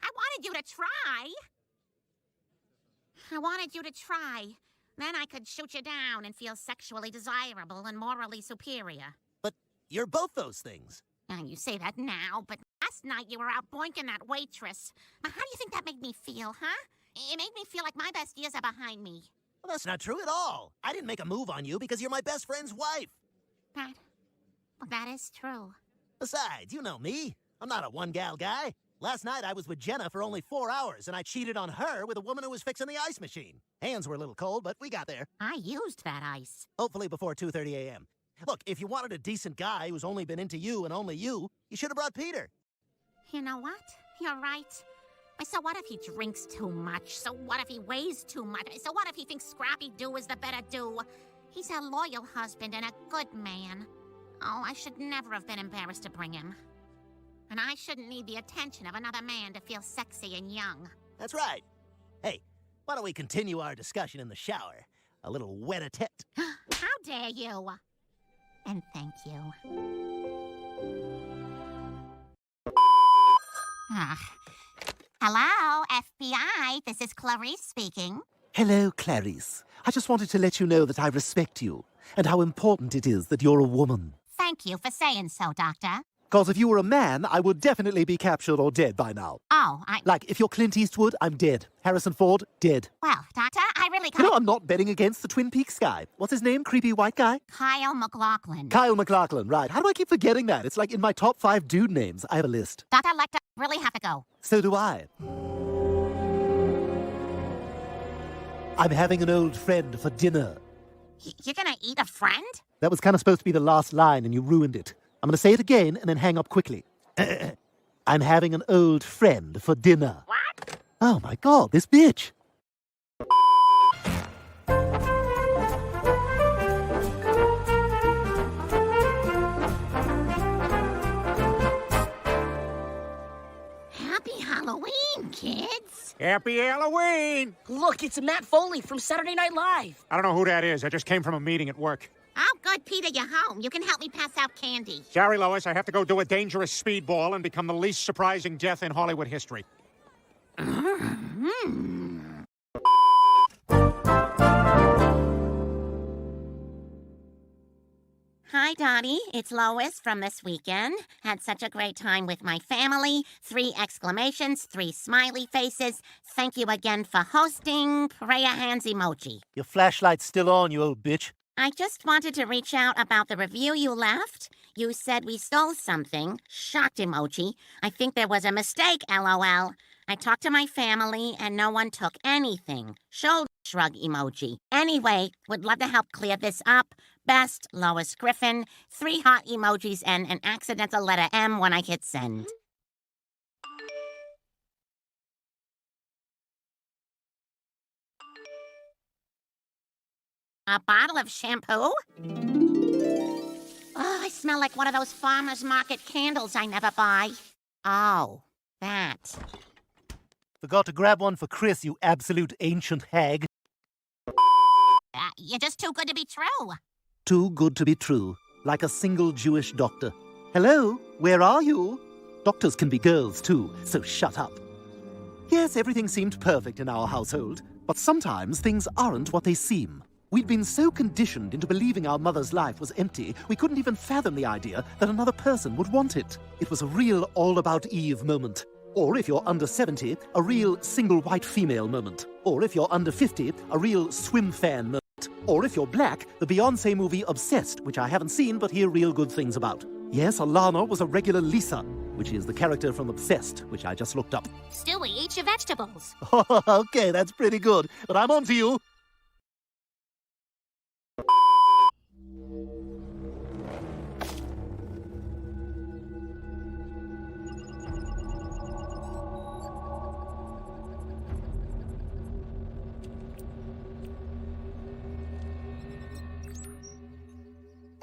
I wanted you to try. I wanted you to try. Then I could shoot you down and feel sexually desirable and morally superior. But you're both those things. Now, you say that now, but last night you were out boinking that waitress. Now, how do you think that made me feel, huh? It made me feel like my best years are behind me. Well, that's not true at all. I didn't make a move on you because you're my best friend's wife. That is true. Besides, you know me. I'm not a one-gal guy. Last night I was with Jenna for only 4 hours, and I cheated on her with a woman who was fixing the ice machine. Hands were a little cold, but we got there. I used that ice. Hopefully before 2:30 a.m. Look, if you wanted a decent guy who's only been into you and only you should have brought Peter. You know what? You're right. So what if he drinks too much? So what if he weighs too much? So what if he thinks Scrappy Doo is the better Doo? He's a loyal husband and a good man. Oh, I should never have been embarrassed to bring him. And I shouldn't need the attention of another man to feel sexy and young. That's right. Hey, why don't we continue our discussion in the shower? A little wet-a-tete. How dare you? And thank you. Hello, FBI. This is Clarice speaking. Hello, Clarice. I just wanted to let you know that I respect you, and how important it is that you're a woman. Thank you for saying so, Doctor. Because if you were a man, I would definitely be captured or dead by now. Oh, Like, if you're Clint Eastwood, I'm dead. Harrison Ford, dead. Well, Doctor, I really You know, I'm not betting against the Twin Peaks guy. What's his name? Creepy white guy? Kyle MacLachlan. Kyle MacLachlan, right. How do I keep forgetting that? It's like in my top 5 dude names. I have a list. Dr. Lecter, really have to go. So do I. I'm having an old friend for dinner. You're gonna eat a friend? That was kind of supposed to be the last line, and you ruined it. I'm going to say it again and then hang up quickly. I'm having an old friend for dinner. What? Oh my God, this bitch. Happy Halloween, kids. Happy Halloween! Look, it's Matt Foley from Saturday Night Live. I don't know who that is. I just came from a meeting at work. Oh, good, Peter, you're home. You can help me pass out candy. Sorry, Lois. I have to go do a dangerous speedball and become the least surprising death in Hollywood history. Hi, Dottie. It's Lois from this weekend. Had such a great time with my family. 3 exclamations, 3 smiley faces. Thank you again for hosting. Prayer hands emoji. Your flashlight's still on, you old bitch. I just wanted to reach out about the review you left. You said we stole something. Shocked emoji. I think there was a mistake, LOL. I talked to my family and no one took anything. Shoulder shrug emoji. Anyway, would love to help clear this up. Best, Lois Griffin. 3 heart emojis and an accidental letter M when I hit send. A bottle of shampoo? Oh, I smell like one of those farmer's market candles I never buy. Oh, that. Forgot to grab one for Chris, you absolute ancient hag. You're just too good to be true. Too good to be true. Like a single Jewish doctor. Hello? Where are you? Doctors can be girls too, so shut up. Yes, everything seemed perfect in our household, but sometimes things aren't what they seem. We'd been so conditioned into believing our mother's life was empty, we couldn't even fathom the idea that another person would want it. It was a real all-about-Eve moment. Or if you're under 70, a real single white female moment. Or if you're under 50, a real swim fan moment. Or if you're black, the Beyoncé movie Obsessed, which I haven't seen but hear real good things about. Yes, Alana was a regular Lisa, which is the character from Obsessed, which I just looked up. Stewie, eat your vegetables. Okay, that's pretty good, but I'm on to you.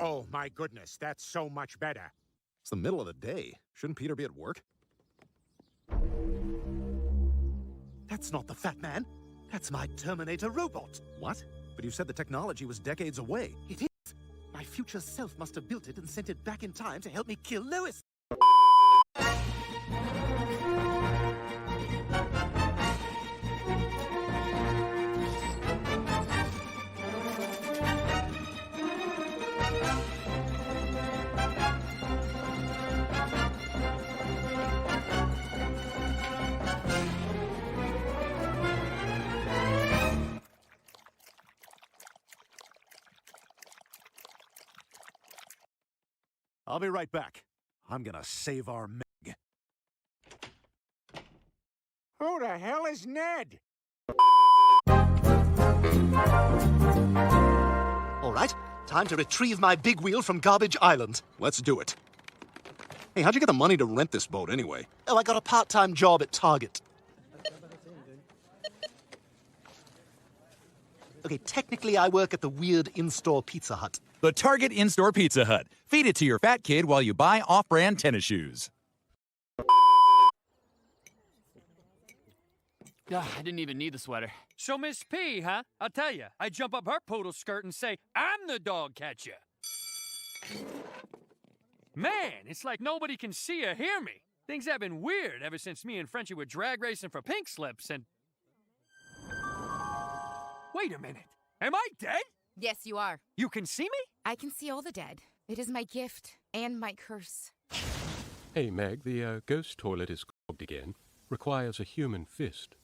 Oh, my goodness. That's so much better. It's the middle of the day. Shouldn't Peter be at work? That's not the Fat Man. That's my Terminator robot. What? But you said the technology was decades away. It is. My future self must have built it and sent it back in time to help me kill Lois. I'll be right back. I'm gonna save our Meg. Who the hell is Ned? All right, time to retrieve my big wheel from Garbage Island. Let's do it. Hey, how'd you get the money to rent this boat anyway? Oh, I got a part-time job at Target. Okay, technically I work at the weird in-store Pizza Hut. The Target in-store Pizza Hut. Feed it to your fat kid while you buy off-brand tennis shoes. I didn't even need the sweater. So Miss P, huh? I'll tell you, I jump up her poodle skirt and say, I'm the dog catcher. Man, it's like nobody can see or hear me. Things have been weird ever since me and Frenchie were drag racing for pink slips and... Wait a minute. Am I dead? Yes, you are. You can see me? I can see all the dead. It is my gift and my curse. Hey, Meg, the ghost toilet is clogged again. Requires a human fist.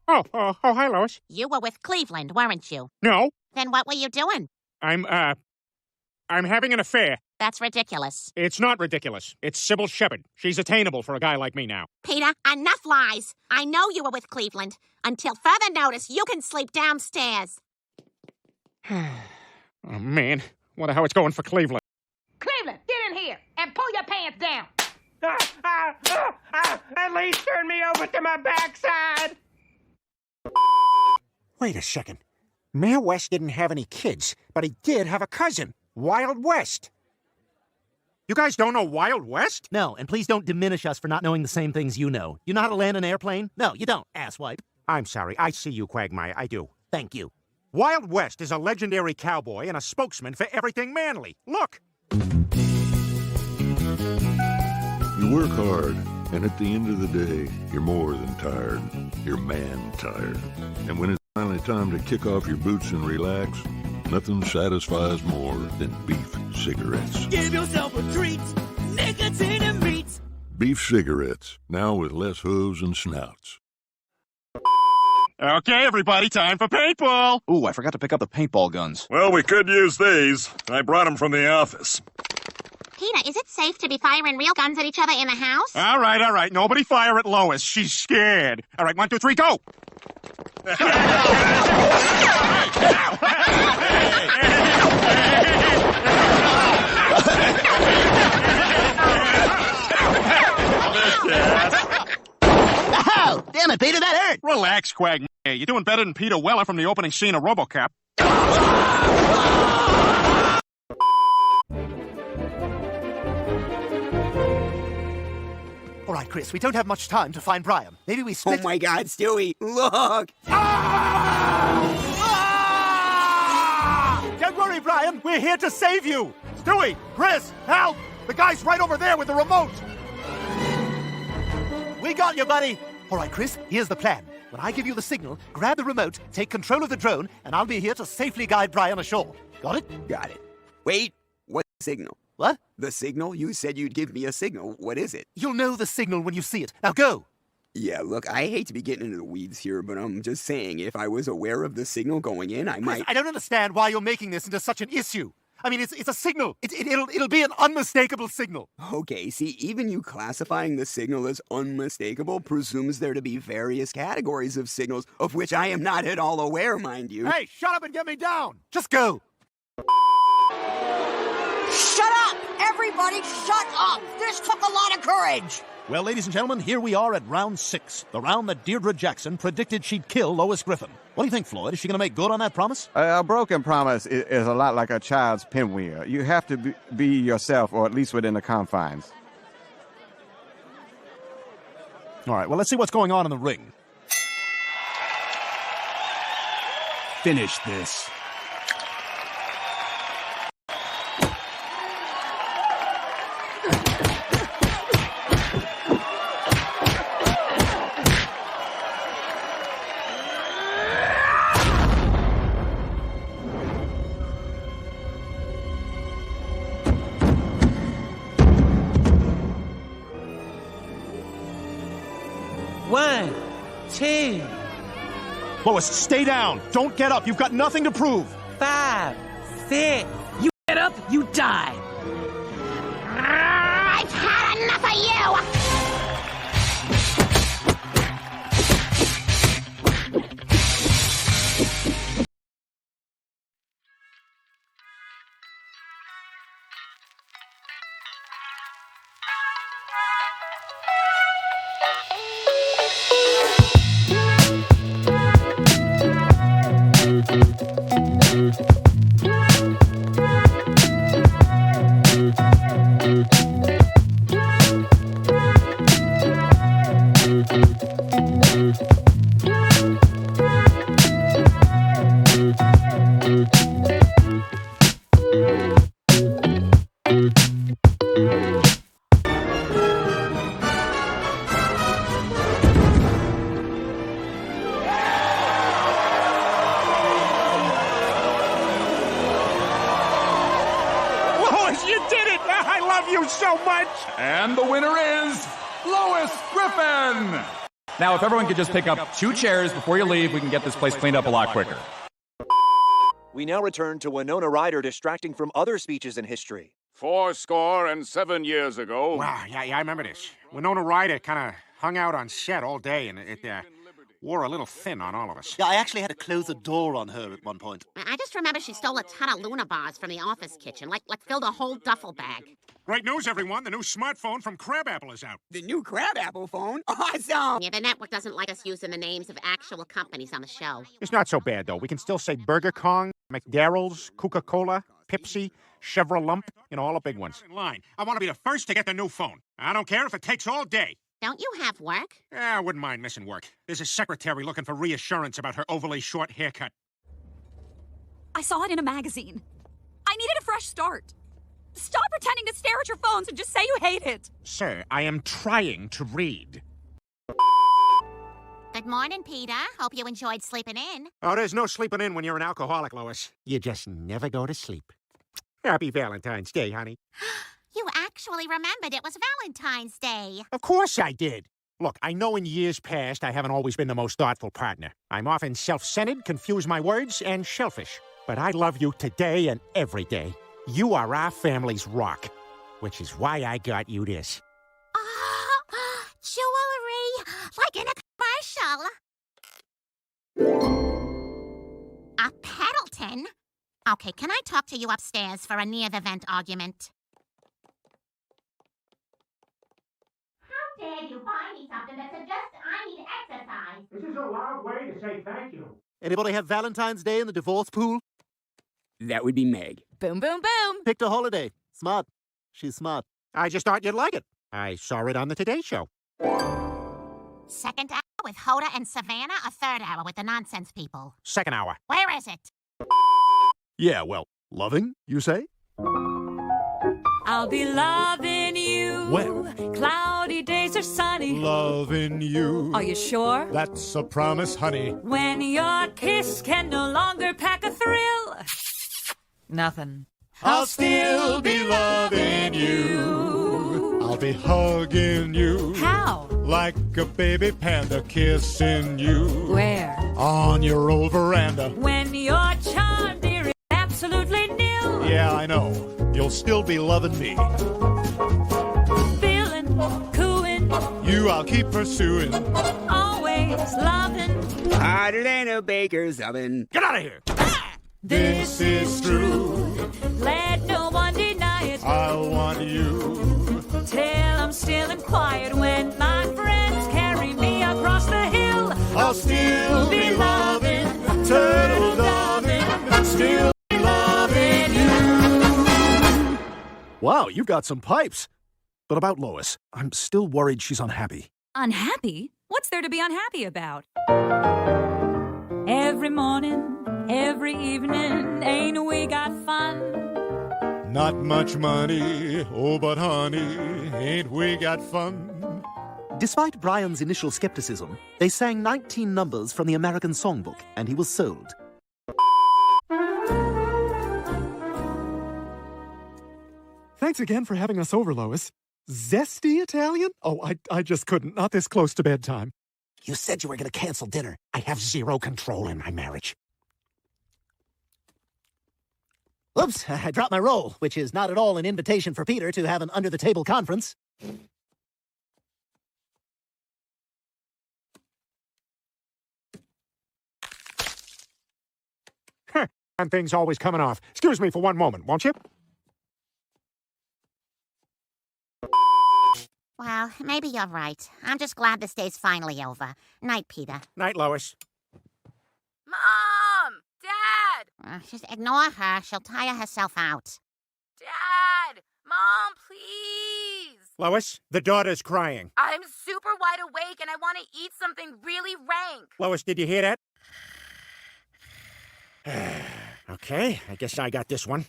Oh, hi, Lois. You were with Cleveland, weren't you? No, Then what were you doing? I'm having an affair. That's ridiculous. It's not ridiculous. It's Sybil Shepherd. She's attainable for a guy like me now. Peter, enough lies. I know you were with Cleveland. Until further notice, you can sleep downstairs. Oh, man. Wonder how it's going for Cleveland. Cleveland, get in here and pull your pants down. At least turn me over to my backside. Wait a second. Mayor West didn't have any kids, but he did have a cousin, Wild West. You guys don't know Wild West? No, and please don't diminish us for not knowing the same things you know. You know how to land an airplane? No, you don't, asswipe. I'm sorry. I see you, Quagmire. I do. Thank you. Wild West is a legendary cowboy and a spokesman for everything manly. Look! You work hard, and at the end of the day, you're more than tired. You're man-tired. And when it's finally time to kick off your boots and relax, nothing satisfies more than beef cigarettes. Give yourself a treat, nicotine and meat. Beef cigarettes, now with less hooves and snouts. Okay, everybody, time for paintball! Ooh, I forgot to pick up the paintball guns. Well, we could use these. I brought them from the office. Peter, is it safe to be firing real guns at each other in the house? All right. Nobody fire at Lois. She's scared. All right, 1, 2, 3, go! Oh, damn it, Peter, that hurt! Relax, Quagmire. You're doing better than Peter Weller from the opening scene of RoboCop. All right, Chris, we don't have much time to find Brian. Maybe we split... Oh my God, Stewie, look! Don't worry, Brian. We're here to save you. Stewie! Chris! Help! The guy's right over there with the remote! We got you, buddy. All right, Chris, here's the plan. When I give you the signal, grab the remote, take control of the drone, and I'll be here to safely guide Brian ashore. Got it? Got it. Wait, what's the signal? What? The signal? You said you'd give me a signal. What is it? You'll know the signal when you see it. Now go! Yeah, look, I hate to be getting into the weeds here, but I'm just saying, if I was aware of the signal going in, I might... Chris, I don't understand why you're making this into such an issue. I mean, it's a signal. It'll be an unmistakable signal. Okay, see, even you classifying the signal as unmistakable presumes there to be various categories of signals, of which I am not at all aware, mind you. Hey, shut up and get me down! Just go! Shut up! Everybody shut up! This took a lot of courage! Well, ladies and gentlemen, here we are at round 6, the round that Deirdre Jackson predicted she'd kill Lois Griffin. What do you think, Floyd? Is she going to make good on that promise? A broken promise is a lot like a child's pinwheel. You have to be yourself, or at least within the confines. All right, well, let's see what's going on in the ring. Finish this. One, two, Lois, stay down. Don't get up. You've got nothing to prove. 5, 6. You get up, you die. I've had enough of you! So much! And the winner is Lois Griffin! Now, if everyone could just pick up 2 chairs before you leave, we can get this place cleaned up a lot quicker. We now return to Winona Ryder distracting from other speeches in history. 7 years ago. Wow, yeah, I remember this. Winona Ryder kind of hung out on set all day, and it wore a little thin on all of us. Yeah, I actually had to close the door on her at one point. I just remember she stole a ton of Luna bars from the office kitchen, like filled a whole duffel bag. Great news, everyone. The new smartphone from Crabapple is out. The new Crabapple phone? Awesome! Yeah, the network doesn't like us using the names of actual companies on the show. It's not so bad, though. We can still say Burger Kong, McDarrell's, Coca-Cola, Pepsi, Chevrolet, all the big ones. In line. I want to be the first to get the new phone. I don't care if it takes all day. Don't you have work? I wouldn't mind missing work. There's a secretary looking for reassurance about her overly short haircut. I saw it in a magazine. I needed a fresh start. Stop pretending to stare at your phones and just say you hate it. Sir, I am trying to read. Good morning, Peter. Hope you enjoyed sleeping in. Oh, there's no sleeping in when you're an alcoholic, Lois. You just never go to sleep. Happy Valentine's Day, honey. You actually remembered it was Valentine's Day. Of course I did. Look, I know in years past I haven't always been the most thoughtful partner. I'm often self-centered, confuse my words, and shellfish. But I love you today and every day. You are our family's rock, which is why I got you this. Jewelry, like in a commercial. A Pendleton? Okay, can I talk to you upstairs for a near-the-vent argument? How dare you buy me something that suggests I need exercise? This is a loud way to say thank you. Anybody have Valentine's Day in the divorce pool? That would be Meg. Boom, boom, boom. Picked a holiday. Smart. She's smart. I just thought you'd like it. I saw it on the Today Show. Second hour with Hoda and Savannah, a third hour with the nonsense people. Second hour. Where is it? Yeah, well, loving, you say? I'll be loving you. When? Cloudy days or sunny. Loving you. Are you sure? That's a promise, honey. When your kiss can no longer pack a thrill. Nothing. I'll still be loving you. I'll be hugging you. How? Like a baby panda kissing you. Where? On your old veranda. When your charm, dear, is absolutely nil. Yeah, I know. You'll still be loving me. Feeling, cooing. You I'll keep pursuing. Always loving. Hotter than a baker's oven. Get out of here. This is true. Let no one deny it. I want you. Till I'm still and quiet when Wow, you've got some pipes. But about Lois, I'm still worried she's unhappy. Unhappy? What's there to be unhappy about? Every morning, every evening, ain't we got fun? Not much money, oh, but honey, ain't we got fun? Despite Brian's initial skepticism, they sang 19 numbers from the American Songbook, and he was sold. Thanks again for having us over, Lois. Zesty Italian? Oh, I just couldn't. Not this close to bedtime. You said you were going to cancel dinner. I have zero control in my marriage. Oops, I dropped my roll, which is not at all an invitation for Peter to have an under-the-table conference. And things always coming off. Excuse me for one moment, won't you? Well, maybe you're right. I'm just glad this day's finally over. Night, Peter. Night, Lois. Mom! Dad! Just ignore her. She'll tire herself out. Dad! Mom, please! Lois, the daughter's crying. I'm super wide awake and I want to eat something really rank. Lois, did you hear that? Okay, I guess I got this one.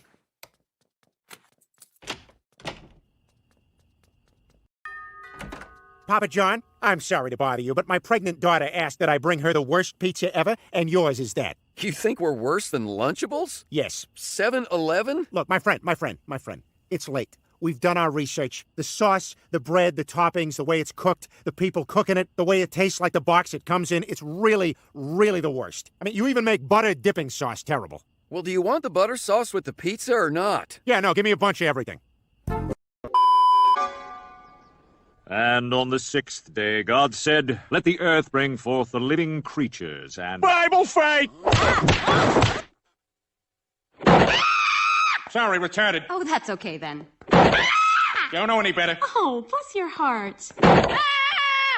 Papa John, I'm sorry to bother you, but my pregnant daughter asked that I bring her the worst pizza ever, and yours is that. You think we're worse than Lunchables? Yes. 7-Eleven? Look, my friend, it's late. We've done our research. The sauce, the bread, the toppings, the way it's cooked, the people cooking it, the way it tastes like the box it comes in, it's really, really the worst. I mean, you even make butter dipping sauce terrible. Well, do you want the butter sauce with the pizza or not? Yeah, no, give me a bunch of everything. And on the sixth day, God said, "Let the earth bring forth the living creatures and..." Bible fight! Sorry, retarded. Oh, that's okay then. Don't know any better. Oh, bless your heart.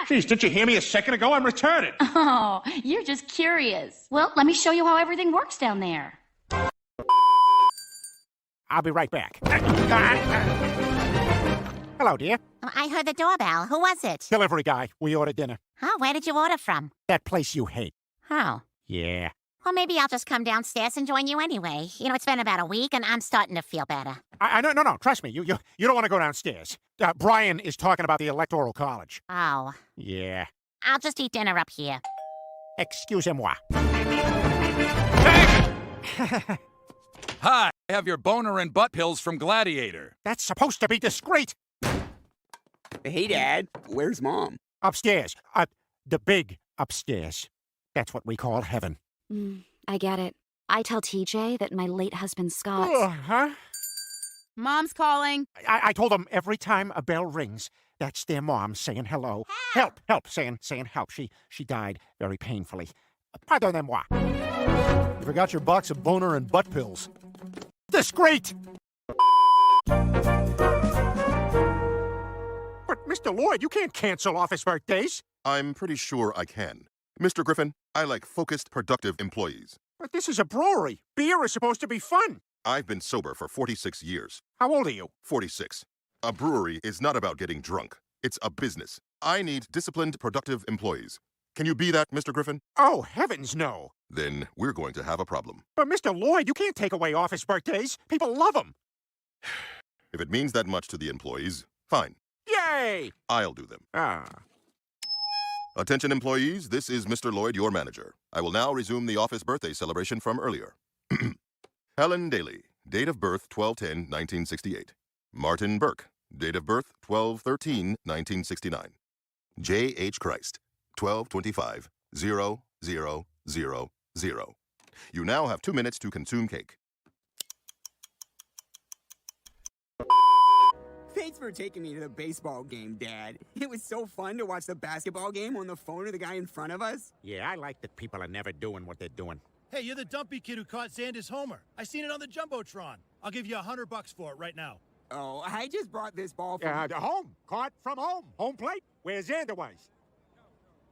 Jeez, didn't you hear me a second ago? I'm retarded. Oh, you're just curious. Well, let me show you how everything works down there. I'll be right back. Hello, dear. I heard the doorbell. Who was it? Delivery guy. We ordered dinner. Oh, where did you order from? That place you hate. Oh. Yeah. Well, maybe I'll just come downstairs and join you anyway. You know, it's been about a week, and I'm starting to feel better. No, trust me. You don't want to go downstairs. Brian is talking about the Electoral College. Oh. Yeah. I'll just eat dinner up here. Excusez-moi. Hi, I have your boner and butt pills from Gladiator. That's supposed to be discreet. Hey, Dad. Where's Mom? Upstairs. The big upstairs. That's what we call heaven. I get it. I tell TJ that my late husband Scott... Huh? Mom's calling. I told them every time a bell rings, that's their mom saying hello. Help, saying help. She died very painfully. Pardonnez-moi. You forgot your box of boner and butt pills. Discreet! But, Mr. Lloyd, you can't cancel office birthdays. I'm pretty sure I can. Mr. Griffin, I like focused, productive employees. But this is a brewery. Beer is supposed to be fun. I've been sober for 46 years. How old are you? 46. A brewery is not about getting drunk. It's a business. I need disciplined, productive employees. Can you be that, Mr. Griffin? Oh, heavens no. Then we're going to have a problem. But, Mr. Lloyd, you can't take away office birthdays. People love them. If it means that much to the employees, fine. Yay! I'll do them. Attention employees, this is Mr. Lloyd, your manager. I will now resume the office birthday celebration from earlier. Helen Daly, date of birth 12/10/1968. Martin Burke, date of birth 12/13/1969. J.H. Christ, 12/25/0000. You now have 2 minutes to consume cake. Thanks for taking me to the baseball game, Dad. It was so fun to watch the basketball game on the phone with the guy in front of us. Yeah, I like that people are never doing what they're doing. Hey, you're the dumpy kid who caught Xander's homer. I seen it on the Jumbotron. I'll give you $100 for it right now. Oh, I just brought this ball from... home. Caught from home. Home plate. Where Xander was.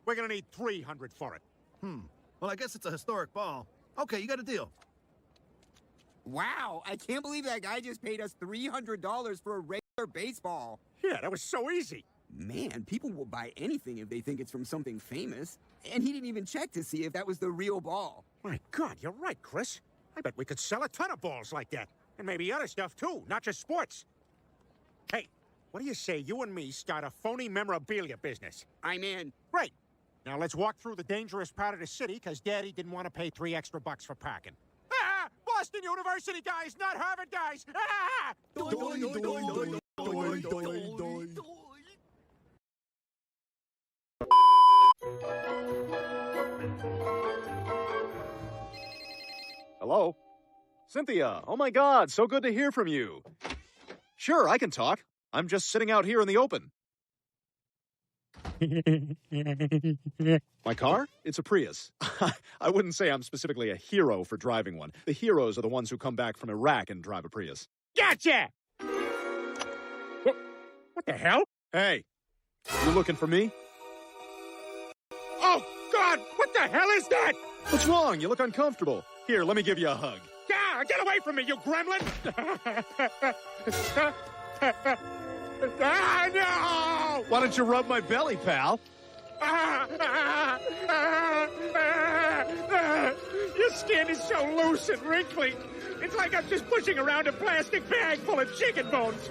We're gonna need $300 for it. Well, I guess it's a historic ball. Okay, you got a deal. Wow, I can't believe that guy just paid us $300 for a regular baseball. Yeah, that was so easy. Man, people will buy anything if they think it's from something famous. And he didn't even check to see if that was the real ball. My God, you're right, Chris. I bet we could sell a ton of balls like that. And maybe other stuff, too, not just sports. Hey, what do you say you and me start a phony memorabilia business? I'm in. Great. Now let's walk through the dangerous part of the city, because Daddy didn't want to pay $3 extra for parking. Ah! Boston University guys, not Harvard guys! Ah! Hello? Cynthia, oh my God, so good to hear from you. Sure, I can talk. I'm just sitting out here in the open. My car? It's a Prius. I wouldn't say I'm specifically a hero for driving one. The heroes are the ones who come back from Iraq and drive a Prius. Gotcha! What the hell? Hey, you looking for me? Oh, God! What the hell is that? What's wrong? You look uncomfortable. Here, let me give you a hug. Yeah, get away from me, you gremlin! Ah, no! Why don't you rub my belly, pal? Your skin is so loose and wrinkly. It's like I'm just pushing around a plastic bag full of chicken bones.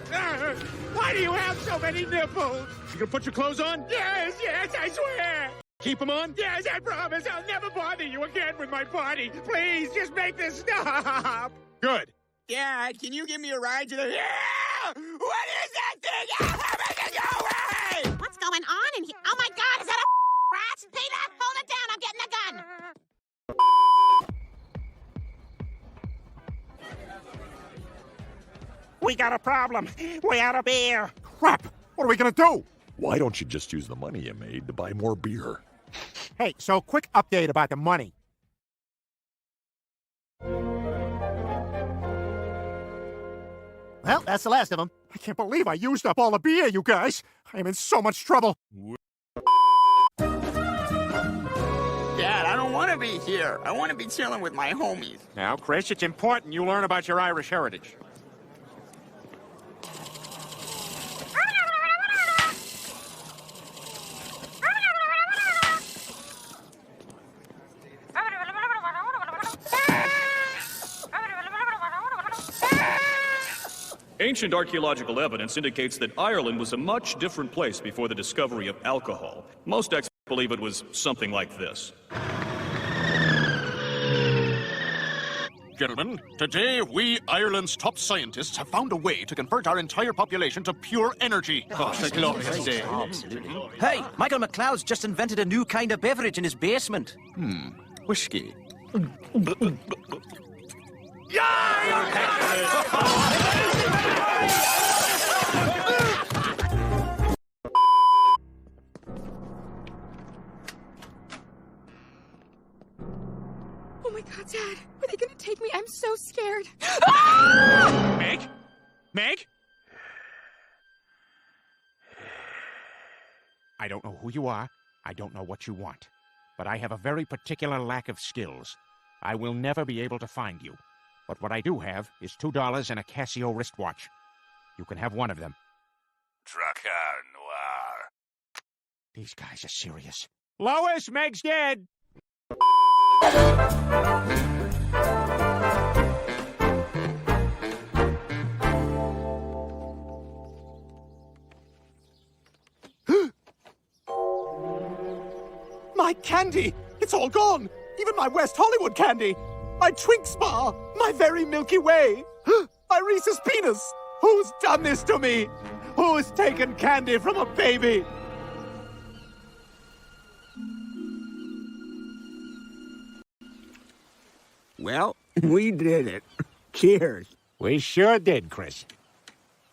Why do you have so many nipples? You gonna put your clothes on? Yes, I swear. Keep them on? Yes, I promise I'll never bother you again with my body. Please, just make this stop. Good. Dad, can you give me a ride to the... Yeah! What is that thing? Make it go away! What's going on in here? Oh my God, is that a rat? Peter, hold it down. I'm getting a gun. We got a problem. We're out of beer. Crap. What are we going to do? Why don't you just use the money you made to buy more beer? Hey, so quick update about the money. Well, that's the last of them. I can't believe I used up all the beer, you guys. I am in so much trouble. Dad, I don't want to be here. I want to be chilling with my homies. Now, Chris, it's important you learn about your Irish heritage. Ancient archaeological evidence indicates that Ireland was a much different place before the discovery of alcohol. Most experts believe it was something like this. Gentlemen, today we, Ireland's top scientists, have found a way to convert our entire population to pure energy. Oh, it's a glorious day. Absolutely. Hey, Michael McLeod's just invented a new kind of beverage in his basement. Whiskey. Oh my God, Dad. Are they gonna take me? I'm so scared. Meg? Meg? I don't know who you are. I don't know what you want. But I have a very particular lack of skills. I will never be able to find you. But what I do have is $2 and a Casio wristwatch. You can have one of them. Drakkar Noir. These guys are serious. Lois, Meg's dead! My candy! It's all gone! Even my West Hollywood candy! My Twinks bar! My very Milky Way! My Reese's Peanuts! Who's done this to me? Who's taken candy from a baby? Well, we did it. Cheers. We sure did, Chris.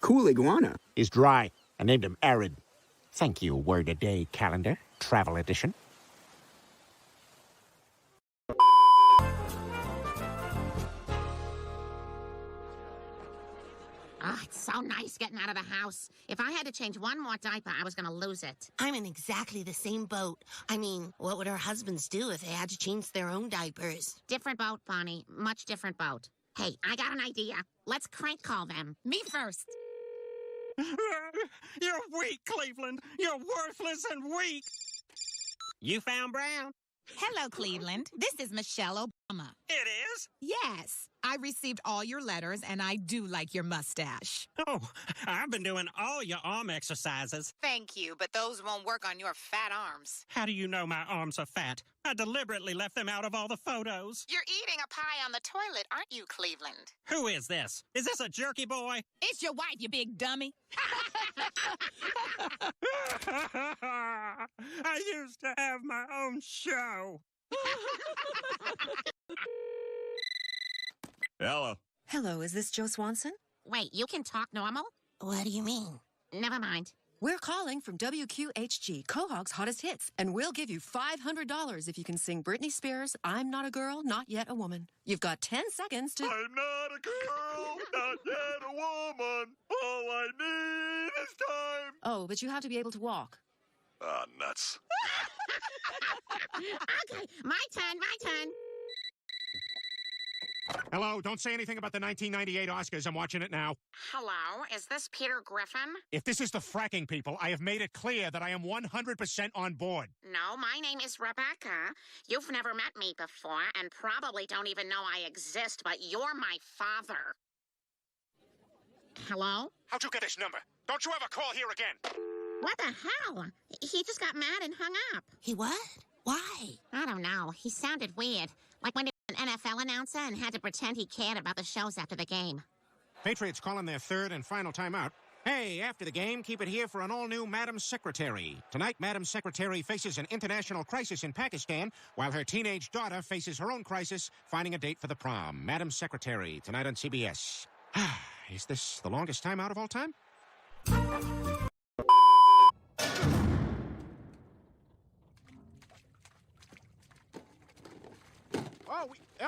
Cool iguana. He's dry. I named him Arid. Thank you, Word a Day Calendar, Travel Edition. Oh, it's so nice getting out of the house. If I had to change one more diaper, I was going to lose it. I'm in exactly the same boat. I mean, what would our husbands do if they had to change their own diapers? Different boat, Bonnie. Much different boat. Hey, I got an idea. Let's crank call them. Me first. You're weak, Cleveland. You're worthless and weak. You found Brown? Hello, Cleveland. This is Michelle Obama. It is? Yes, I received all your letters, and I do like your mustache. Oh, I've been doing all your arm exercises. Thank you, but those won't work on your fat arms. How do you know my arms are fat? I deliberately left them out of all the photos. You're eating a pie on the toilet, aren't you, Cleveland? Who is this? Is this a jerky boy? It's your wife, you big dummy. I used to have my own show. Hello. Hello, is this Joe Swanson? Wait, you can talk normal? What do you mean? Never mind. We're calling from WQHG, Quahog's hottest hits, and we'll give you $500 if you can sing Britney Spears' I'm Not a Girl, Not Yet a Woman. You've got 10 seconds to... I'm not a girl, not yet a woman. All I need is time. Oh, but you have to be able to walk. Ah, nuts. Okay, my turn. Hello, don't say anything about the 1998 Oscars. I'm watching it now. Hello, is this Peter Griffin? If this is the fracking people, I have made it clear that I am 100% on board. No, my name is Rebecca. You've never met me before and probably don't even know I exist, but you're my father. Hello? How'd you get this number? Don't you ever call here again. What the hell? He just got mad and hung up. He what? Why? I don't know. He sounded weird. Like when he was an NFL announcer and had to pretend he cared about the shows after the game. Patriots calling their third and final timeout. Hey, after the game, keep it here for an all-new Madam Secretary. Tonight, Madam Secretary faces an international crisis in Pakistan, while her teenage daughter faces her own crisis, finding a date for the prom. Madam Secretary, tonight on CBS. Is this the longest timeout of all time?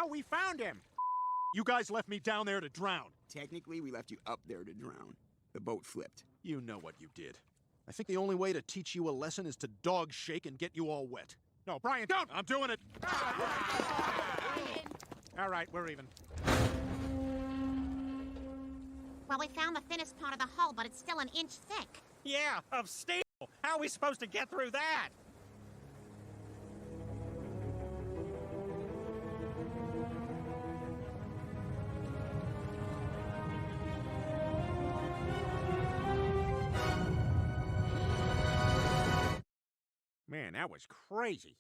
We found him. You guys left me down there to drown. Technically, we left you up there to drown. The boat flipped. You know what you did. I think the only way to teach you a lesson is to dog shake and get you all wet. No, Brian, don't! I'm doing it! All right, we're even. Well, we found the thinnest part of the hull, but it's still an inch thick. Yeah, of steel. How are we supposed to get through that? Man, that was crazy.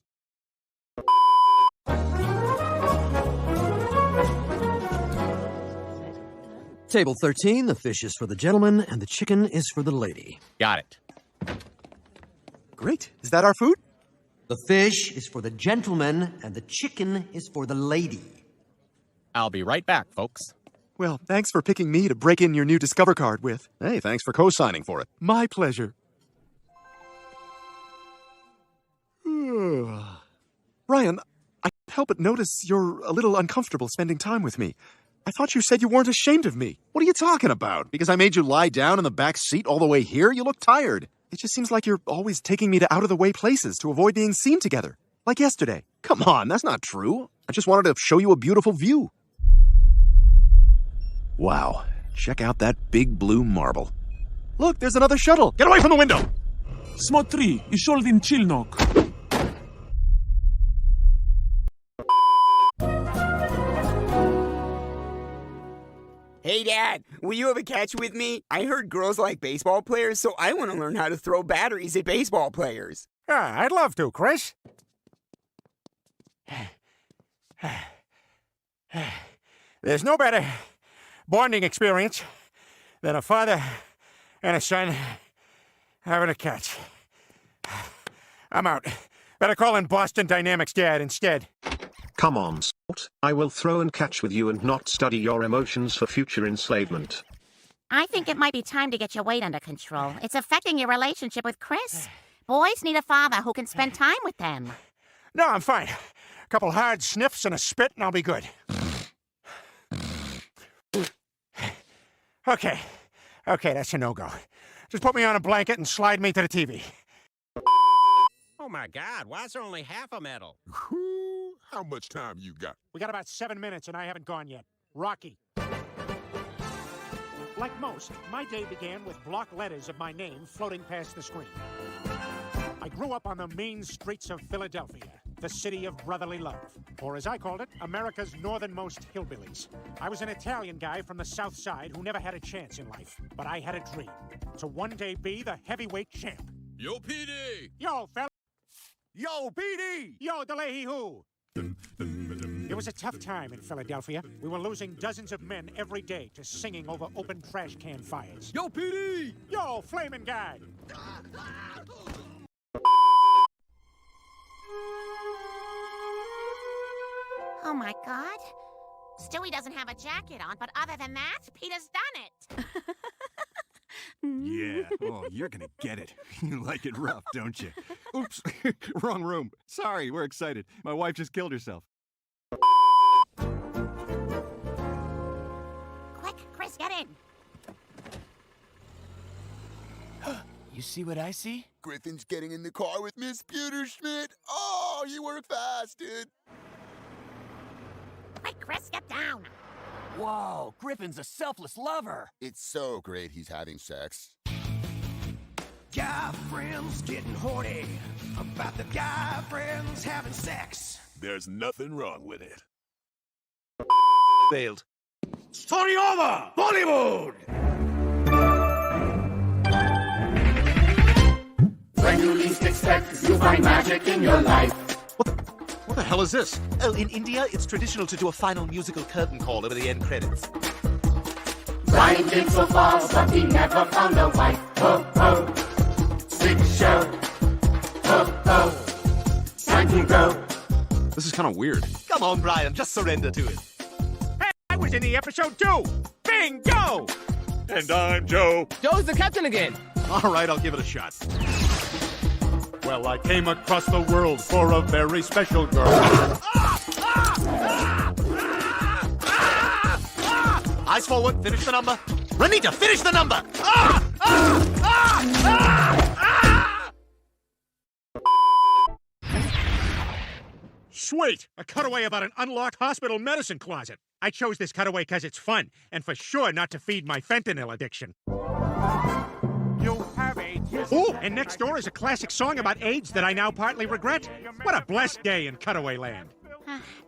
Table 13, the fish is for the gentleman and the chicken is for the lady. Got it. Great. Is that our food? The fish is for the gentleman and the chicken is for the lady. I'll be right back, folks. Well, thanks for picking me to break in your new Discover card with. Hey, thanks for co-signing for it. My pleasure. Ryan, I can't help but notice you're a little uncomfortable spending time with me. I thought you said you weren't ashamed of me. What are you talking about? Because I made you lie down in the back seat all the way here? You look tired. It just seems like you're always taking me to out-of-the-way places to avoid being seen together. Like yesterday. Come on, that's not true. I just wanted to show you a beautiful view. Wow, check out that big blue marble. Look, there's another shuttle. Get away from the window! Смотри, ішов він чільнок. Hey, Dad, will you have a catch with me? I heard girls like baseball players, so I want to learn how to throw batteries at baseball players. I'd love to, Chris. There's no better bonding experience than a father and a son having a catch. I'm out. Better call in Boston Dynamics Dad instead. Come on, sport. I will throw and catch with you and not study your emotions for future enslavement. I think it might be time to get your weight under control. It's affecting your relationship with Chris. Boys need a father who can spend time with them. No, I'm fine. A couple hard sniffs and a spit and I'll be good. Okay, that's a no-go. Just put me on a blanket and slide me to the TV. Oh my God, why is there only half a medal? How much time you got? We got about 7 minutes and I haven't gone yet. Rocky. Like most, my day began with block letters of my name floating past the screen. I grew up on the mean streets of Philadelphia, the city of brotherly love, or as I called it, America's northernmost hillbillies. I was an Italian guy from the South Side who never had a chance in life, but I had a dream to one day be the heavyweight champ. Yo, PD! Yo, fella! Yo, PD! Yo, DeLahey who? It was a tough time in Philadelphia. We were losing dozens of men every day to singing over open trash can fires. Yo, PD! Yo, flaming guy! Oh my God. Stewie doesn't have a jacket on, but other than that, Peter's done it. Yeah. Oh, you're gonna get it. You like it rough, don't you? Oops. Wrong room. Sorry, we're excited. My wife just killed herself. Quick, Chris, get in. You see what I see? Griffin's getting in the car with Miss Pewterschmidt. Oh, you work fast, dude. Quick, Chris, get down. Whoa, Griffin's a selfless lover. It's so great he's having sex. Guy friends getting horny about the guy friends having sex. There's nothing wrong with it. Failed. Story over! Bollywood! When you least expect, you'll find magic in your life. What the hell is this? Oh, in India, it's traditional to do a final musical curtain call over the end credits. Ryan did so far, but he never found a wife. Ho, ho. Six show. Ho, ho. Time to go. This is kind of weird. Come on, Brian, just surrender to it. Hey, I was in the episode too! Bingo! And I'm Joe. Joe's the captain again. All right, I'll give it a shot. Well, I came across the world for a very special girl. Eyes forward, finish the number. Renita, finish the number! Sweet! A cutaway about an unlocked hospital medicine closet. I chose this cutaway because it's fun, and for sure not to feed my fentanyl addiction. You have AIDS. Ooh, and next door is a classic song about AIDS that I now partly regret. What a blessed day in cutaway land.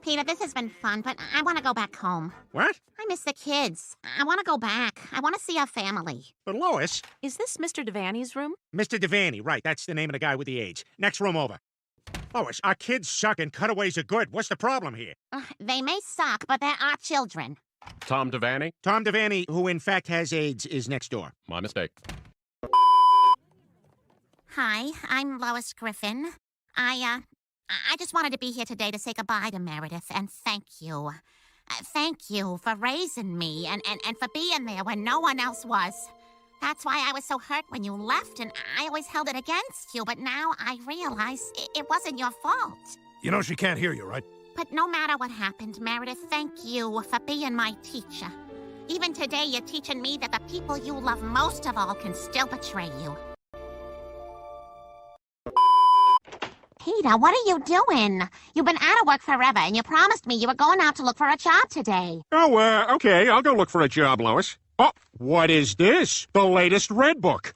Peter, this has been fun, but I want to go back home. What? I miss the kids. I want to go back. I want to see our family. But Lois... Is this Mr. Devaney's room? Mr. Devaney, right. That's the name of the guy with the AIDS. Next room over. Lois, our kids suck and cutaways are good. What's the problem here? They may suck, but they're our children. Tom Devaney? Tom Devaney, who in fact has AIDS, is next door. My mistake. Hi, I'm Lois Griffin. I just wanted to be here today to say goodbye to Meredith, and thank you. Thank you for raising me and for being there when no one else was. That's why I was so hurt when you left, and I always held it against you, but now I realize it wasn't your fault. You know she can't hear you, right? But no matter what happened, Meredith, thank you for being my teacher. Even today, you're teaching me that the people you love most of all can still betray you. Peter, what are you doing? You've been out of work forever, and you promised me you were going out to look for a job today. Oh, okay, I'll go look for a job, Lois. Oh, what is this? The latest Red Book.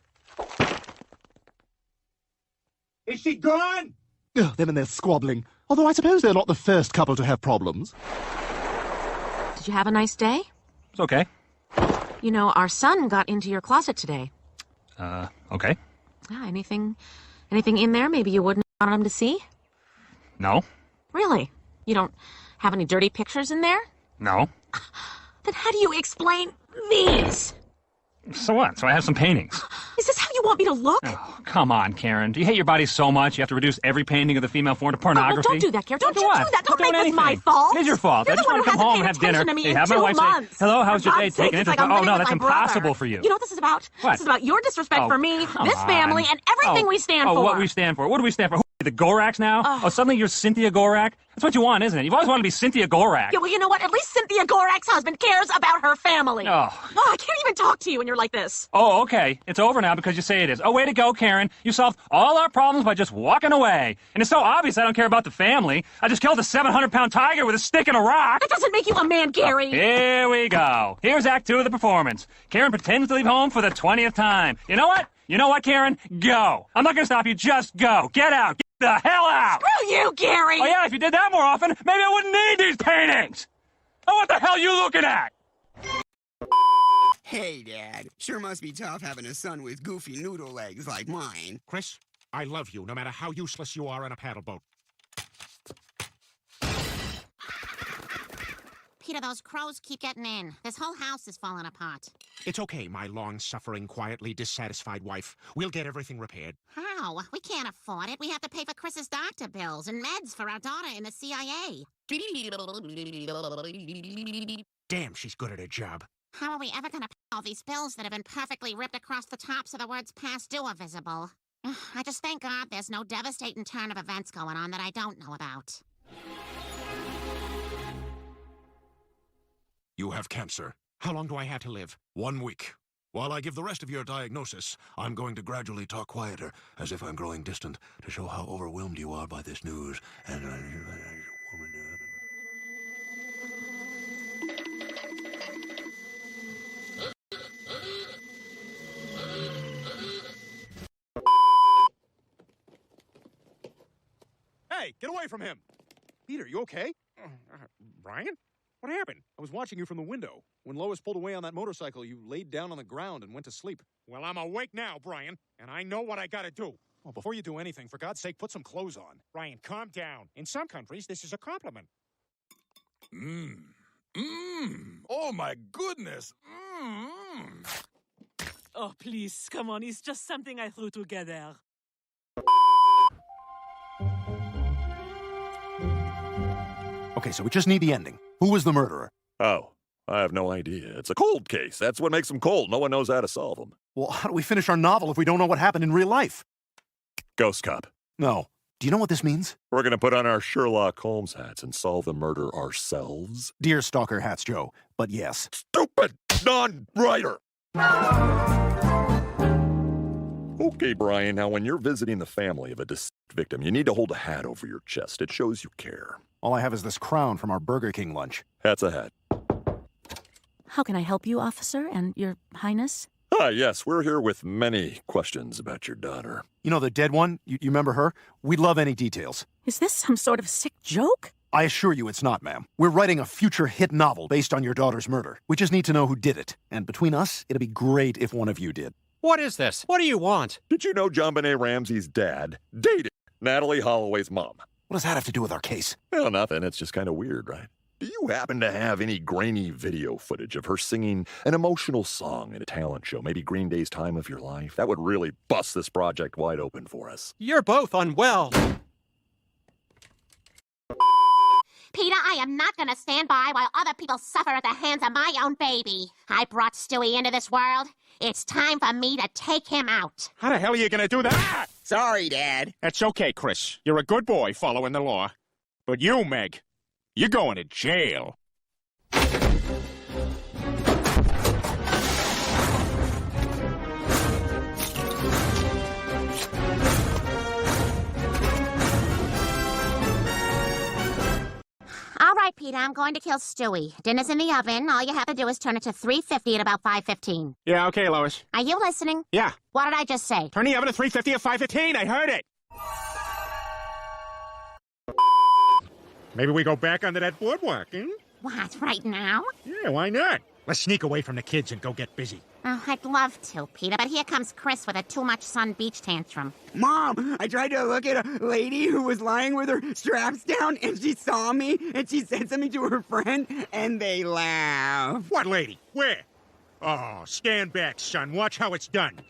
Is she gone? Them and their squabbling. Although I suppose they're not the first couple to have problems. Did you have a nice day? It's okay. You know, our son got into your closet today. Okay. Anything in there maybe you wouldn't want him to see? No. Really? You don't have any dirty pictures in there? No. Then how do you explain these? So what? So I have some paintings. Is this how you want me to look? Oh, come on, Karen. Do you hate your body so much you have to reduce every painting of the female form to pornography? Don't do that, Karen. Don't you what? do that. Don't make anything. this my fault. It is your fault. You're I just the one want to who come home and hasn't have paid dinner. attention to me in Have my 2 wife months. say, hello, how's your day? God's Take sake, an it's interest. like I'm Oh, living no, with that's my brother. impossible for you. You know what this is about? What? This is about your disrespect for me, this on. family, and everything we stand for. What we stand for? What do we stand for? The Gorax now? Oh, suddenly you're Cynthia Gorak? That's what you want, isn't it? You've always wanted to be Cynthia Gorak. Yeah, well, you know what? At least Cynthia Gorak's husband cares about her family. Oh. I can't even talk to you when you're like this. Oh, okay. It's over now because you say it is. Oh, way to go, Karen. You solved all our problems by just walking away. And it's so obvious I don't care about the family. I just killed a 700-pound tiger with a stick and a rock. That doesn't make you a man, Gary. Here we go. Here's Act 2 of the performance. Karen pretends to leave home for the 20th time. You know what? You know what, Karen? Go. I'm not going to stop you. Just go. Get out. Get the hell out. Screw you, Gary. Oh, yeah, if you did that more often, maybe I wouldn't need these paintings. Oh, what the hell are you looking at? Hey, Dad. Sure must be tough having a son with goofy noodle legs like mine. Chris, I love you no matter how useless you are on a paddle boat. Peter, those crows keep getting in. This whole house is falling apart. It's okay, my long-suffering, quietly dissatisfied wife. We'll get everything repaired. How? We can't afford it. We have to pay for Chris's doctor bills and meds for our daughter in the CIA. Damn, she's good at her job. How are we ever going to pay all these bills that have been perfectly ripped across the top so the words past due are visible? I just thank God there's no devastating turn of events going on that I don't know about. You have cancer. How long do I have to live? 1 week. While I give the rest of your diagnosis, I'm going to gradually talk quieter, as if I'm growing distant, to show how overwhelmed you are by this news. And Hey, get away from him! Peter, you okay? Brian? What happened? I was watching you from the window. When Lois pulled away on that motorcycle, you laid down on the ground and went to sleep. Well, I'm awake now, Brian, and I know what I gotta do. Well, before you do anything, for God's sake, put some clothes on. Brian, calm down. In some countries, this is a compliment. Oh, my goodness. Oh, please, come on. It's just something I threw together. Okay, so we just need the ending. Who was the murderer? Oh, I have no idea. It's a cold case. That's what makes them cold. No one knows how to solve them. Well, how do we finish our novel if we don't know what happened in real life? Ghost Cop. No. Do you know what this means? We're going to put on our Sherlock Holmes hats and solve the murder ourselves. Dear Stalker Hats Joe, but yes. Stupid non-writer! Okay, Brian, now when you're visiting the family of a deceased victim, you need to hold a hat over your chest. It shows you care. All I have is this crown from our Burger King lunch. Hat's a hat. How can I help you, officer, and your highness? Ah, yes, we're here with many questions about your daughter. You know the dead one? You remember her? We'd love any details. Is this some sort of sick joke? I assure you it's not, ma'am. We're writing a future hit novel based on your daughter's murder. We just need to know who did it. And between us, it'd be great if one of you did. What is this? What do you want? Did you know JonBenet Ramsey's dad dated Natalie Holloway's mom? What does that have to do with our case? Well, nothing. It's just kind of weird, right? Do you happen to have any grainy video footage of her singing an emotional song at a talent show? Maybe Green Day's Time of Your Life? That would really bust this project wide open for us. You're both unwell. Peter, I am not going to stand by while other people suffer at the hands of my own baby. I brought Stewie into this world. It's time for me to take him out. How the hell are you going to do that? Sorry, Dad. That's okay, Chris. You're a good boy following the law. But you, Meg, you're going to jail. All right, Peter, I'm going to kill Stewie. Dinner's in the oven. All you have to do is turn it to 350 at about 5:15. Yeah, okay, Lois. Are you listening? Yeah. What did I just say? Turn the oven to 350 at 5:15. I heard it. Maybe we go back onto that boardwalk, hmm? What, right now? Yeah, why not? Let's sneak away from the kids and go get busy. Oh, I'd love to, Peter, but here comes Chris with a too-much-sun beach tantrum. Mom, I tried to look at a lady who was lying with her straps down, and she saw me, and she said something to her friend, and they laughed. What lady? Where? Oh, stand back, son. Watch how it's done.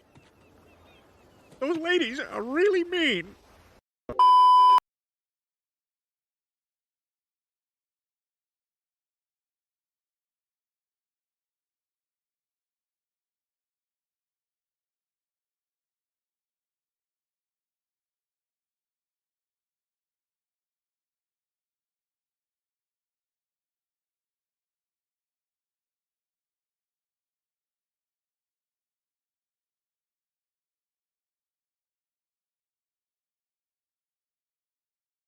Those ladies are really mean.